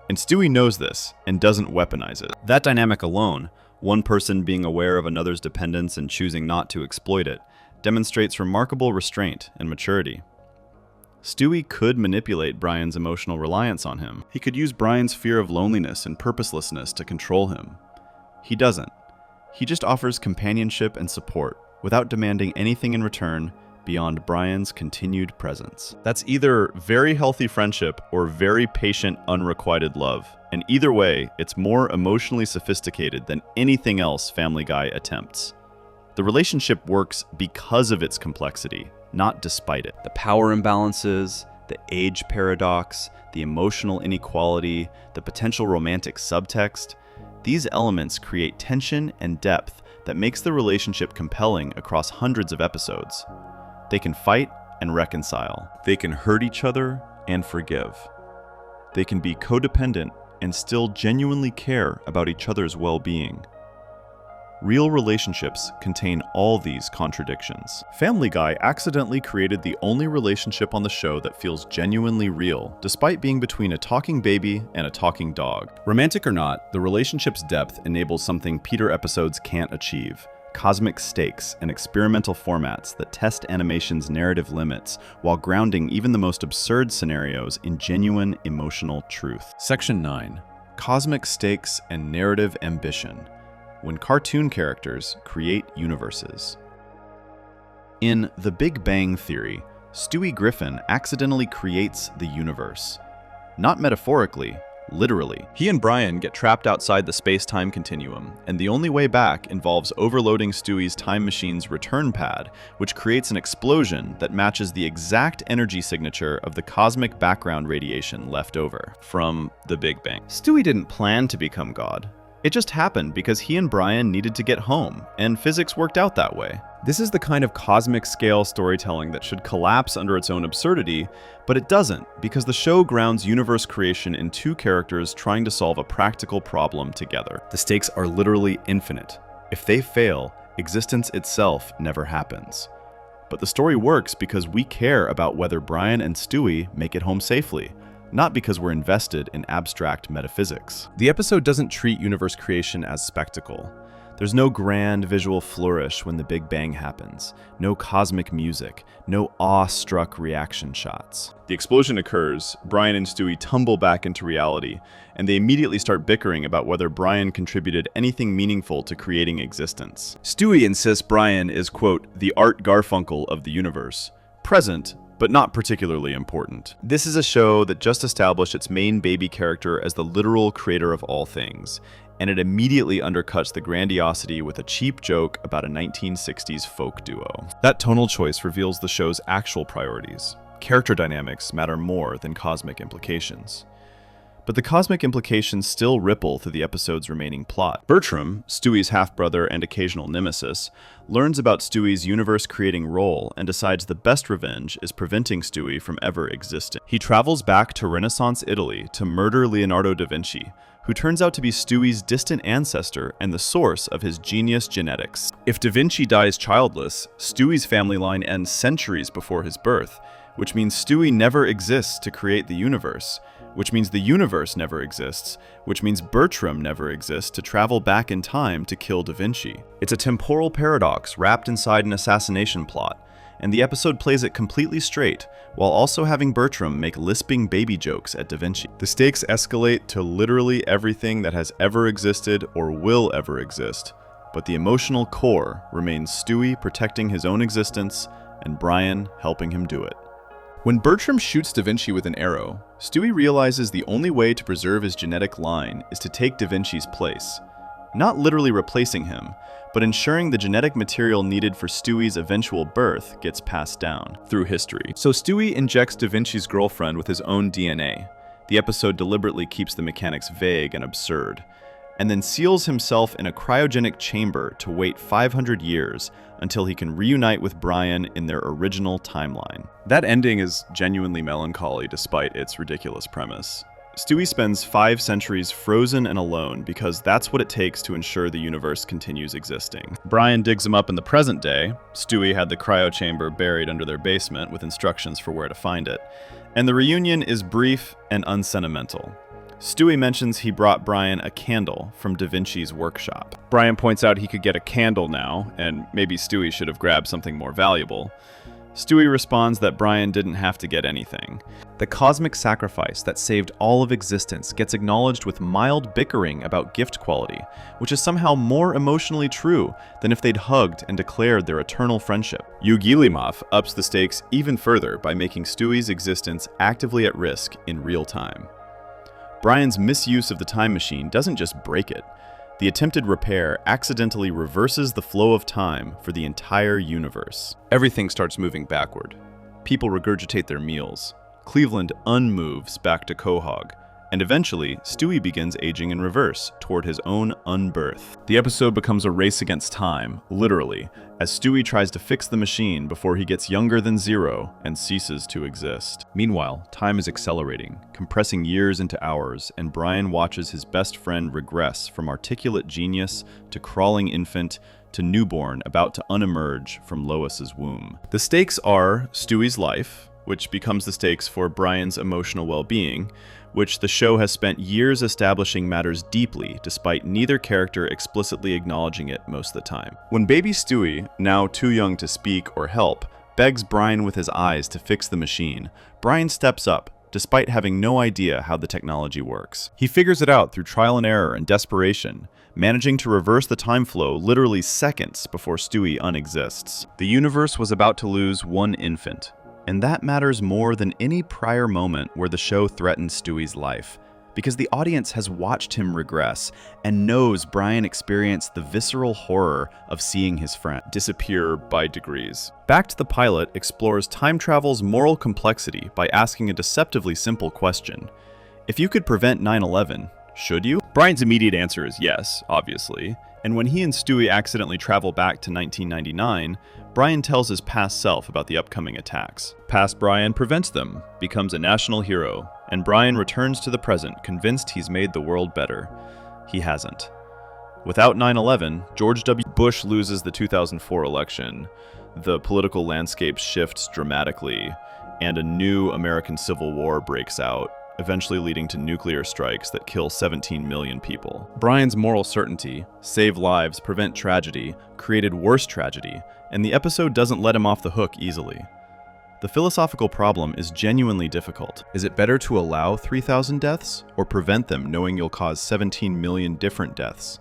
And Stewie knows this and doesn't weaponize it. That dynamic alone, one person being aware of another's dependence and choosing not to exploit it, demonstrates remarkable restraint and maturity. Stewie could manipulate Brian's emotional reliance on him. He could use Brian's fear of loneliness and purposelessness to control him. He doesn't. He just offers companionship and support without demanding anything in return beyond Brian's continued presence. That's either very healthy friendship or very patient, unrequited love. And either way, it's more emotionally sophisticated than anything else Family Guy attempts. The relationship works because of its complexity, not despite it. The power imbalances, the age paradox, the emotional inequality, the potential romantic subtext, these elements create tension and depth that makes the relationship compelling across hundreds of episodes. They can fight and reconcile. They can hurt each other and forgive. They can be codependent and still genuinely care about each other's well-being. Real relationships contain all these contradictions. Family Guy accidentally created the only relationship on the show that feels genuinely real, despite being between a talking baby and a talking dog. Romantic or not, the relationship's depth enables something Peter episodes can't achieve: cosmic stakes and experimental formats that test animation's narrative limits while grounding even the most absurd scenarios in genuine emotional truth. Section 9. Cosmic stakes and narrative ambition. When cartoon characters create universes. In The Big Bang Theory, Stewie Griffin accidentally creates the universe. Not metaphorically, literally. He and Brian get trapped outside the space-time continuum, and the only way back involves overloading Stewie's time machine's return pad, which creates an explosion that matches the exact energy signature of the cosmic background radiation left over from the Big Bang. Stewie didn't plan to become God. It just happened because he and Brian needed to get home, and physics worked out that way. This is the kind of cosmic scale storytelling that should collapse under its own absurdity, but it doesn't, because the show grounds universe creation in two characters trying to solve a practical problem together. The stakes are literally infinite. If they fail, existence itself never happens. But the story works because we care about whether Brian and Stewie make it home safely, not because we're invested in abstract metaphysics. The episode doesn't treat universe creation as spectacle. There's no grand visual flourish when the Big Bang happens, no cosmic music, no awe-struck reaction shots. The explosion occurs, Brian and Stewie tumble back into reality, and they immediately start bickering about whether Brian contributed anything meaningful to creating existence. Stewie insists Brian is, quote, the Art Garfunkel of the universe, present, but not particularly important. This is a show that just established its main baby character as the literal creator of all things, and it immediately undercuts the grandiosity with a cheap joke about a 1960s folk duo. That tonal choice reveals the show's actual priorities. Character dynamics matter more than cosmic implications. But the cosmic implications still ripple through the episode's remaining plot. Bertram, Stewie's half-brother and occasional nemesis, learns about Stewie's universe-creating role and decides the best revenge is preventing Stewie from ever existing. He travels back to Renaissance Italy to murder Leonardo da Vinci, who turns out to be Stewie's distant ancestor and the source of his genius genetics. If da Vinci dies childless, Stewie's family line ends centuries before his birth, which means Stewie never exists to create the universe, which means the universe never exists, which means Bertram never exists to travel back in time to kill Da Vinci. It's a temporal paradox wrapped inside an assassination plot, and the episode plays it completely straight, while also having Bertram make lisping baby jokes at Da Vinci. The stakes escalate to literally everything that has ever existed or will ever exist, but the emotional core remains Stewie protecting his own existence and Brian helping him do it. When Bertram shoots Da Vinci with an arrow, Stewie realizes the only way to preserve his genetic line is to take Da Vinci's place. Not literally replacing him, but ensuring the genetic material needed for Stewie's eventual birth gets passed down through history. So Stewie injects Da Vinci's girlfriend with his own DNA. The episode deliberately keeps the mechanics vague and absurd, and then seals himself in a cryogenic chamber to wait 500 years until he can reunite with Brian in their original timeline. That ending is genuinely melancholy despite its ridiculous premise. Stewie spends 5 centuries frozen and alone because that's what it takes to ensure the universe continues existing. Brian digs him up in the present day. Stewie had the cryo chamber buried under their basement with instructions for where to find it. And the reunion is brief and unsentimental. Stewie mentions he brought Brian a candle from Da Vinci's workshop. Brian points out he could get a candle now, and maybe Stewie should have grabbed something more valuable. Stewie responds that Brian didn't have to get anything. The cosmic sacrifice that saved all of existence gets acknowledged with mild bickering about gift quality, which is somehow more emotionally true than if they'd hugged and declared their eternal friendship. Yugilimov ups the stakes even further by making Stewie's existence actively at risk in real time. Brian's misuse of the time machine doesn't just break it. The attempted repair accidentally reverses the flow of time for the entire universe. Everything starts moving backward. People regurgitate their meals. Cleveland unmoves back to Quahog. And eventually, Stewie begins aging in reverse toward his own unbirth. The episode becomes a race against time, literally, as Stewie tries to fix the machine before he gets younger than zero and ceases to exist. Meanwhile, time is accelerating, compressing years into hours, and Brian watches his best friend regress from articulate genius to crawling infant to newborn about to unemerge from Lois's womb. The stakes are Stewie's life, which becomes the stakes for Brian's emotional well-being, which the show has spent years establishing matters deeply, despite neither character explicitly acknowledging it most of the time. When baby Stewie, now too young to speak or help, begs Brian with his eyes to fix the machine, Brian steps up, despite having no idea how the technology works. He figures it out through trial and error and desperation, managing to reverse the time flow literally seconds before Stewie unexists. The universe was about to lose one infant, and that matters more than any prior moment where the show threatened Stewie's life, because the audience has watched him regress and knows Brian experienced the visceral horror of seeing his friend disappear by degrees. Back to the Pilot explores time travel's moral complexity by asking a deceptively simple question. If you could prevent 9/11, should you? Brian's immediate answer is yes, obviously. And when he and Stewie accidentally travel back to 1999, Brian tells his past self about the upcoming attacks. Past Brian prevents them, becomes a national hero, and Brian returns to the present convinced he's made the world better. He hasn't. Without 9/11, George W. Bush loses the 2004 election, the political landscape shifts dramatically, and a new American Civil War breaks out, eventually leading to nuclear strikes that kill 17 million people. Brian's moral certainty, save lives, prevent tragedy, created worse tragedy, and the episode doesn't let him off the hook easily. The philosophical problem is genuinely difficult. Is it better to allow 3,000 deaths, or prevent them knowing you'll cause 17 million different deaths?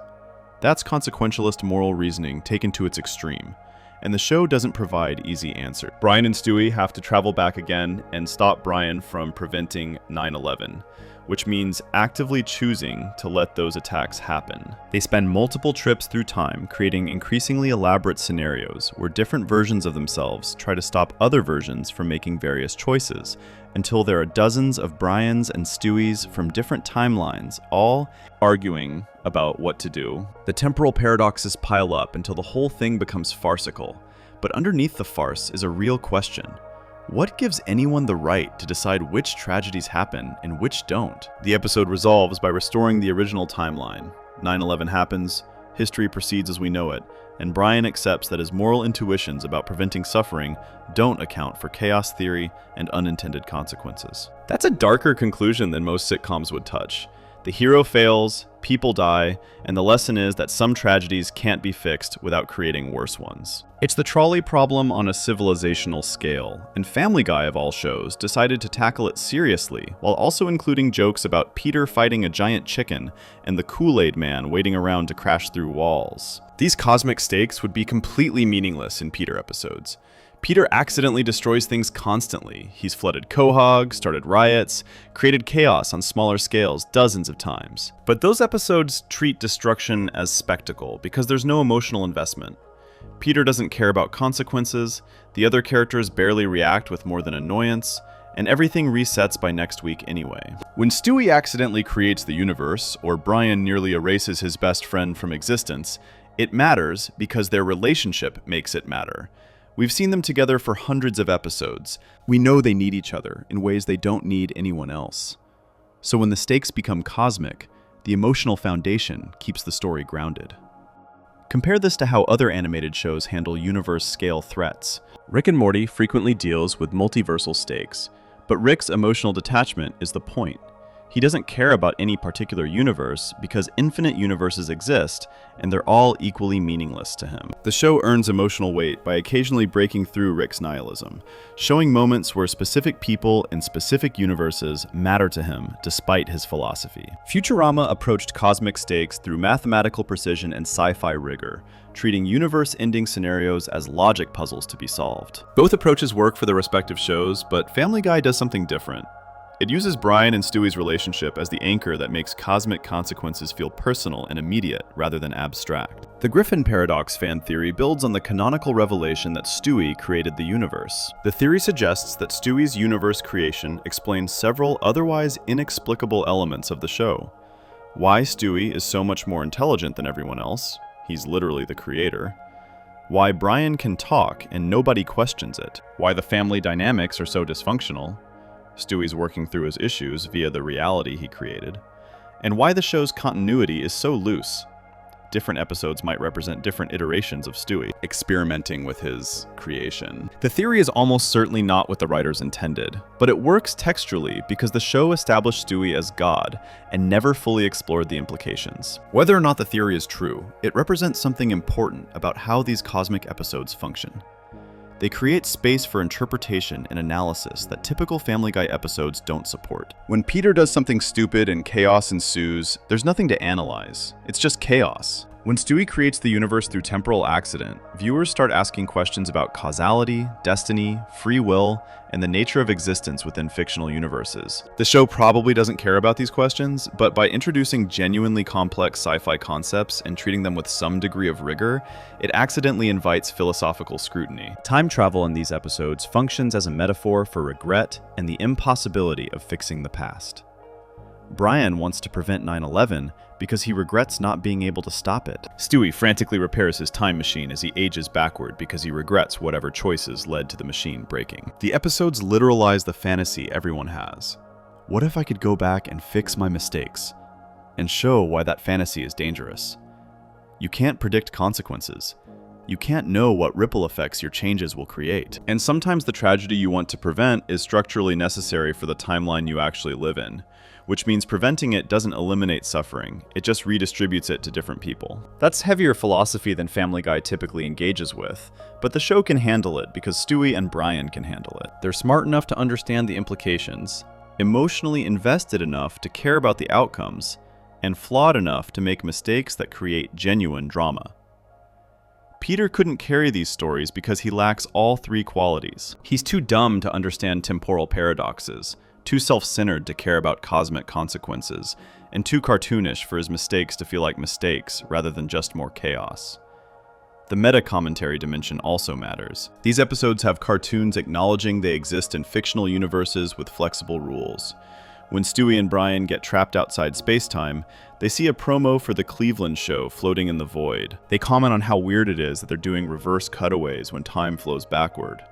That's consequentialist moral reasoning taken to its extreme, and the show doesn't provide easy answers. Brian and Stewie have to travel back again and stop Brian from preventing 9/11, which means actively choosing to let those attacks happen. They spend multiple trips through time, creating increasingly elaborate scenarios where different versions of themselves try to stop other versions from making various choices, until there are dozens of Brians and Stewies from different timelines, all arguing about what to do. The temporal paradoxes pile up until the whole thing becomes farcical. But underneath the farce is a real question. What gives anyone the right to decide which tragedies happen and which don't? The episode resolves by restoring the original timeline. 9/11 happens, history proceeds as we know it, and Brian accepts that his moral intuitions about preventing suffering don't account for chaos theory and unintended consequences. That's a darker conclusion than most sitcoms would touch. The hero fails, people die, and the lesson is that some tragedies can't be fixed without creating worse ones. It's the trolley problem on a civilizational scale, and Family Guy of all shows decided to tackle it seriously, while also including jokes about Peter fighting a giant chicken and the Kool-Aid Man waiting around to crash through walls. These cosmic stakes would be completely meaningless in Peter episodes. Peter accidentally destroys things constantly. He's flooded Quahog, started riots, created chaos on smaller scales dozens of times. But those episodes treat destruction as spectacle because there's no emotional investment. Peter doesn't care about consequences, the other characters barely react with more than annoyance, and everything resets by next week anyway. When Stewie accidentally creates the universe, or Brian nearly erases his best friend from existence, it matters because their relationship makes it matter. We've seen them together for hundreds of episodes. We know they need each other in ways they don't need anyone else. So when the stakes become cosmic, the emotional foundation keeps the story grounded. Compare this to how other animated shows handle universe-scale threats. Rick and Morty frequently deals with multiversal stakes, but Rick's emotional detachment is the point. He doesn't care about any particular universe because infinite universes exist, and they're all equally meaningless to him. The show earns emotional weight by occasionally breaking through Rick's nihilism, showing moments where specific people and specific universes matter to him despite his philosophy. Futurama approached cosmic stakes through mathematical precision and sci-fi rigor, treating universe-ending scenarios as logic puzzles to be solved. Both approaches work for their respective shows, but Family Guy does something different. It uses Brian and Stewie's relationship as the anchor that makes cosmic consequences feel personal and immediate rather than abstract. The Griffin Paradox fan theory builds on the canonical revelation that Stewie created the universe. The theory suggests that Stewie's universe creation explains several otherwise inexplicable elements of the show. Why Stewie is so much more intelligent than everyone else, he's literally the creator. Why Brian can talk and nobody questions it. Why the family dynamics are so dysfunctional. Stewie's working through his issues via the reality he created, and why the show's continuity is so loose. Different episodes might represent different iterations of Stewie, experimenting with his creation. The theory is almost certainly not what the writers intended, but it works textually because the show established Stewie as God and never fully explored the implications. Whether or not the theory is true, it represents something important about how these cosmic episodes function. They create space for interpretation and analysis that typical Family Guy episodes don't support. When Peter does something stupid and chaos ensues, there's nothing to analyze. It's just chaos. When Stewie creates the universe through temporal accident, viewers start asking questions about causality, destiny, free will, and the nature of existence within fictional universes. The show probably doesn't care about these questions, but by introducing genuinely complex sci-fi concepts and treating them with some degree of rigor, it accidentally invites philosophical scrutiny. Time travel in these episodes functions as a metaphor for regret and the impossibility of fixing the past. Brian wants to prevent 9/11 because he regrets not being able to stop it. Stewie frantically repairs his time machine as he ages backward because he regrets whatever choices led to the machine breaking. The episodes literalize the fantasy everyone has. What if I could go back and fix my mistakes? And show why that fantasy is dangerous. You can't predict consequences. You can't know what ripple effects your changes will create. And sometimes the tragedy you want to prevent is structurally necessary for the timeline you actually live in, which means preventing it doesn't eliminate suffering, it just redistributes it to different people. That's heavier philosophy than Family Guy typically engages with, but the show can handle it because Stewie and Brian can handle it. They're smart enough to understand the implications, emotionally invested enough to care about the outcomes, and flawed enough to make mistakes that create genuine drama. Peter couldn't carry these stories because he lacks all three qualities. He's too dumb to understand temporal paradoxes, too self-centered to care about cosmic consequences, and too cartoonish for his mistakes to feel like mistakes rather than just more chaos. The meta-commentary dimension also matters. These episodes have cartoons acknowledging they exist in fictional universes with flexible rules. When Stewie and Brian get trapped outside space-time, they see a promo for the Cleveland show floating in the void. They comment on how weird it is that they're doing reverse cutaways when time flows backward.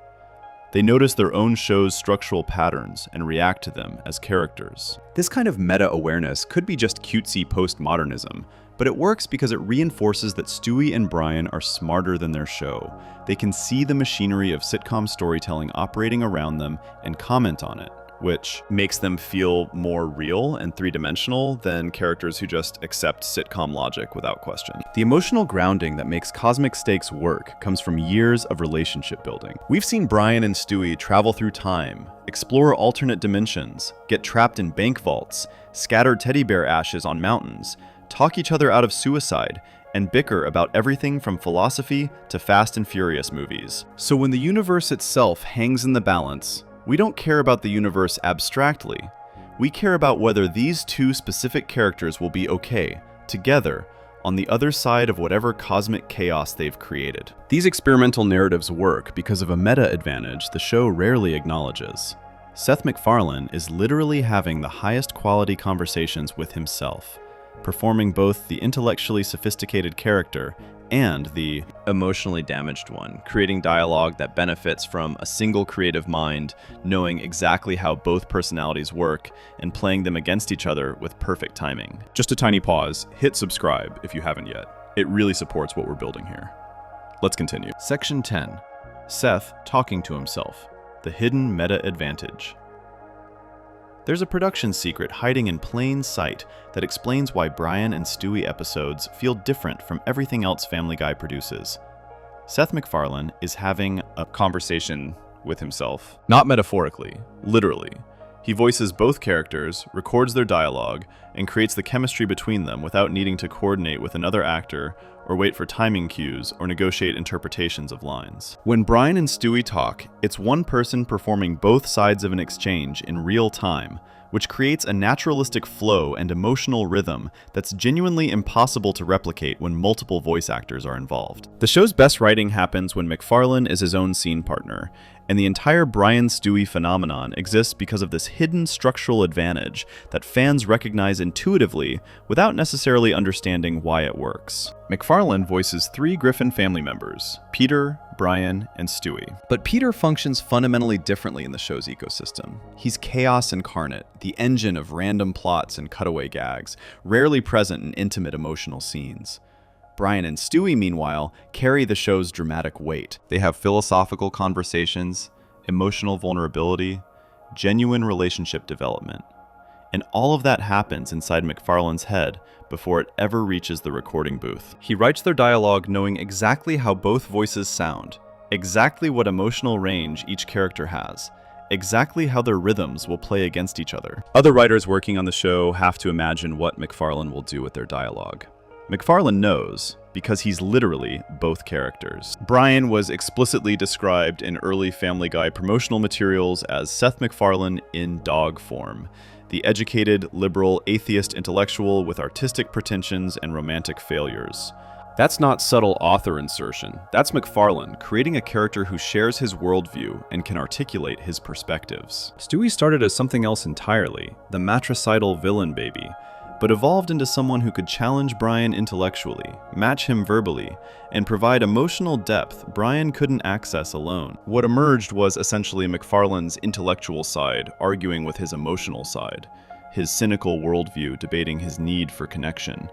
They notice their own show's structural patterns and react to them as characters. This kind of meta-awareness could be just cutesy postmodernism, but it works because it reinforces that Stewie and Brian are smarter than their show. They can see the machinery of sitcom storytelling operating around them and comment on it, which makes them feel more real and three-dimensional than characters who just accept sitcom logic without question. The emotional grounding that makes cosmic stakes work comes from years of relationship building. We've seen Brian and Stewie travel through time, explore alternate dimensions, get trapped in bank vaults, scatter teddy bear ashes on mountains, talk each other out of suicide, and bicker about everything from philosophy to Fast and Furious movies. So when the universe itself hangs in the balance, we don't care about the universe abstractly. We care about whether these two specific characters will be okay, together, on the other side of whatever cosmic chaos they've created. These experimental narratives work because of a meta-advantage the show rarely acknowledges. Seth MacFarlane is literally having the highest quality conversations with himself, performing both the intellectually sophisticated character and the emotionally damaged one, creating dialogue that benefits from a single creative mind, knowing exactly how both personalities work, and playing them against each other with perfect timing. Just a tiny pause, hit subscribe if you haven't yet. It really supports what we're building here. Let's continue. Section 10. Seth talking to himself. The hidden meta advantage. There's a production secret hiding in plain sight that explains why Brian and Stewie episodes feel different from everything else Family Guy produces. Seth MacFarlane is having a conversation with himself. Not metaphorically, literally. He voices both characters, records their dialogue, and creates the chemistry between them without needing to coordinate with another actor or wait for timing cues or negotiate interpretations of lines. When Brian and Stewie talk, it's one person performing both sides of an exchange in real time, which creates a naturalistic flow and emotional rhythm that's genuinely impossible to replicate when multiple voice actors are involved. The show's best writing happens when MacFarlane is his own scene partner, and the entire Brian-Stewie phenomenon exists because of this hidden structural advantage that fans recognize intuitively without necessarily understanding why it works. MacFarlane voices 3 Griffin family members, Peter, Brian, and Stewie. But Peter functions fundamentally differently in the show's ecosystem. He's chaos incarnate, the engine of random plots and cutaway gags, rarely present in intimate emotional scenes. Brian and Stewie, meanwhile, carry the show's dramatic weight. They have philosophical conversations, emotional vulnerability, genuine relationship development. And all of that happens inside MacFarlane's head before it ever reaches the recording booth. He writes their dialogue knowing exactly how both voices sound, exactly what emotional range each character has, exactly how their rhythms will play against each other. Other writers working on the show have to imagine what MacFarlane will do with their dialogue. MacFarlane knows, because he's literally both characters. Brian was explicitly described in early Family Guy promotional materials as Seth MacFarlane in dog form, the educated, liberal, atheist intellectual with artistic pretensions and romantic failures. That's not subtle author insertion. That's MacFarlane creating a character who shares his worldview and can articulate his perspectives. Stewie started as something else entirely, the matricidal villain baby, but evolved into someone who could challenge Brian intellectually, match him verbally, and provide emotional depth Brian couldn't access alone. What emerged was essentially MacFarlane's intellectual side arguing with his emotional side, his cynical worldview debating his need for connection,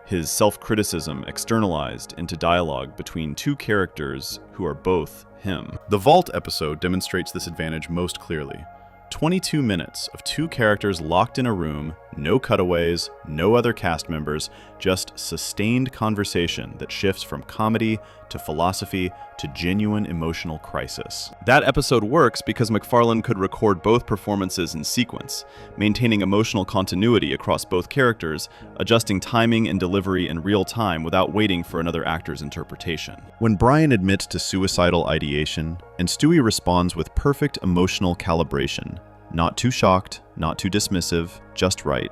his self-criticism externalized into dialogue between 2 characters who are both him. The Vault episode demonstrates this advantage most clearly. 22 minutes of 2 characters locked in a room, no cutaways, no other cast members, just sustained conversation that shifts from comedy to philosophy to genuine emotional crisis. That episode works because MacFarlane could record both performances in sequence, maintaining emotional continuity across both characters, adjusting timing and delivery in real time without waiting for another actor's interpretation. When Brian admits to suicidal ideation, and Stewie responds with perfect emotional calibration, not too shocked, not too dismissive, just right.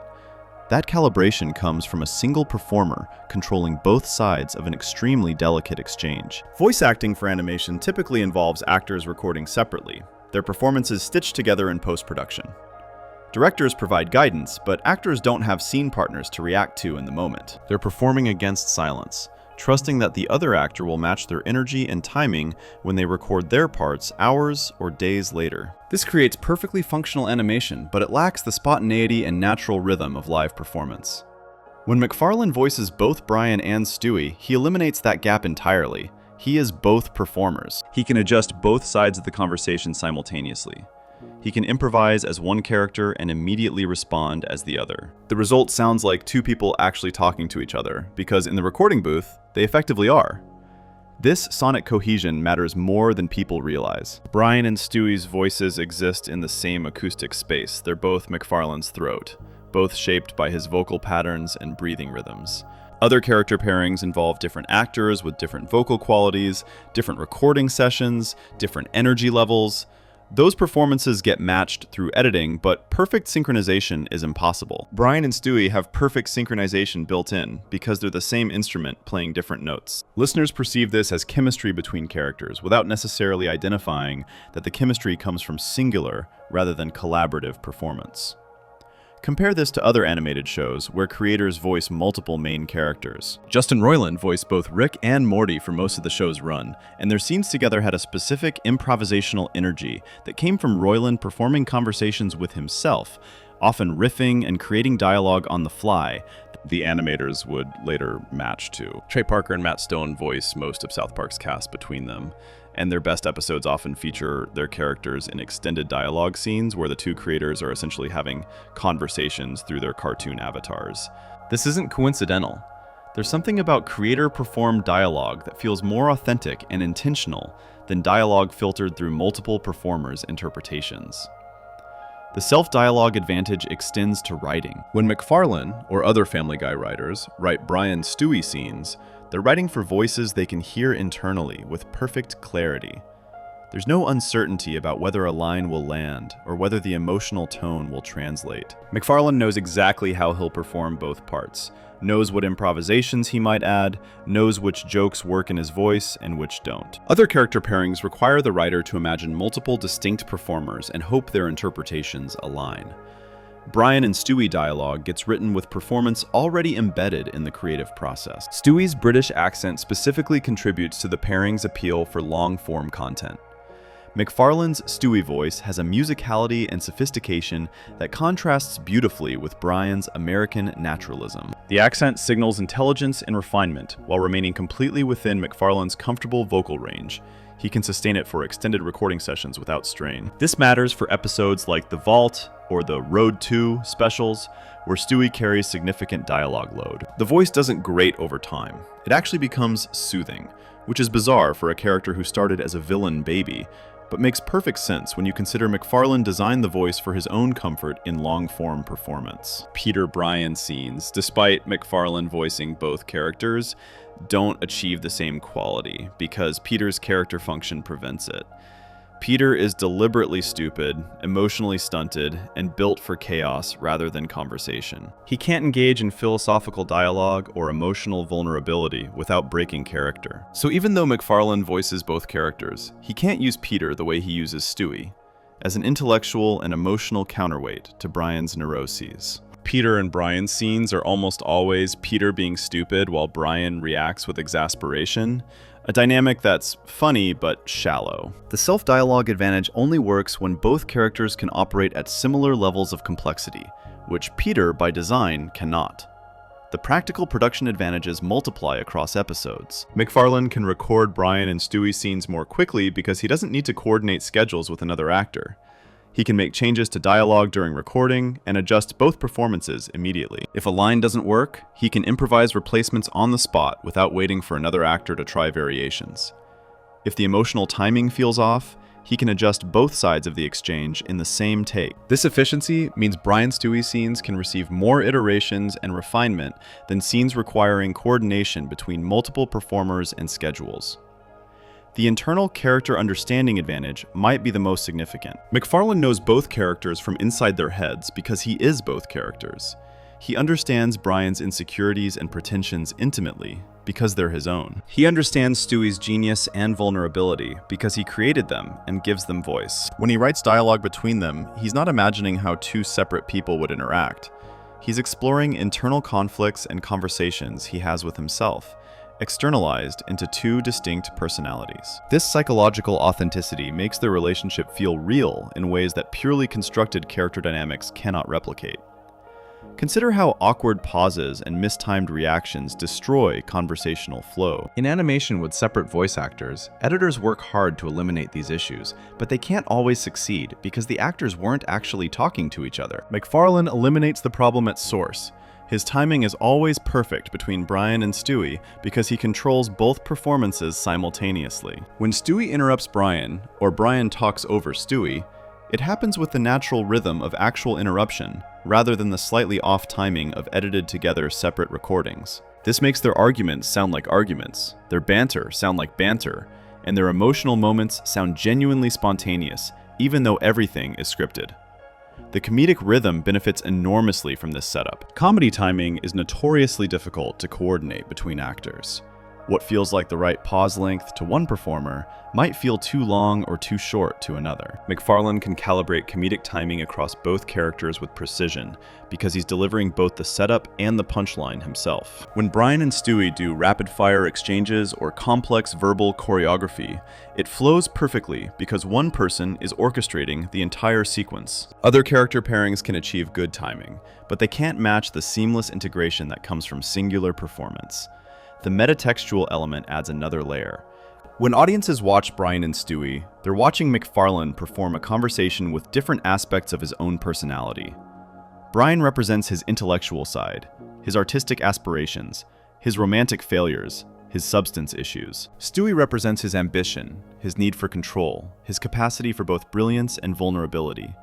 That calibration comes from a single performer controlling both sides of an extremely delicate exchange. Voice acting for animation typically involves actors recording separately, their performances stitched together in post-production. Directors provide guidance, but actors don't have scene partners to react to in the moment. They're performing against silence, trusting that the other actor will match their energy and timing when they record their parts hours or days later. This creates perfectly functional animation, but it lacks the spontaneity and natural rhythm of live performance. When MacFarlane voices both Brian and Stewie, he eliminates that gap entirely. He is both performers. He can adjust both sides of the conversation simultaneously. He can improvise as one character and immediately respond as the other. The result sounds like 2 people actually talking to each other, because in the recording booth, they effectively are. This sonic cohesion matters more than people realize. Brian and Stewie's voices exist in the same acoustic space. They're both MacFarlane's throat, both shaped by his vocal patterns and breathing rhythms. Other character pairings involve different actors with different vocal qualities, different recording sessions, different energy levels. Those performances get matched through editing, but perfect synchronization is impossible. Brian and Stewie have perfect synchronization built in because they're the same instrument playing different notes. Listeners perceive this as chemistry between characters without necessarily identifying that the chemistry comes from singular rather than collaborative performance. Compare this to other animated shows where creators voice multiple main characters. Justin Roiland voiced both Rick and Morty for most of the show's run, and their scenes together had a specific improvisational energy that came from Roiland performing conversations with himself, often riffing and creating dialogue on the fly the animators would later match to. Trey Parker and Matt Stone voice most of South Park's cast between them, and their best episodes often feature their characters in extended dialogue scenes where the two creators are essentially having conversations through their cartoon avatars. This isn't coincidental. There's something about creator-performed dialogue that feels more authentic and intentional than dialogue filtered through multiple performers' interpretations. The self-dialogue advantage extends to writing. When McFarlane, or other Family Guy writers, write Brian Stewie scenes, they're writing for voices they can hear internally with perfect clarity. There's no uncertainty about whether a line will land or whether the emotional tone will translate. McFarlane knows exactly how he'll perform both parts, knows what improvisations he might add, knows which jokes work in his voice and which don't. Other character pairings require the writer to imagine multiple distinct performers and hope their interpretations align. Brian and Stewie dialogue gets written with performance already embedded in the creative process. Stewie's British accent specifically contributes to the pairing's appeal for long-form content. McFarlane's Stewie voice has a musicality and sophistication that contrasts beautifully with Brian's American naturalism. The accent signals intelligence and refinement while remaining completely within McFarlane's comfortable vocal range. He can sustain it for extended recording sessions without strain. This matters for episodes like The Vault or the Road 2 specials, where Stewie carries significant dialogue load. The voice doesn't grate over time. It actually becomes soothing, which is bizarre for a character who started as a villain baby, but makes perfect sense when you consider McFarlane designed the voice for his own comfort in long-form performance. Peter-Brian scenes, despite McFarlane voicing both characters, don't achieve the same quality because Peter's character function prevents it. Peter is deliberately stupid, emotionally stunted, and built for chaos rather than conversation. He can't engage in philosophical dialogue or emotional vulnerability without breaking character. So even though McFarlane voices both characters, he can't use Peter the way he uses Stewie, as an intellectual and emotional counterweight to Brian's neuroses. Peter and Brian scenes are almost always Peter being stupid while Brian reacts with exasperation, a dynamic that's funny but shallow. The self-dialogue advantage only works when both characters can operate at similar levels of complexity, which Peter, by design, cannot. The practical production advantages multiply across episodes. McFarlane can record Brian and Stewie scenes more quickly because he doesn't need to coordinate schedules with another actor. He can make changes to dialogue during recording and adjust both performances immediately. If a line doesn't work, he can improvise replacements on the spot without waiting for another actor to try variations. If the emotional timing feels off, he can adjust both sides of the exchange in the same take. This efficiency means Brian Stewie scenes can receive more iterations and refinement than scenes requiring coordination between multiple performers and schedules. The internal character understanding advantage might be the most significant. McFarlane knows both characters from inside their heads because he is both characters. He understands Brian's insecurities and pretensions intimately because they're his own. He understands Stewie's genius and vulnerability because he created them and gives them voice. When he writes dialogue between them, he's not imagining how two separate people would interact. He's exploring internal conflicts and conversations he has with himself, externalized into two distinct personalities. This psychological authenticity makes their relationship feel real in ways that purely constructed character dynamics cannot replicate. Consider how awkward pauses and mistimed reactions destroy conversational flow. In animation with separate voice actors, editors work hard to eliminate these issues, but they can't always succeed because the actors weren't actually talking to each other. McFarlane eliminates the problem at source. His timing is always perfect between Brian and Stewie because he controls both performances simultaneously. When Stewie interrupts Brian, or Brian talks over Stewie, it happens with the natural rhythm of actual interruption, rather than the slightly off timing of edited together separate recordings. This makes their arguments sound like arguments, their banter sound like banter, and their emotional moments sound genuinely spontaneous, even though everything is scripted. The comedic rhythm benefits enormously from this setup. Comedy timing is notoriously difficult to coordinate between actors. What feels like the right pause length to one performer might feel too long or too short to another. McFarlane can calibrate comedic timing across both characters with precision because he's delivering both the setup and the punchline himself. When Brian and Stewie do rapid-fire exchanges or complex verbal choreography, it flows perfectly because one person is orchestrating the entire sequence. Other character pairings can achieve good timing, but they can't match the seamless integration that comes from singular performance. The metatextual element adds another layer. When audiences watch Brian and Stewie, they're watching McFarlane perform a conversation with different aspects of his own personality. Brian represents his intellectual side, his artistic aspirations, his romantic failures, his substance issues. Stewie represents his ambition, his need for control, his capacity for both brilliance and vulnerability.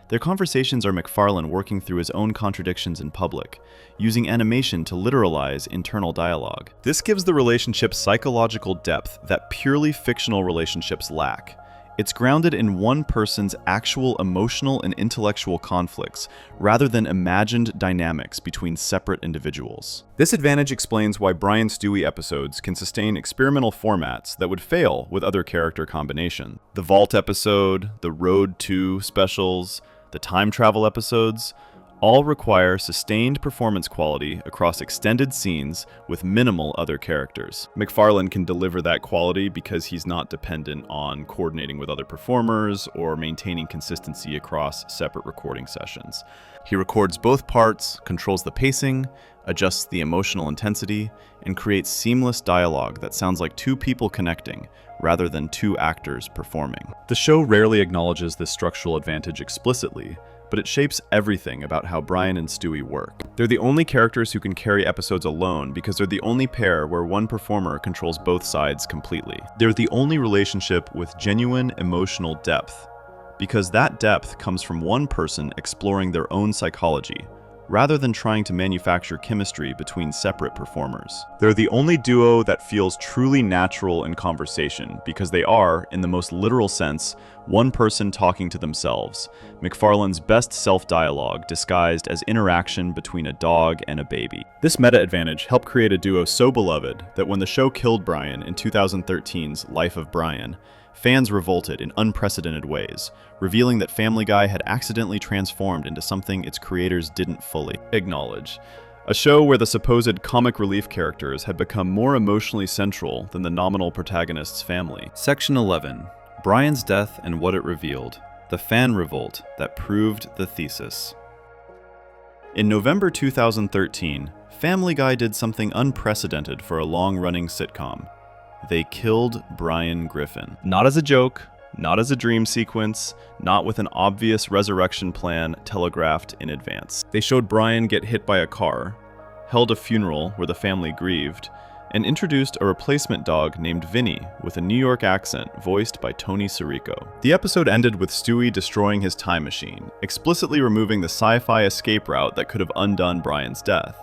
Their conversations are McFarlane working through his own contradictions in public, using animation to literalize internal dialogue. This gives the relationship psychological depth that purely fictional relationships lack. It's grounded in one person's actual emotional and intellectual conflicts, rather than imagined dynamics between separate individuals. This advantage explains why Brian Stewie episodes can sustain experimental formats that would fail with other character combinations. The Vault episode, the Road to specials, the time travel episodes all require sustained performance quality across extended scenes with minimal other characters. McFarlane can deliver that quality because he's not dependent on coordinating with other performers or maintaining consistency across separate recording sessions. He records both parts, controls the pacing, adjusts the emotional intensity, and creates seamless dialogue that sounds like two people connecting rather than two actors performing. The show rarely acknowledges this structural advantage explicitly, but it shapes everything about how Brian and Stewie work. They're the only characters who can carry episodes alone because they're the only pair where one performer controls both sides completely. They're the only relationship with genuine emotional depth, because that depth comes from one person exploring their own psychology, rather than trying to manufacture chemistry between separate performers. They're the only duo that feels truly natural in conversation because they are, in the most literal sense, one person talking to themselves, McFarlane's best self-dialogue disguised as interaction between a dog and a baby. This meta-advantage helped create a duo so beloved that when the show killed Brian in 2013's Life of Brian, fans revolted in unprecedented ways, revealing that Family Guy had accidentally transformed into something its creators didn't fully acknowledge. A show where the supposed comic relief characters had become more emotionally central than the nominal protagonist's family. Section 11. Brian's Death and What It Revealed. The Fan Revolt That Proved the Thesis. In November 2013, Family Guy did something unprecedented for a long-running sitcom. They killed Brian Griffin. Not as a joke, not as a dream sequence, not with an obvious resurrection plan telegraphed in advance. They showed Brian get hit by a car, held a funeral where the family grieved, and introduced a replacement dog named Vinny with a New York accent voiced by Tony Sirico. The episode ended with Stewie destroying his time machine, explicitly removing the sci-fi escape route that could have undone Brian's death.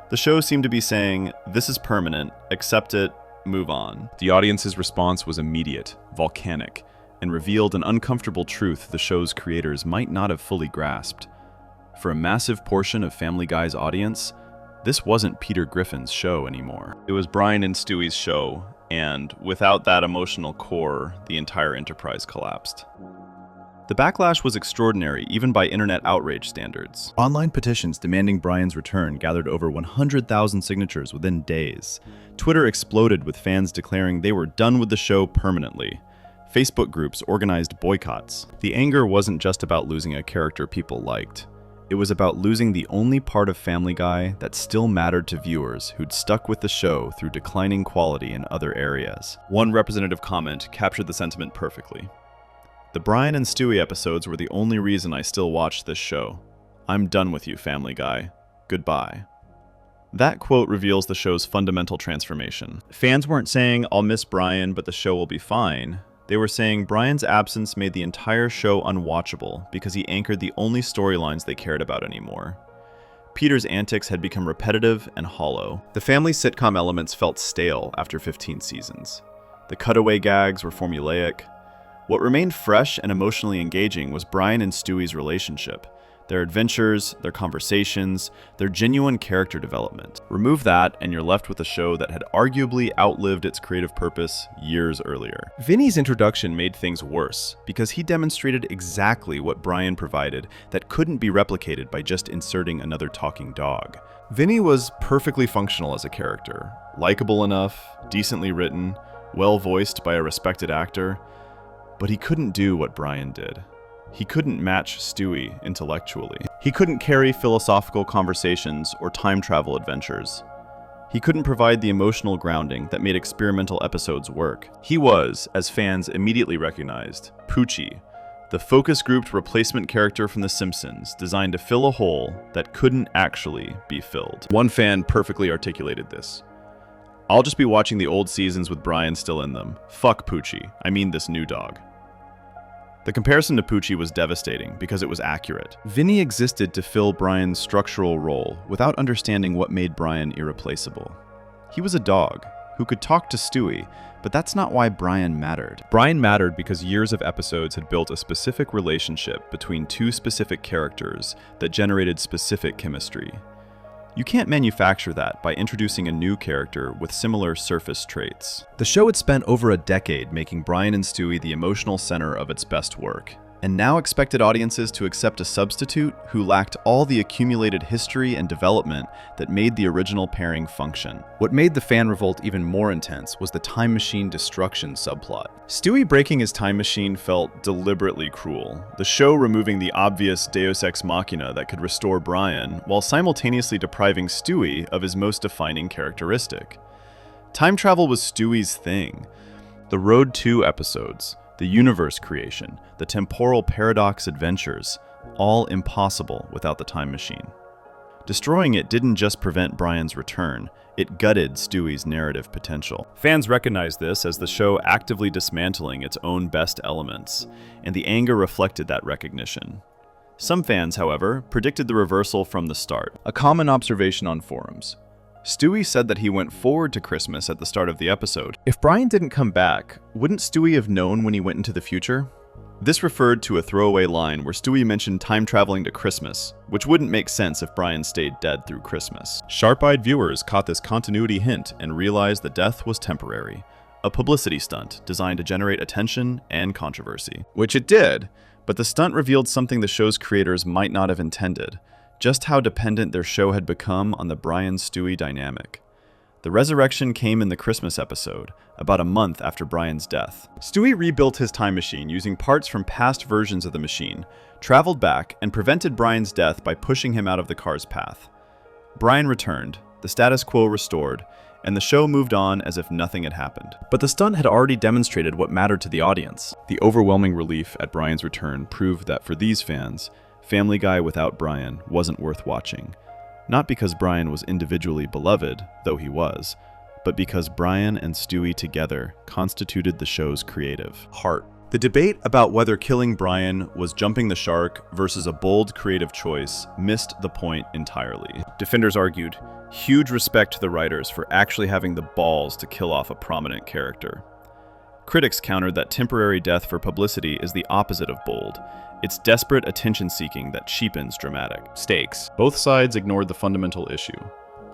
The show seemed to be saying, "This is permanent, accept it, move on." The audience's response was immediate, volcanic, and revealed an uncomfortable truth the show's creators might not have fully grasped. For a massive portion of Family Guy's audience, this wasn't Peter Griffin's show anymore. It was Brian and Stewie's show, and without that emotional core, the entire enterprise collapsed. The backlash was extraordinary, even by internet outrage standards. Online petitions demanding Brian's return gathered over 100,000 signatures within days. Twitter exploded with fans declaring they were done with the show permanently. Facebook groups organized boycotts. The anger wasn't just about losing a character people liked. It was about losing the only part of Family Guy that still mattered to viewers who'd stuck with the show through declining quality in other areas. One representative comment captured the sentiment perfectly. "The Brian and Stewie episodes were the only reason I still watched this show. I'm done with you, Family Guy. Goodbye." That quote reveals the show's fundamental transformation. Fans weren't saying, "I'll miss Brian, but the show will be fine." They were saying Brian's absence made the entire show unwatchable because he anchored the only storylines they cared about anymore. Peter's antics had become repetitive and hollow. The family sitcom elements felt stale after 15 seasons. The cutaway gags were formulaic. What remained fresh and emotionally engaging was Brian and Stewie's relationship, their adventures, their conversations, their genuine character development. Remove that, and you're left with a show that had arguably outlived its creative purpose years earlier. Vinny's introduction made things worse, because he demonstrated exactly what Brian provided that couldn't be replicated by just inserting another talking dog. Vinny was perfectly functional as a character, likable enough, decently written, well voiced by a respected actor, but he couldn't do what Brian did. He couldn't match Stewie intellectually. He couldn't carry philosophical conversations or time travel adventures. He couldn't provide the emotional grounding that made experimental episodes work. He was, as fans immediately recognized, Poochie, the focus-grouped replacement character from The Simpsons, designed to fill a hole that couldn't actually be filled. One fan perfectly articulated this. "I'll just be watching the old seasons with Brian still in them. Fuck Poochie. I mean this new dog." The comparison to Poochie was devastating because it was accurate. Vinny existed to fill Brian's structural role without understanding what made Brian irreplaceable. He was a dog who could talk to Stewie, but that's not why Brian mattered. Brian mattered because years of episodes had built a specific relationship between two specific characters that generated specific chemistry. You can't manufacture that by introducing a new character with similar surface traits. The show had spent over a decade making Brian and Stewie the emotional center of its best work, and now expected audiences to accept a substitute who lacked all the accumulated history and development that made the original pairing function. What made the Fan Revolt even more intense was the time machine destruction subplot. Stewie breaking his time machine felt deliberately cruel, the show removing the obvious deus ex machina that could restore Brian, while simultaneously depriving Stewie of his most defining characteristic. Time travel was Stewie's thing. The Road 2 episodes, the universe creation, the temporal paradox adventures, all impossible without the time machine. Destroying it didn't just prevent Brian's return, it gutted Stewie's narrative potential. Fans recognized this as the show actively dismantling its own best elements, and the anger reflected that recognition. Some fans, however, predicted the reversal from the start. A common observation on forums. Stewie said that he went forward to Christmas at the start of the episode. If Brian didn't come back, wouldn't Stewie have known when he went into the future? This referred to a throwaway line where Stewie mentioned time traveling to Christmas, which wouldn't make sense if Brian stayed dead through Christmas. Sharp-eyed viewers caught this continuity hint and realized the death was temporary, a publicity stunt designed to generate attention and controversy. Which it did, but the stunt revealed something the show's creators might not have intended. Just how dependent their show had become on the Brian-Stewie dynamic. The resurrection came in the Christmas episode, about a month after Brian's death. Stewie rebuilt his time machine using parts from past versions of the machine, traveled back, and prevented Brian's death by pushing him out of the car's path. Brian returned, the status quo restored, and the show moved on as if nothing had happened. But the stunt had already demonstrated what mattered to the audience. The overwhelming relief at Brian's return proved that for these fans, Family Guy without Brian wasn't worth watching. Not because Brian was individually beloved, though he was, but because Brian and Stewie together constituted the show's creative heart. The debate about whether killing Brian was jumping the shark versus a bold creative choice missed the point entirely. Defenders argued, huge respect to the writers for actually having the balls to kill off a prominent character. Critics countered that temporary death for publicity is the opposite of bold. It's desperate attention-seeking that cheapens dramatic stakes. Both sides ignored the fundamental issue.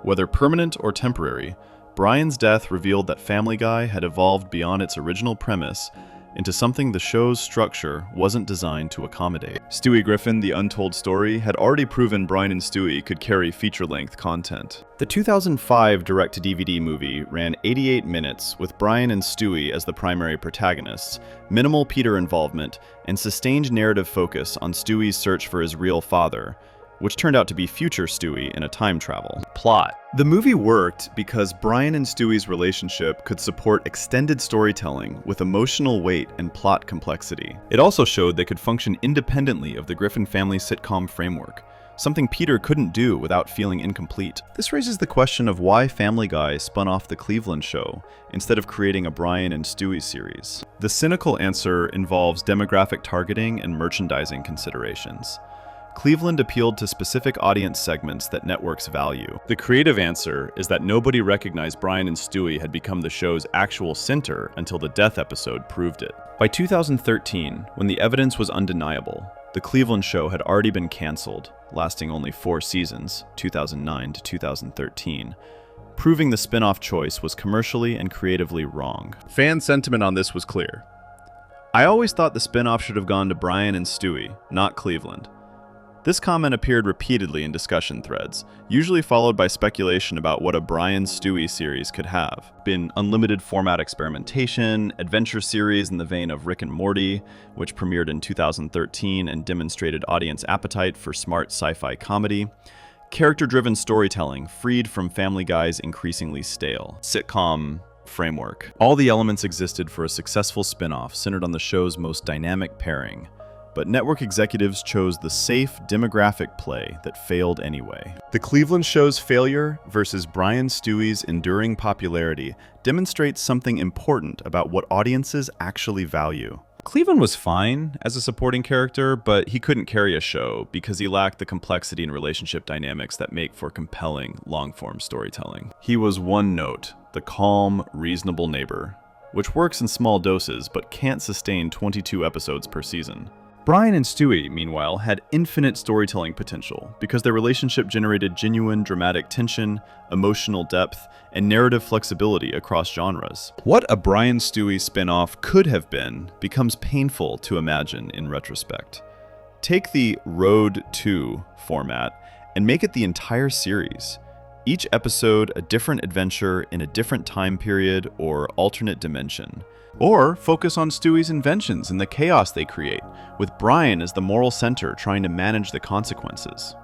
Whether permanent or temporary, Brian's death revealed that Family Guy had evolved beyond its original premise into something the show's structure wasn't designed to accommodate. Stewie Griffin, The Untold Story, had already proven Brian and Stewie could carry feature-length content. The 2005 direct-to-DVD movie ran 88 minutes with Brian and Stewie as the primary protagonists, minimal Peter involvement, and sustained narrative focus on Stewie's search for his real father, which turned out to be future Stewie in a time travel plot. The movie worked because Brian and Stewie's relationship could support extended storytelling with emotional weight and plot complexity. It also showed they could function independently of the Griffin family sitcom framework, something Peter couldn't do without feeling incomplete. This raises the question of why Family Guy spun off the Cleveland show instead of creating a Brian and Stewie series. The cynical answer involves demographic targeting and merchandising considerations. Cleveland appealed to specific audience segments that networks value. The creative answer is that nobody recognized Brian and Stewie had become the show's actual center until the death episode proved it. By 2013, when the evidence was undeniable, The Cleveland show had already been canceled, lasting only 4 seasons, 2009 to 2013, proving the spin-off choice was commercially and creatively wrong. Fan sentiment on this was clear. I always thought the spin-off should have gone to Brian and Stewie, not Cleveland. This comment appeared repeatedly in discussion threads, usually followed by speculation about what a Brian-Stewie series could have. Been unlimited format experimentation, adventure series in the vein of Rick and Morty, which premiered in 2013 and demonstrated audience appetite for smart sci-fi comedy, character-driven storytelling freed from Family Guy's increasingly stale sitcom framework. All the elements existed for a successful spin-off centered on the show's most dynamic pairing. But network executives chose the safe demographic play that failed anyway. The Cleveland show's failure versus Brian Stewie's enduring popularity demonstrates something important about what audiences actually value. Cleveland was fine as a supporting character, but he couldn't carry a show because he lacked the complexity and relationship dynamics that make for compelling, long-form storytelling. He was one note, the calm, reasonable neighbor, which works in small doses but can't sustain 22 episodes per season. Brian and Stewie, meanwhile, had infinite storytelling potential because their relationship generated genuine dramatic tension, emotional depth, and narrative flexibility across genres. What a Brian Stewie spin-off could have been becomes painful to imagine in retrospect. Take the Road to format and make it the entire series. Each episode a different adventure in a different time period or alternate dimension. Or focus on Stewie's inventions and the chaos they create, with Brian as the moral center trying to manage the consequences.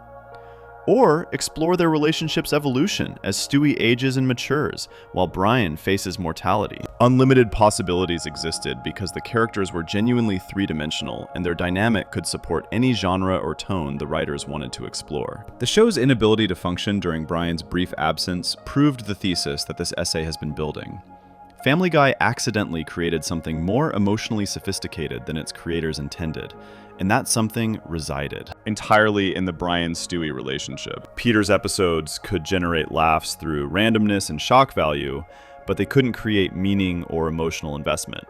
Or explore their relationship's evolution as Stewie ages and matures, while Brian faces mortality. Unlimited possibilities existed because the characters were genuinely three-dimensional, and their dynamic could support any genre or tone the writers wanted to explore. The show's inability to function during Brian's brief absence proved the thesis that this essay has been building. Family Guy accidentally created something more emotionally sophisticated than its creators intended, and that something resided entirely in the Brian-Stewie relationship. Peter's episodes could generate laughs through randomness and shock value, but they couldn't create meaning or emotional investment.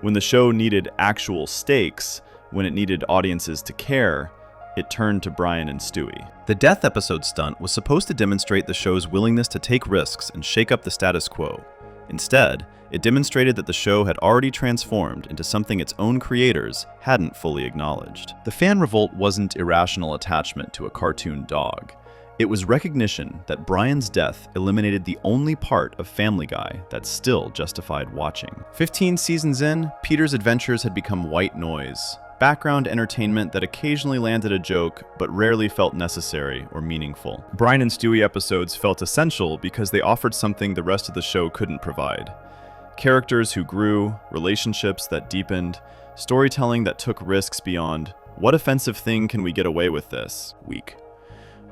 When the show needed actual stakes, when it needed audiences to care, it turned to Brian and Stewie. The death episode stunt was supposed to demonstrate the show's willingness to take risks and shake up the status quo. Instead, it demonstrated that the show had already transformed into something its own creators hadn't fully acknowledged. The Fan Revolt wasn't irrational attachment to a cartoon dog. It was recognition that Brian's death eliminated the only part of Family Guy that still justified watching. 15 seasons in, Peter's adventures had become white noise, background entertainment that occasionally landed a joke but rarely felt necessary or meaningful. Brian and Stewie episodes felt essential because they offered something the rest of the show couldn't provide. Characters who grew, relationships that deepened, storytelling that took risks beyond, what offensive thing can we get away with this week?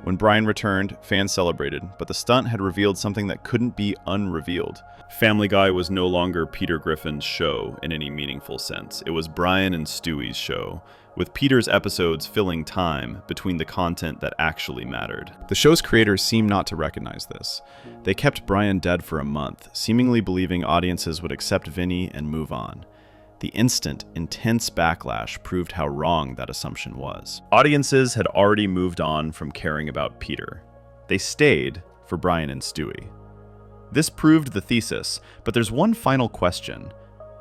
When Brian returned, fans celebrated, but the stunt had revealed something that couldn't be unrevealed. Family Guy was no longer Peter Griffin's show in any meaningful sense. It was Brian and Stewie's show, with Peter's episodes filling time between the content that actually mattered. The show's creators seemed not to recognize this. They kept Brian dead for a month, seemingly believing audiences would accept Vinny and move on. The instant, intense backlash proved how wrong that assumption was. Audiences had already moved on from caring about Peter. They stayed for Brian and Stewie. This proved the thesis, but there's one final question.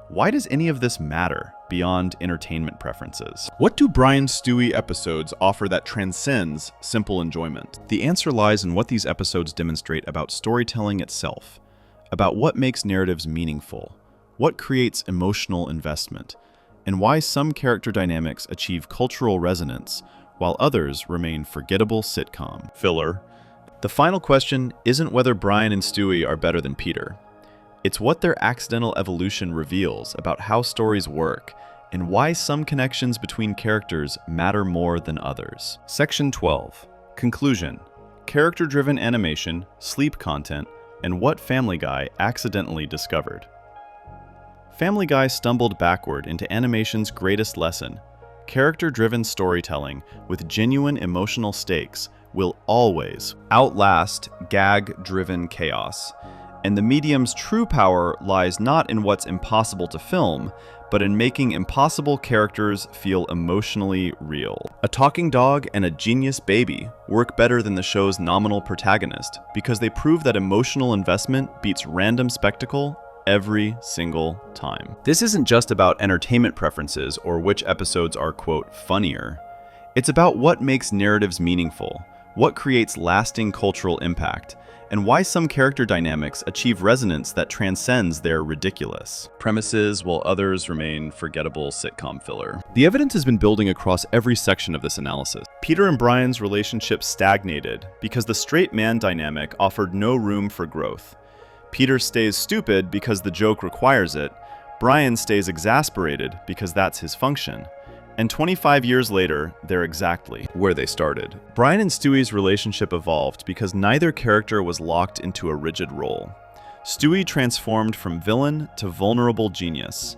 Why does any of this matter beyond entertainment preferences? What do Brian-Stewie episodes offer that transcends simple enjoyment? The answer lies in what these episodes demonstrate about storytelling itself, about what makes narratives meaningful, what creates emotional investment, and why some character dynamics achieve cultural resonance while others remain forgettable sitcom filler. The final question isn't whether Brian and Stewie are better than Peter. It's what their accidental evolution reveals about how stories work and why some connections between characters matter more than others. Section 12. Conclusion. Character-driven animation, sleep content, and what Family Guy accidentally discovered. Family Guy stumbled backward into animation's greatest lesson. Character-driven storytelling with genuine emotional stakes will always outlast gag-driven chaos. And the medium's true power lies not in what's impossible to film, but in making impossible characters feel emotionally real. A talking dog and a genius baby work better than the show's nominal protagonist because they prove that emotional investment beats random spectacle every single time. This isn't just about entertainment preferences or which episodes are, quote, funnier. It's about what makes narratives meaningful, what creates lasting cultural impact, and why some character dynamics achieve resonance that transcends their ridiculous premises while others remain forgettable sitcom filler. The evidence has been building across every section of this analysis. Peter and Brian's relationship stagnated because the straight man dynamic offered no room for growth. Peter stays stupid because the joke requires it. Brian stays exasperated because that's his function. And 25 years later, they're exactly where they started. Brian and Stewie's relationship evolved because neither character was locked into a rigid role. Stewie transformed from villain to vulnerable genius.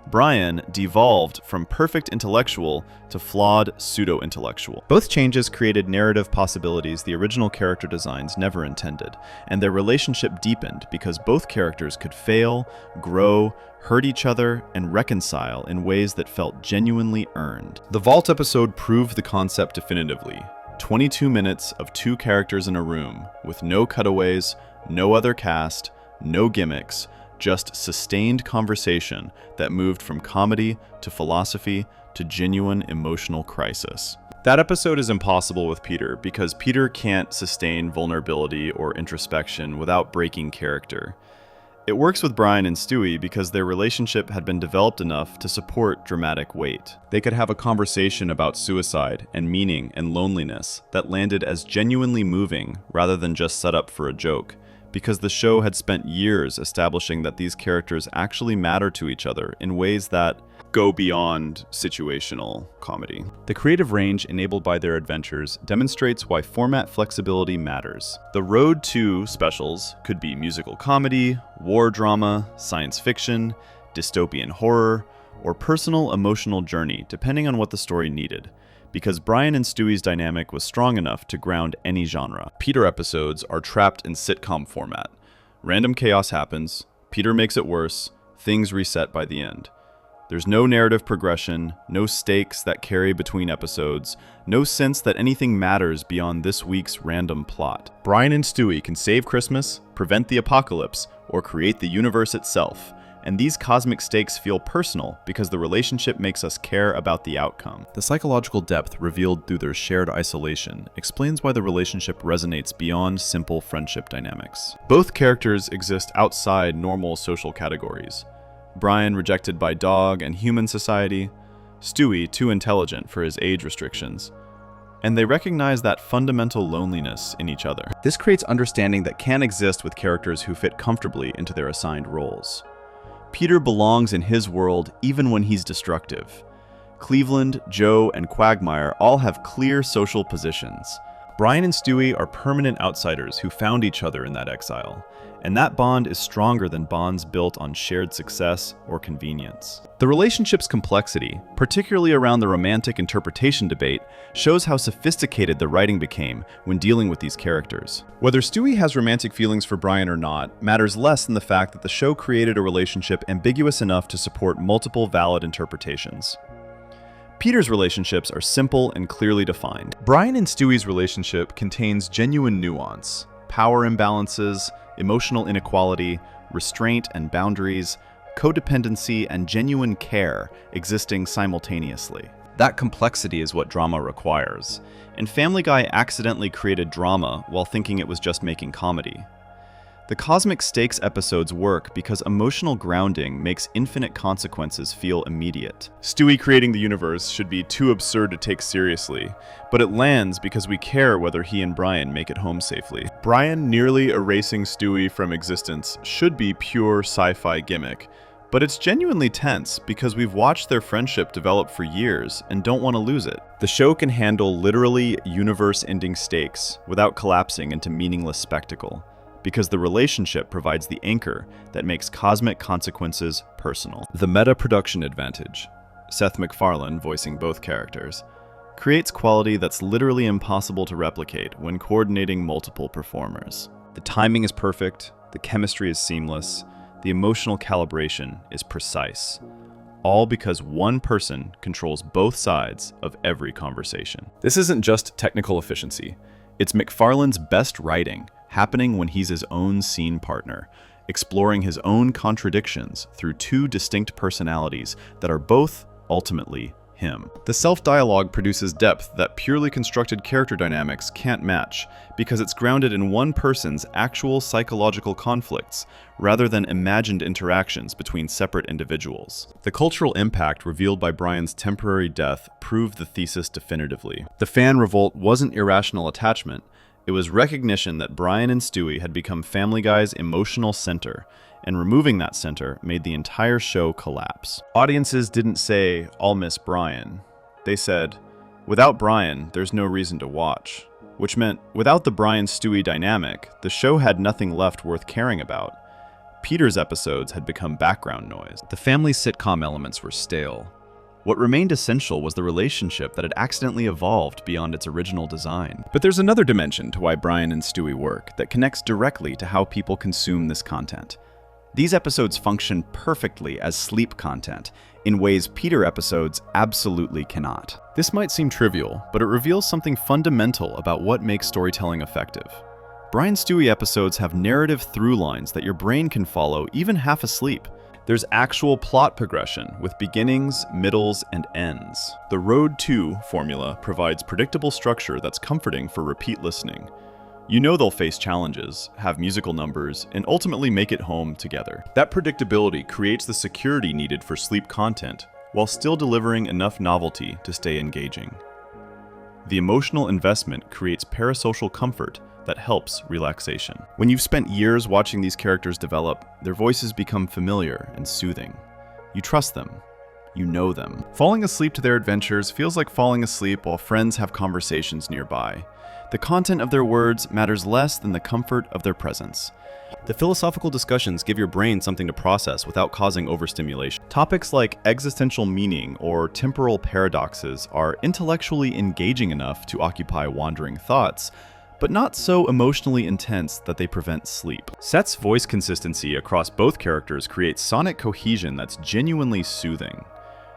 Brian devolved from perfect intellectual to flawed pseudo-intellectual. Both changes created narrative possibilities the original character designs never intended, and their relationship deepened because both characters could fail, grow, hurt each other, and reconcile in ways that felt genuinely earned. The Vault episode proved the concept definitively. 22 minutes of two characters in a room, with no cutaways, no other cast, no gimmicks, just sustained conversation that moved from comedy to philosophy to genuine emotional crisis. That episode is impossible with Peter because Peter can't sustain vulnerability or introspection without breaking character. It works with Brian and Stewie because their relationship had been developed enough to support dramatic weight. They could have a conversation about suicide and meaning and loneliness that landed as genuinely moving rather than just set up for a joke, because the show had spent years establishing that these characters actually matter to each other in ways that go beyond situational comedy. The creative range enabled by their adventures demonstrates why format flexibility matters. The Road to specials could be musical comedy, war drama, science fiction, dystopian horror, or personal emotional journey, depending on what the story needed, because Brian and Stewie's dynamic was strong enough to ground any genre. Peter episodes are trapped in sitcom format. Random chaos happens, Peter makes it worse, things reset by the end. There's no narrative progression, no stakes that carry between episodes, no sense that anything matters beyond this week's random plot. Brian and Stewie can save Christmas, prevent the apocalypse, or create the universe itself. And these cosmic stakes feel personal because the relationship makes us care about the outcome. The psychological depth revealed through their shared isolation explains why the relationship resonates beyond simple friendship dynamics. Both characters exist outside normal social categories. Brian rejected by dog and human society, Stewie too intelligent for his age restrictions. And they recognize that fundamental loneliness in each other. This creates understanding that can exist with characters who fit comfortably into their assigned roles. Peter belongs in his world even when he's destructive. Cleveland, Joe, and Quagmire all have clear social positions. Brian and Stewie are permanent outsiders who found each other in that exile, and that bond is stronger than bonds built on shared success or convenience. The relationship's complexity, particularly around the romantic interpretation debate, shows how sophisticated the writing became when dealing with these characters. Whether Stewie has romantic feelings for Brian or not matters less than the fact that the show created a relationship ambiguous enough to support multiple valid interpretations. Peter's relationships are simple and clearly defined. Brian and Stewie's relationship contains genuine nuance, power imbalances, emotional inequality, restraint and boundaries, codependency, and genuine care existing simultaneously. That complexity is what drama requires, and Family Guy accidentally created drama while thinking it was just making comedy. The Cosmic Stakes episodes work because emotional grounding makes infinite consequences feel immediate. Stewie creating the universe should be too absurd to take seriously, but it lands because we care whether he and Brian make it home safely. Brian nearly erasing Stewie from existence should be pure sci-fi gimmick, but it's genuinely tense because we've watched their friendship develop for years and don't want to lose it. The show can handle literally universe-ending stakes without collapsing into meaningless spectacle, because the relationship provides the anchor that makes cosmic consequences personal. The meta-production advantage, Seth MacFarlane voicing both characters, creates quality that's literally impossible to replicate when coordinating multiple performers. The timing is perfect, the chemistry is seamless, the emotional calibration is precise. All because one person controls both sides of every conversation. This isn't just technical efficiency. It's McFarlane's best writing, happening when he's his own scene partner, exploring his own contradictions through two distinct personalities that are both ultimately him. The self-dialogue produces depth that purely constructed character dynamics can't match, because it's grounded in one person's actual psychological conflicts, rather than imagined interactions between separate individuals. The cultural impact revealed by Brian's temporary death proved the thesis definitively. The Fan Revolt wasn't irrational attachment, it was recognition that Brian and Stewie had become Family Guy's emotional center, and removing that center made the entire show collapse. Audiences didn't say, "I'll miss Brian." They said, "Without Brian, there's no reason to watch." Which meant, without the Brian-Stewie dynamic, the show had nothing left worth caring about. Peter's episodes had become background noise. The family sitcom elements were stale. What remained essential was the relationship that had accidentally evolved beyond its original design. But there's another dimension to why Brian and Stewie work that connects directly to how people consume this content. These episodes function perfectly as sleep content, in ways Peter episodes absolutely cannot. This might seem trivial, but it reveals something fundamental about what makes storytelling effective. Brian Stewie episodes have narrative through lines that your brain can follow even half asleep. There's actual plot progression with beginnings, middles, and ends. The Road to formula provides predictable structure that's comforting for repeat listening. You know they'll face challenges, have musical numbers, and ultimately make it home together. That predictability creates the security needed for sleep content, while still delivering enough novelty to stay engaging. The emotional investment creates parasocial comfort that helps relaxation. When you've spent years watching these characters develop, their voices become familiar and soothing. You trust them. You know them. Falling asleep to their adventures feels like falling asleep while friends have conversations nearby. The content of their words matters less than the comfort of their presence. The philosophical discussions give your brain something to process without causing overstimulation. Topics like existential meaning or temporal paradoxes are intellectually engaging enough to occupy wandering thoughts, but not so emotionally intense that they prevent sleep. Seth's voice consistency across both characters creates sonic cohesion that's genuinely soothing.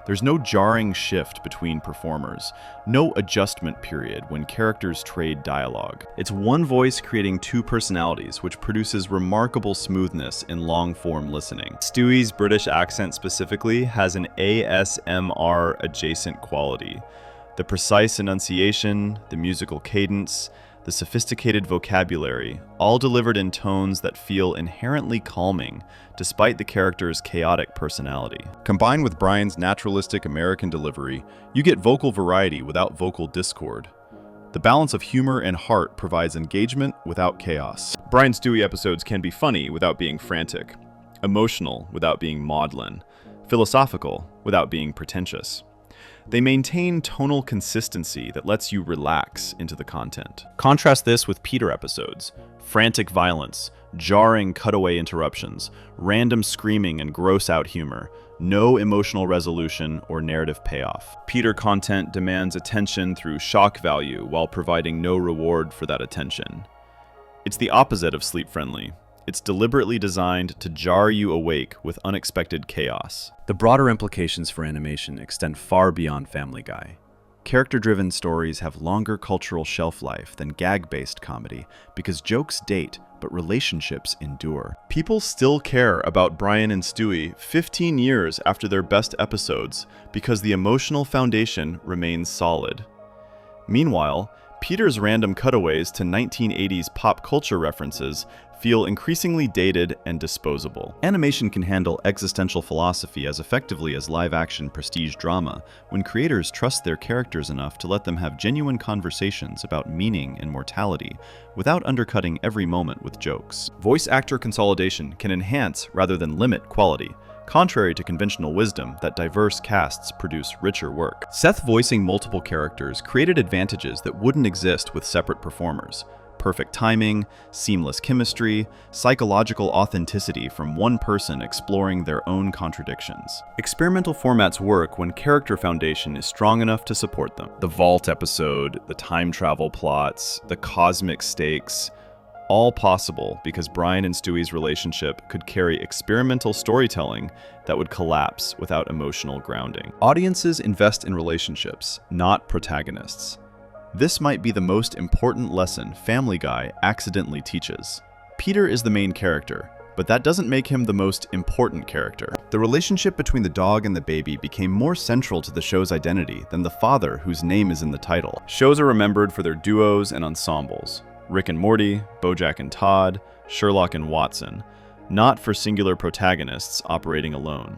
There's no jarring shift between performers, no adjustment period when characters trade dialogue. It's one voice creating two personalities, which produces remarkable smoothness in long-form listening. Stewie's British accent specifically has an ASMR adjacent quality. The precise enunciation, the musical cadence, the sophisticated vocabulary, all delivered in tones that feel inherently calming, despite the character's chaotic personality. Combined with Brian's naturalistic American delivery, you get vocal variety without vocal discord. The balance of humor and heart provides engagement without chaos. Brian Stewie episodes can be funny without being frantic, emotional without being maudlin, philosophical without being pretentious. They maintain tonal consistency that lets you relax into the content. Contrast this with Peter episodes. Frantic violence, jarring cutaway interruptions, random screaming and gross-out humor, no emotional resolution or narrative payoff. Peter content demands attention through shock value while providing no reward for that attention. It's the opposite of sleep-friendly. It's deliberately designed to jar you awake with unexpected chaos. The broader implications for animation extend far beyond Family Guy. Character-driven stories have longer cultural shelf life than gag-based comedy because jokes date, but relationships endure. People still care about Brian and Stewie 15 years after their best episodes because the emotional foundation remains solid. Meanwhile, Peter's random cutaways to 1980s pop culture references feel increasingly dated and disposable. Animation can handle existential philosophy as effectively as live-action prestige drama when creators trust their characters enough to let them have genuine conversations about meaning and mortality without undercutting every moment with jokes. Voice actor consolidation can enhance rather than limit quality, contrary to conventional wisdom that diverse casts produce richer work. Seth voicing multiple characters created advantages that wouldn't exist with separate performers. Perfect timing, seamless chemistry, psychological authenticity from one person exploring their own contradictions. Experimental formats work when character foundation is strong enough to support them. The Vault episode, the time travel plots, the cosmic stakes, All possible because Brian and Stewie's relationship could carry experimental storytelling that would collapse without emotional grounding. Audiences invest in relationships, not protagonists. This might be the most important lesson Family Guy accidentally teaches. Peter is the main character, but that doesn't make him the most important character. The relationship between the dog and the baby became more central to the show's identity than the father whose name is in the title. Shows are remembered for their duos and ensembles. Rick and Morty, BoJack and Todd, Sherlock and Watson, not for singular protagonists operating alone.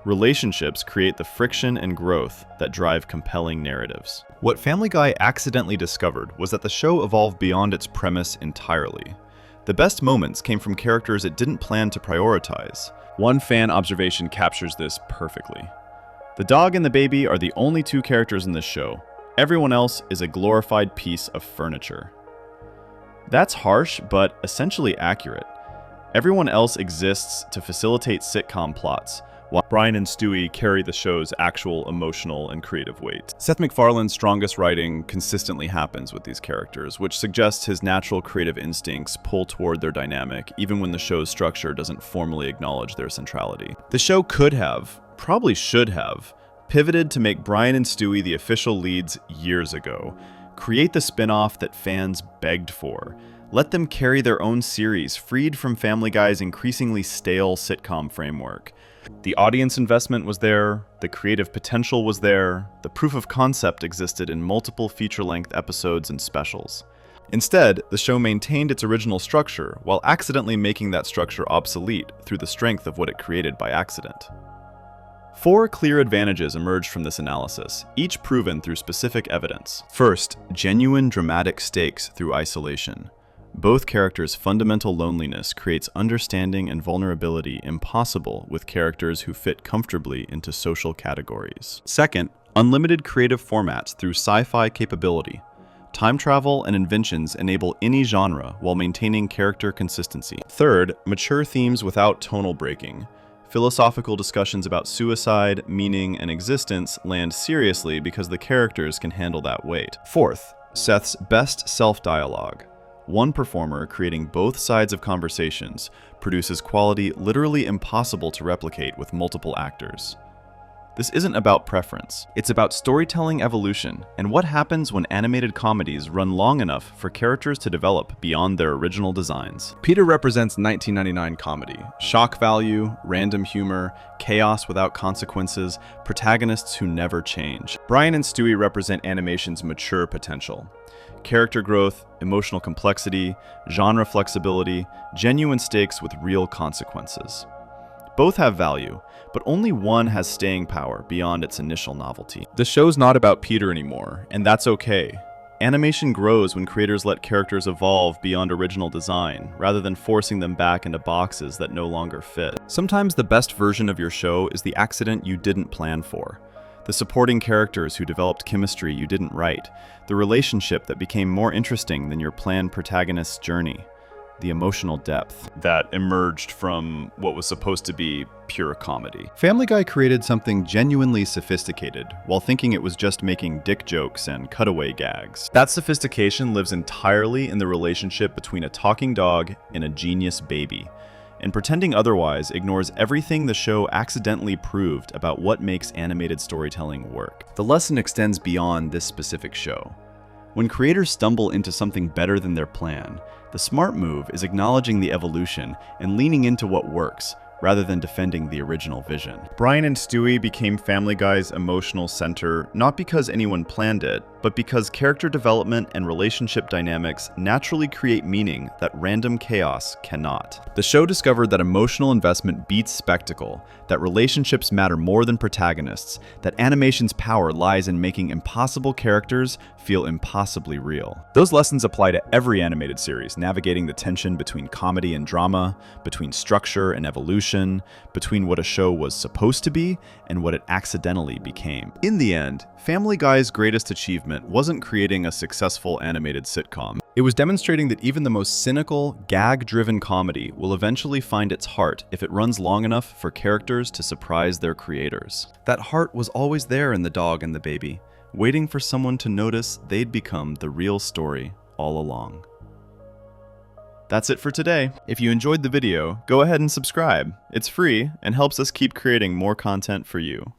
Relationships create the friction and growth that drive compelling narratives. What Family Guy accidentally discovered was that the show evolved beyond its premise entirely. The best moments came from characters it didn't plan to prioritize. One fan observation captures this perfectly. The dog and the baby are the only two characters in this show. Everyone else is a glorified piece of furniture. That's harsh, but essentially accurate. Everyone else exists to facilitate sitcom plots, while Brian and Stewie carry the show's actual emotional and creative weight. Seth MacFarlane's strongest writing consistently happens with these characters, which suggests his natural creative instincts pull toward their dynamic, even when the show's structure doesn't formally acknowledge their centrality. The show could have, probably should have, pivoted to make Brian and Stewie the official leads years ago. Create the spin-off that fans begged for. Let them carry their own series, freed from Family Guy's increasingly stale sitcom framework. The audience investment was there, the creative potential was there, the proof of concept existed in multiple feature-length episodes and specials. Instead, the show maintained its original structure while accidentally making that structure obsolete through the strength of what it created by accident. 4 clear advantages emerged from this analysis, each proven through specific evidence. First, genuine dramatic stakes through isolation. Both characters' fundamental loneliness creates understanding and vulnerability impossible with characters who fit comfortably into social categories. Second, unlimited creative formats through sci-fi capability. Time travel and inventions enable any genre while maintaining character consistency. Third, mature themes without tonal breaking. Philosophical discussions about suicide, meaning, and existence land seriously because the characters can handle that weight. Fourth, Seth's best self-dialogue. One performer creating both sides of conversations produces quality literally impossible to replicate with multiple actors. This isn't about preference. It's about storytelling evolution and what happens when animated comedies run long enough for characters to develop beyond their original designs. Peter represents 1999 comedy. Shock value, random humor, chaos without consequences, protagonists who never change. Brian and Stewie represent animation's mature potential. Character growth, emotional complexity, genre flexibility, genuine stakes with real consequences. Both have value, but only one has staying power beyond its initial novelty. The show's not about Peter anymore, and that's okay. Animation grows when creators let characters evolve beyond original design, rather than forcing them back into boxes that no longer fit. Sometimes the best version of your show is the accident you didn't plan for. The supporting characters who developed chemistry you didn't write. The relationship that became more interesting than your planned protagonist's journey. The emotional depth that emerged from what was supposed to be pure comedy. Family Guy created something genuinely sophisticated while thinking it was just making dick jokes and cutaway gags. That sophistication lives entirely in the relationship between a talking dog and a genius baby, and pretending otherwise ignores everything the show accidentally proved about what makes animated storytelling work. The lesson extends beyond this specific show. When creators stumble into something better than their plan, the smart move is acknowledging the evolution and leaning into what works, rather than defending the original vision. Brian and Stewie became Family Guy's emotional center not because anyone planned it, but because character development and relationship dynamics naturally create meaning that random chaos cannot. The show discovered that emotional investment beats spectacle, that relationships matter more than protagonists, that animation's power lies in making impossible characters feel impossibly real. Those lessons apply to every animated series, navigating the tension between comedy and drama, between structure and evolution, between what a show was supposed to be and what it accidentally became. In the end, Family Guy's greatest achievement wasn't creating a successful animated sitcom. It was demonstrating that even the most cynical, gag-driven comedy will eventually find its heart if it runs long enough for characters to surprise their creators. That heart was always there in the dog and the baby, waiting for someone to notice they'd become the real story all along. That's it for today. If you enjoyed the video, go ahead and subscribe. It's free and helps us keep creating more content for you.